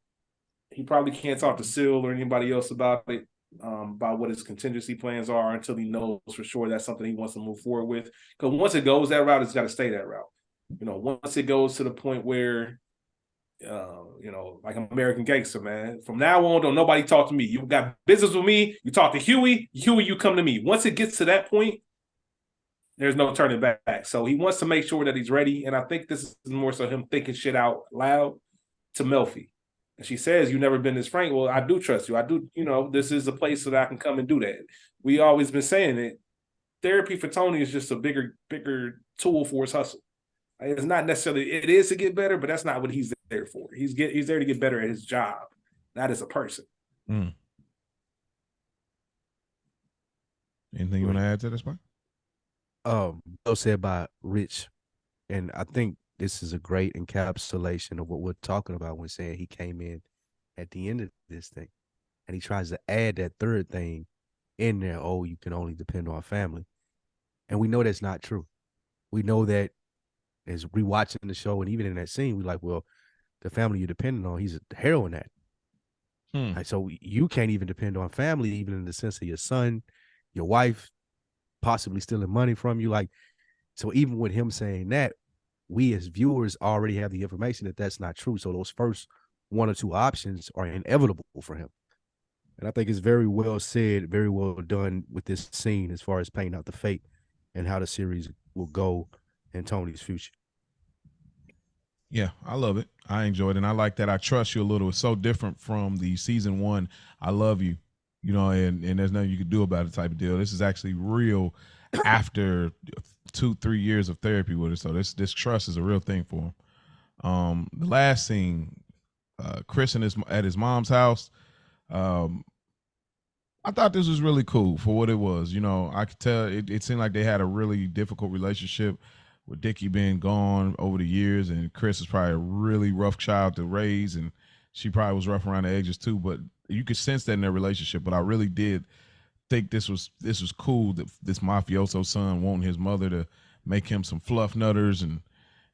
Speaker 3: He probably can't talk to Sil or anybody else about it, about what his contingency plans are until he knows for sure that's something he wants to move forward with. Because once it goes that route, it's got to stay that route. Once it goes to the point where, like American Gangster, man, from now on, don't nobody talk to me. You got business with me, you talk to Huey, you come to me. Once it gets to that point, there's no turning back. So he wants to make sure that he's ready. And I think this is more so him thinking shit out loud to Melfi. And she says, "You've never been this frank." Well, I do trust you. I do, this is a place so that I can come and do that. We always been saying it. Therapy for Tony is just a bigger tool for his hustle. It's not necessarily, it is to get better, but that's not what he's there for. He's there to get better at his job, not as a person.
Speaker 1: Anything you want to add to this point?
Speaker 2: Well said by Rich, and I think this is a great encapsulation of what we're talking about when saying he came in at the end of this thing, and he tries to add that third thing in there. Oh, you can only depend on family, and we know that's not true. We know that as rewatching the show, and even in that scene, we like, well, the family you're depending on, he's a heroin addict. Like, so you can't even depend on family, even in the sense of your son, your wife, possibly stealing money from you. Like, so even with him saying that, we as viewers already have the information that that's not true. So those first one or two options are inevitable for him. And I think it's very well said, very well done with this scene as far as painting out the fate and how the series will go in Tony's future.
Speaker 1: Yeah, I love it. I enjoyed it. And I like that I trust you a little. It's so different from the season one, I love you, and there's nothing you can do about it type of deal. This is actually real after 2-3 years of therapy with it. So this trust is a real thing for him. The last scene, Chris at his mom's house. I thought this was really cool for what it was. I could tell it seemed like they had a really difficult relationship with Dickie being gone over the years, and Chris is probably a really rough child to raise, and she probably was rough around the edges too. But you could sense that in their relationship. But I really did think this was cool, that this mafioso son wanting his mother to make him some fluff nutters, and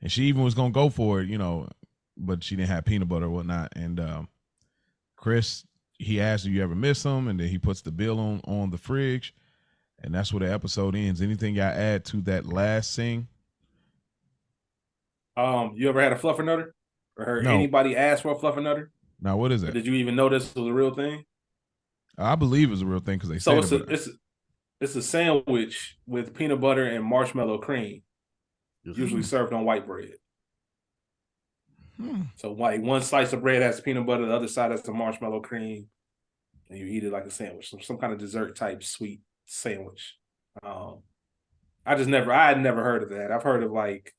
Speaker 1: she even was gonna go for it, but she didn't have peanut butter or whatnot. And Chris, he asked, "Do you ever miss him?" And then he puts the bill on the fridge, and that's where the episode ends. Anything y'all add to that last scene?
Speaker 3: You ever had a fluffer nutter, or heard
Speaker 1: No.
Speaker 3: anybody ask for a fluffer nutter?
Speaker 1: Now, what is
Speaker 3: Or
Speaker 1: it?
Speaker 3: did you even know this was a real thing?
Speaker 1: I believe it's a real thing because they
Speaker 3: So
Speaker 1: said it.
Speaker 3: it's a sandwich with peanut butter and marshmallow cream, usually served on white bread. So like one slice of bread has peanut butter, the other side has the marshmallow cream, and you eat it like a sandwich, some kind of dessert type sweet sandwich. I had never heard of that. I've heard of like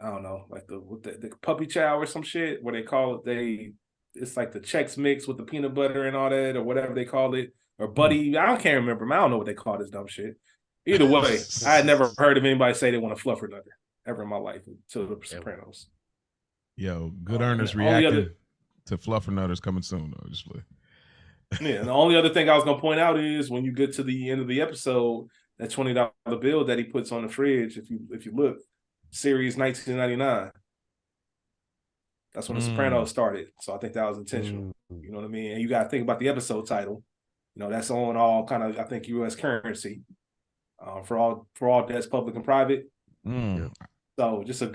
Speaker 3: I don't know, like the puppy chow or some shit where they call it it's like the Chex Mix with the peanut butter and all that, or whatever they call it, or Buddy. I can't remember. I don't know what they call this dumb shit. Either way, I had never heard of anybody say they want to fluff another ever in my life until the Sopranos.
Speaker 1: Yo, good
Speaker 3: And
Speaker 1: earners
Speaker 3: the only
Speaker 1: reacting to Fluffernutters coming soon. Though, just play.
Speaker 3: Yeah, and the only other thing I was gonna point out is when you get to the end of the episode, that $20 bill that he puts on the fridge, if you look, series 1999. That's when The Sopranos started. So I think that was intentional. You know what I mean? And you gotta think about the episode title. You know, that's on all kind of, I think, US currency. For all debts, public and private. So just a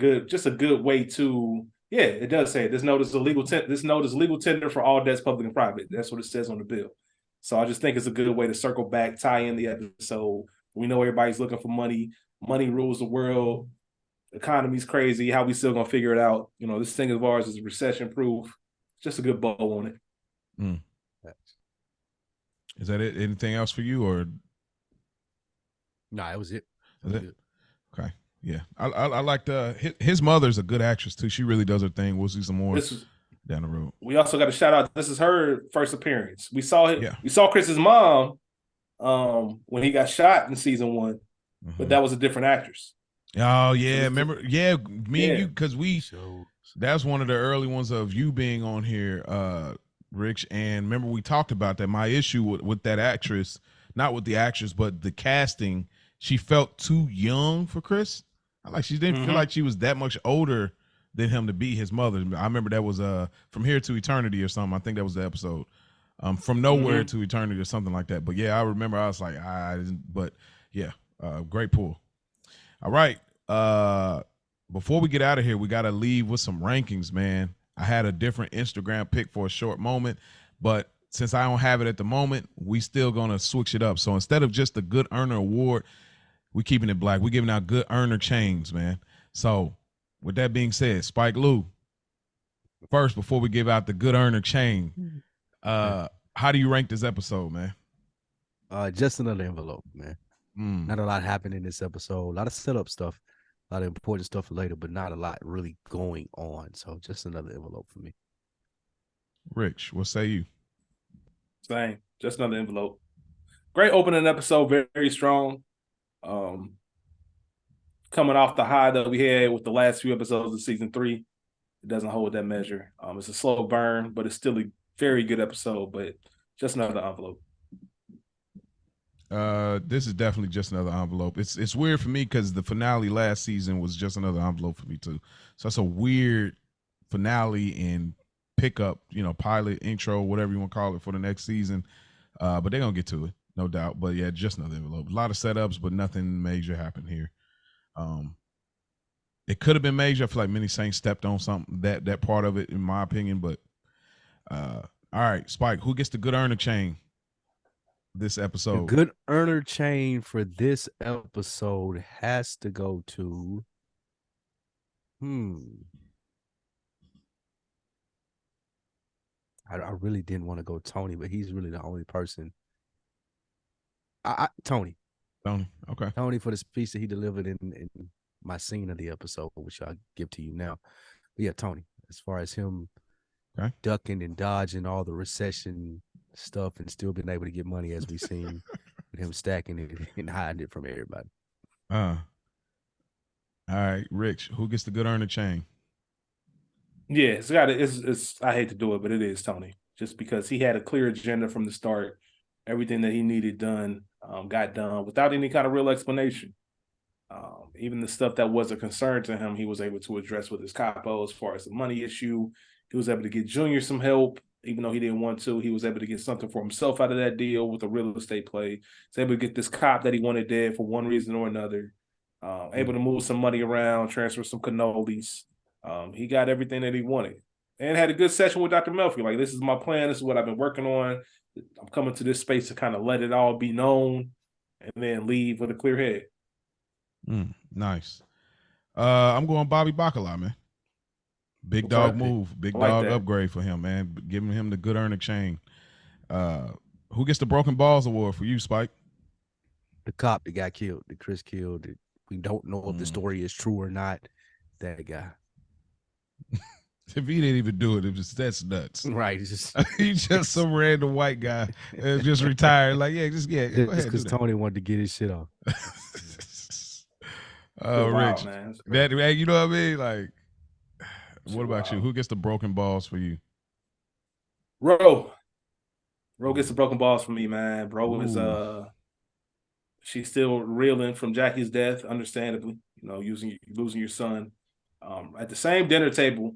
Speaker 3: good way to, yeah, it does say it. This note is legal tender for all debts, public and private. That's what it says on the bill. So I just think it's a good way to circle back, tie in the episode. We know everybody's looking for money. Money rules the world. The economy's crazy. How we still gonna figure it out? You know, this thing of ours is recession proof. Just a good bow on it.
Speaker 1: Is that it? Anything else for you, or?
Speaker 2: Nah, that was it.
Speaker 1: Okay. Yeah, I liked his mother's a good actress too. She really does her thing. We'll see some more down the road.
Speaker 3: We also got a shout out. This is her first appearance. We saw it. Yeah. We saw Chris's mom when he got shot in season 1, but that was a different actress.
Speaker 1: Oh yeah, remember? Yeah, me and you, because that's one of the early ones of you being on here, Rich. And remember we talked about that. My issue with that actress, not with the actress, but the casting. She felt too young for Chris. She didn't feel like she was that much older than him to be his mother. I remember that was From Here to Eternity or something. I think that was the episode. From Nowhere to Eternity or something like that. But yeah, I remember I was like, but yeah, great pull. All right. Before we get out of here, we got to leave with some rankings, man. I had a different Instagram pick for a short moment, but since I don't have it at the moment, we still going to switch it up. So instead of just the Good Earner Award, we keeping it black. We giving out Good Earner chains, man. So with that being said, Spike Lou, first, before we give out the Good Earner chain, how do you rank this episode, man?
Speaker 2: Just another envelope, man. Not a lot happened in this episode. A lot of setup stuff, a lot of important stuff for later, but not a lot really going on. So just another envelope for me.
Speaker 1: Rich, what say you?
Speaker 3: Same. Just another envelope. Great opening episode, very, very strong. Coming off the high that we had with the last few episodes of season 3, it doesn't hold that measure. It's a slow burn, but it's still a very good episode, but just another envelope.
Speaker 1: This is definitely just another envelope. It's weird for me because the finale last season was just another envelope for me too. So that's a weird finale and pickup, pilot, intro, whatever you want to call it for the next season. But they're gonna get to it, no doubt. But yeah, just another envelope. A lot of setups, but nothing major happened here. It could have been major. I feel like Many Saints stepped on something that part of it, in my opinion. But all right, Spike, who gets the Good Earner chain this episode?
Speaker 2: The Good Earner chain for this episode has to go to I really didn't want to go Tony, but he's really the only person. Tony.
Speaker 1: Okay.
Speaker 2: Tony for the speech that he delivered in my scene of the episode, which I'll give to you now. But yeah, Tony, as far as him ducking and dodging all the recession stuff and still being able to get money, as we've seen with him stacking it and hiding it from everybody.
Speaker 1: All right, Rich, who gets the Good Earner chain?
Speaker 3: Yeah, it's I hate to do it, but it is Tony. Just because he had a clear agenda from the start. Everything that he needed done got done without any kind of real explanation. Even the stuff that was a concern to him, he was able to address with his capo. As far as the money issue, he was able to get Junior some help, even though he didn't want to. He was able to get something for himself out of that deal with a real estate play. He's able to get this cop that he wanted dead for one reason or another. Able to move some money around, transfer some cannolis. He got everything that he wanted. And had a good session with Dr. Melfi. Like, this is my plan. This is what I've been working on. I'm coming to this space to kind of let it all be known and then leave with a clear head.
Speaker 1: Nice. I'm going Bobby Bacala, man. Big dog move. Big dog upgrade for him, man. Giving him the Good Earner chain. Who gets the Broken Balls Award for you, Spike?
Speaker 2: The cop that got killed, that Chris killed. We don't know if the story is true or not. That guy.
Speaker 1: If he didn't even do it, that's nuts.
Speaker 2: Right. It's just
Speaker 1: He's just some random white guy just retired. Like, yeah, go ahead, do
Speaker 2: because
Speaker 1: that.
Speaker 2: Tony wanted to get his shit off.
Speaker 1: Oh,
Speaker 3: wild,
Speaker 1: Rich,
Speaker 3: man.
Speaker 1: that you know what I mean? Like, what about you?
Speaker 3: Wild.
Speaker 1: Who gets the broken balls for you?
Speaker 3: Ro gets the broken balls for me, man. Bro is
Speaker 1: Ooh.
Speaker 3: she's still reeling from Jackie's death, understandably. You know, losing your son. At the same dinner table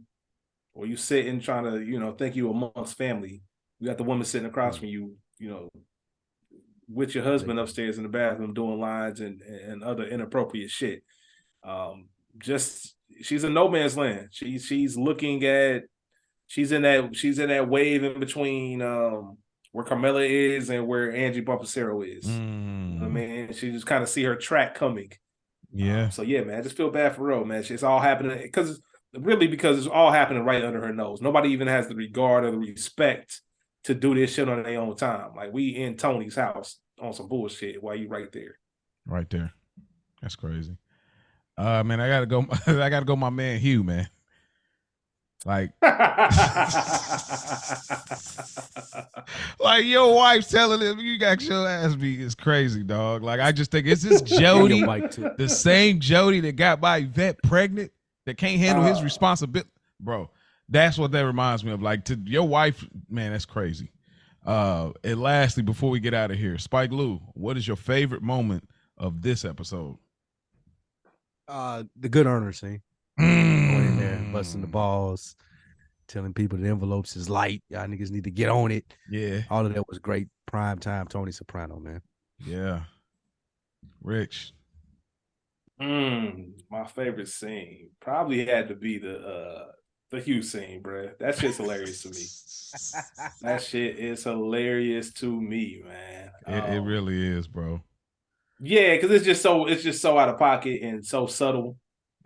Speaker 3: where you sitting trying to, you know, think you amongst family. You got the woman sitting across from you, you know, with your husband upstairs in the bathroom doing lines and other inappropriate shit. Just she's in no man's land. She's looking at she's in that wave in between where Carmela is and where Angie Bumpacero is. You know what I mean? She just kind of see her track coming.
Speaker 1: Yeah.
Speaker 3: So yeah, man, I just feel bad for Ro, man. It's all happening because it's all happening right under her nose. Nobody even has the regard or the respect to do this shit on their own time. Like we in Tony's house on some bullshit while you right there.
Speaker 1: Right there. That's crazy. Man, I gotta go. I gotta go. My man Hugh, man. Like, like your wife telling him you got your ass beat is crazy, dog. Like, I just think it's this Jody, the same Jody that got my Yvette pregnant, that can't handle his responsibility, bro. That's what that reminds me of. Like, to your wife, man, that's crazy. And lastly, before we get out of here, Spike Lou, what is your favorite moment of this episode?
Speaker 2: The good earner scene. Going in there, busting the balls, telling people the envelopes is light. Y'all niggas need to get on it.
Speaker 1: Yeah.
Speaker 2: All of that was great. Prime time Tony Soprano, man.
Speaker 1: Yeah. Rich.
Speaker 3: My favorite scene probably had to be the Hugh scene, bro. That shit's hilarious to me. That shit is hilarious to me, man.
Speaker 1: It really is, bro.
Speaker 3: Yeah, because it's just so out of pocket and so subtle.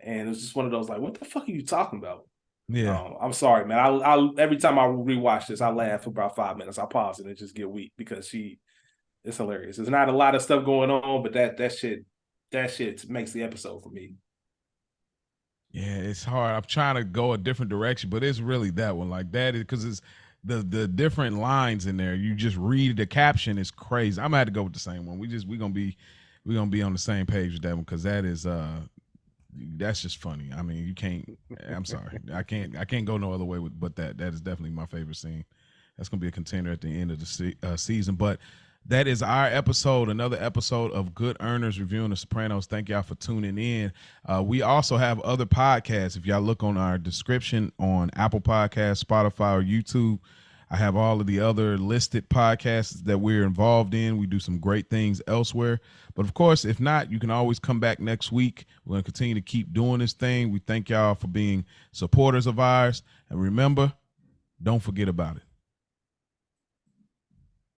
Speaker 3: And it's just one of those like, what the fuck are you talking about?
Speaker 1: Yeah.
Speaker 3: I'm sorry, man. I every time I rewatch this, I laugh for about 5 minutes. I pause it and just get weak because it's hilarious. There's not a lot of stuff going on, but that shit makes the episode for me.
Speaker 1: Yeah, it's hard. I'm trying to go a different direction, but it's really that one. Like that is because it's the different lines in there. You just read the caption is crazy. I'm gonna have to go with the same one. We're gonna be on the same page with that one because that is that's just funny. I mean, you can't. I'm sorry, I can't go no other way but that. That is definitely my favorite scene. That's gonna be a contender at the end of the season. But that is our episode, another episode of Good Earners reviewing The Sopranos. Thank y'all for tuning in. We also have other podcasts. If y'all look on our description on Apple Podcasts, Spotify, or YouTube, I have all of the other listed podcasts that we're involved in. We do some great things elsewhere. But of course, if not, you can always come back next week. We're going to continue to keep doing this thing. We thank y'all for being supporters of ours. And remember, don't forget about it.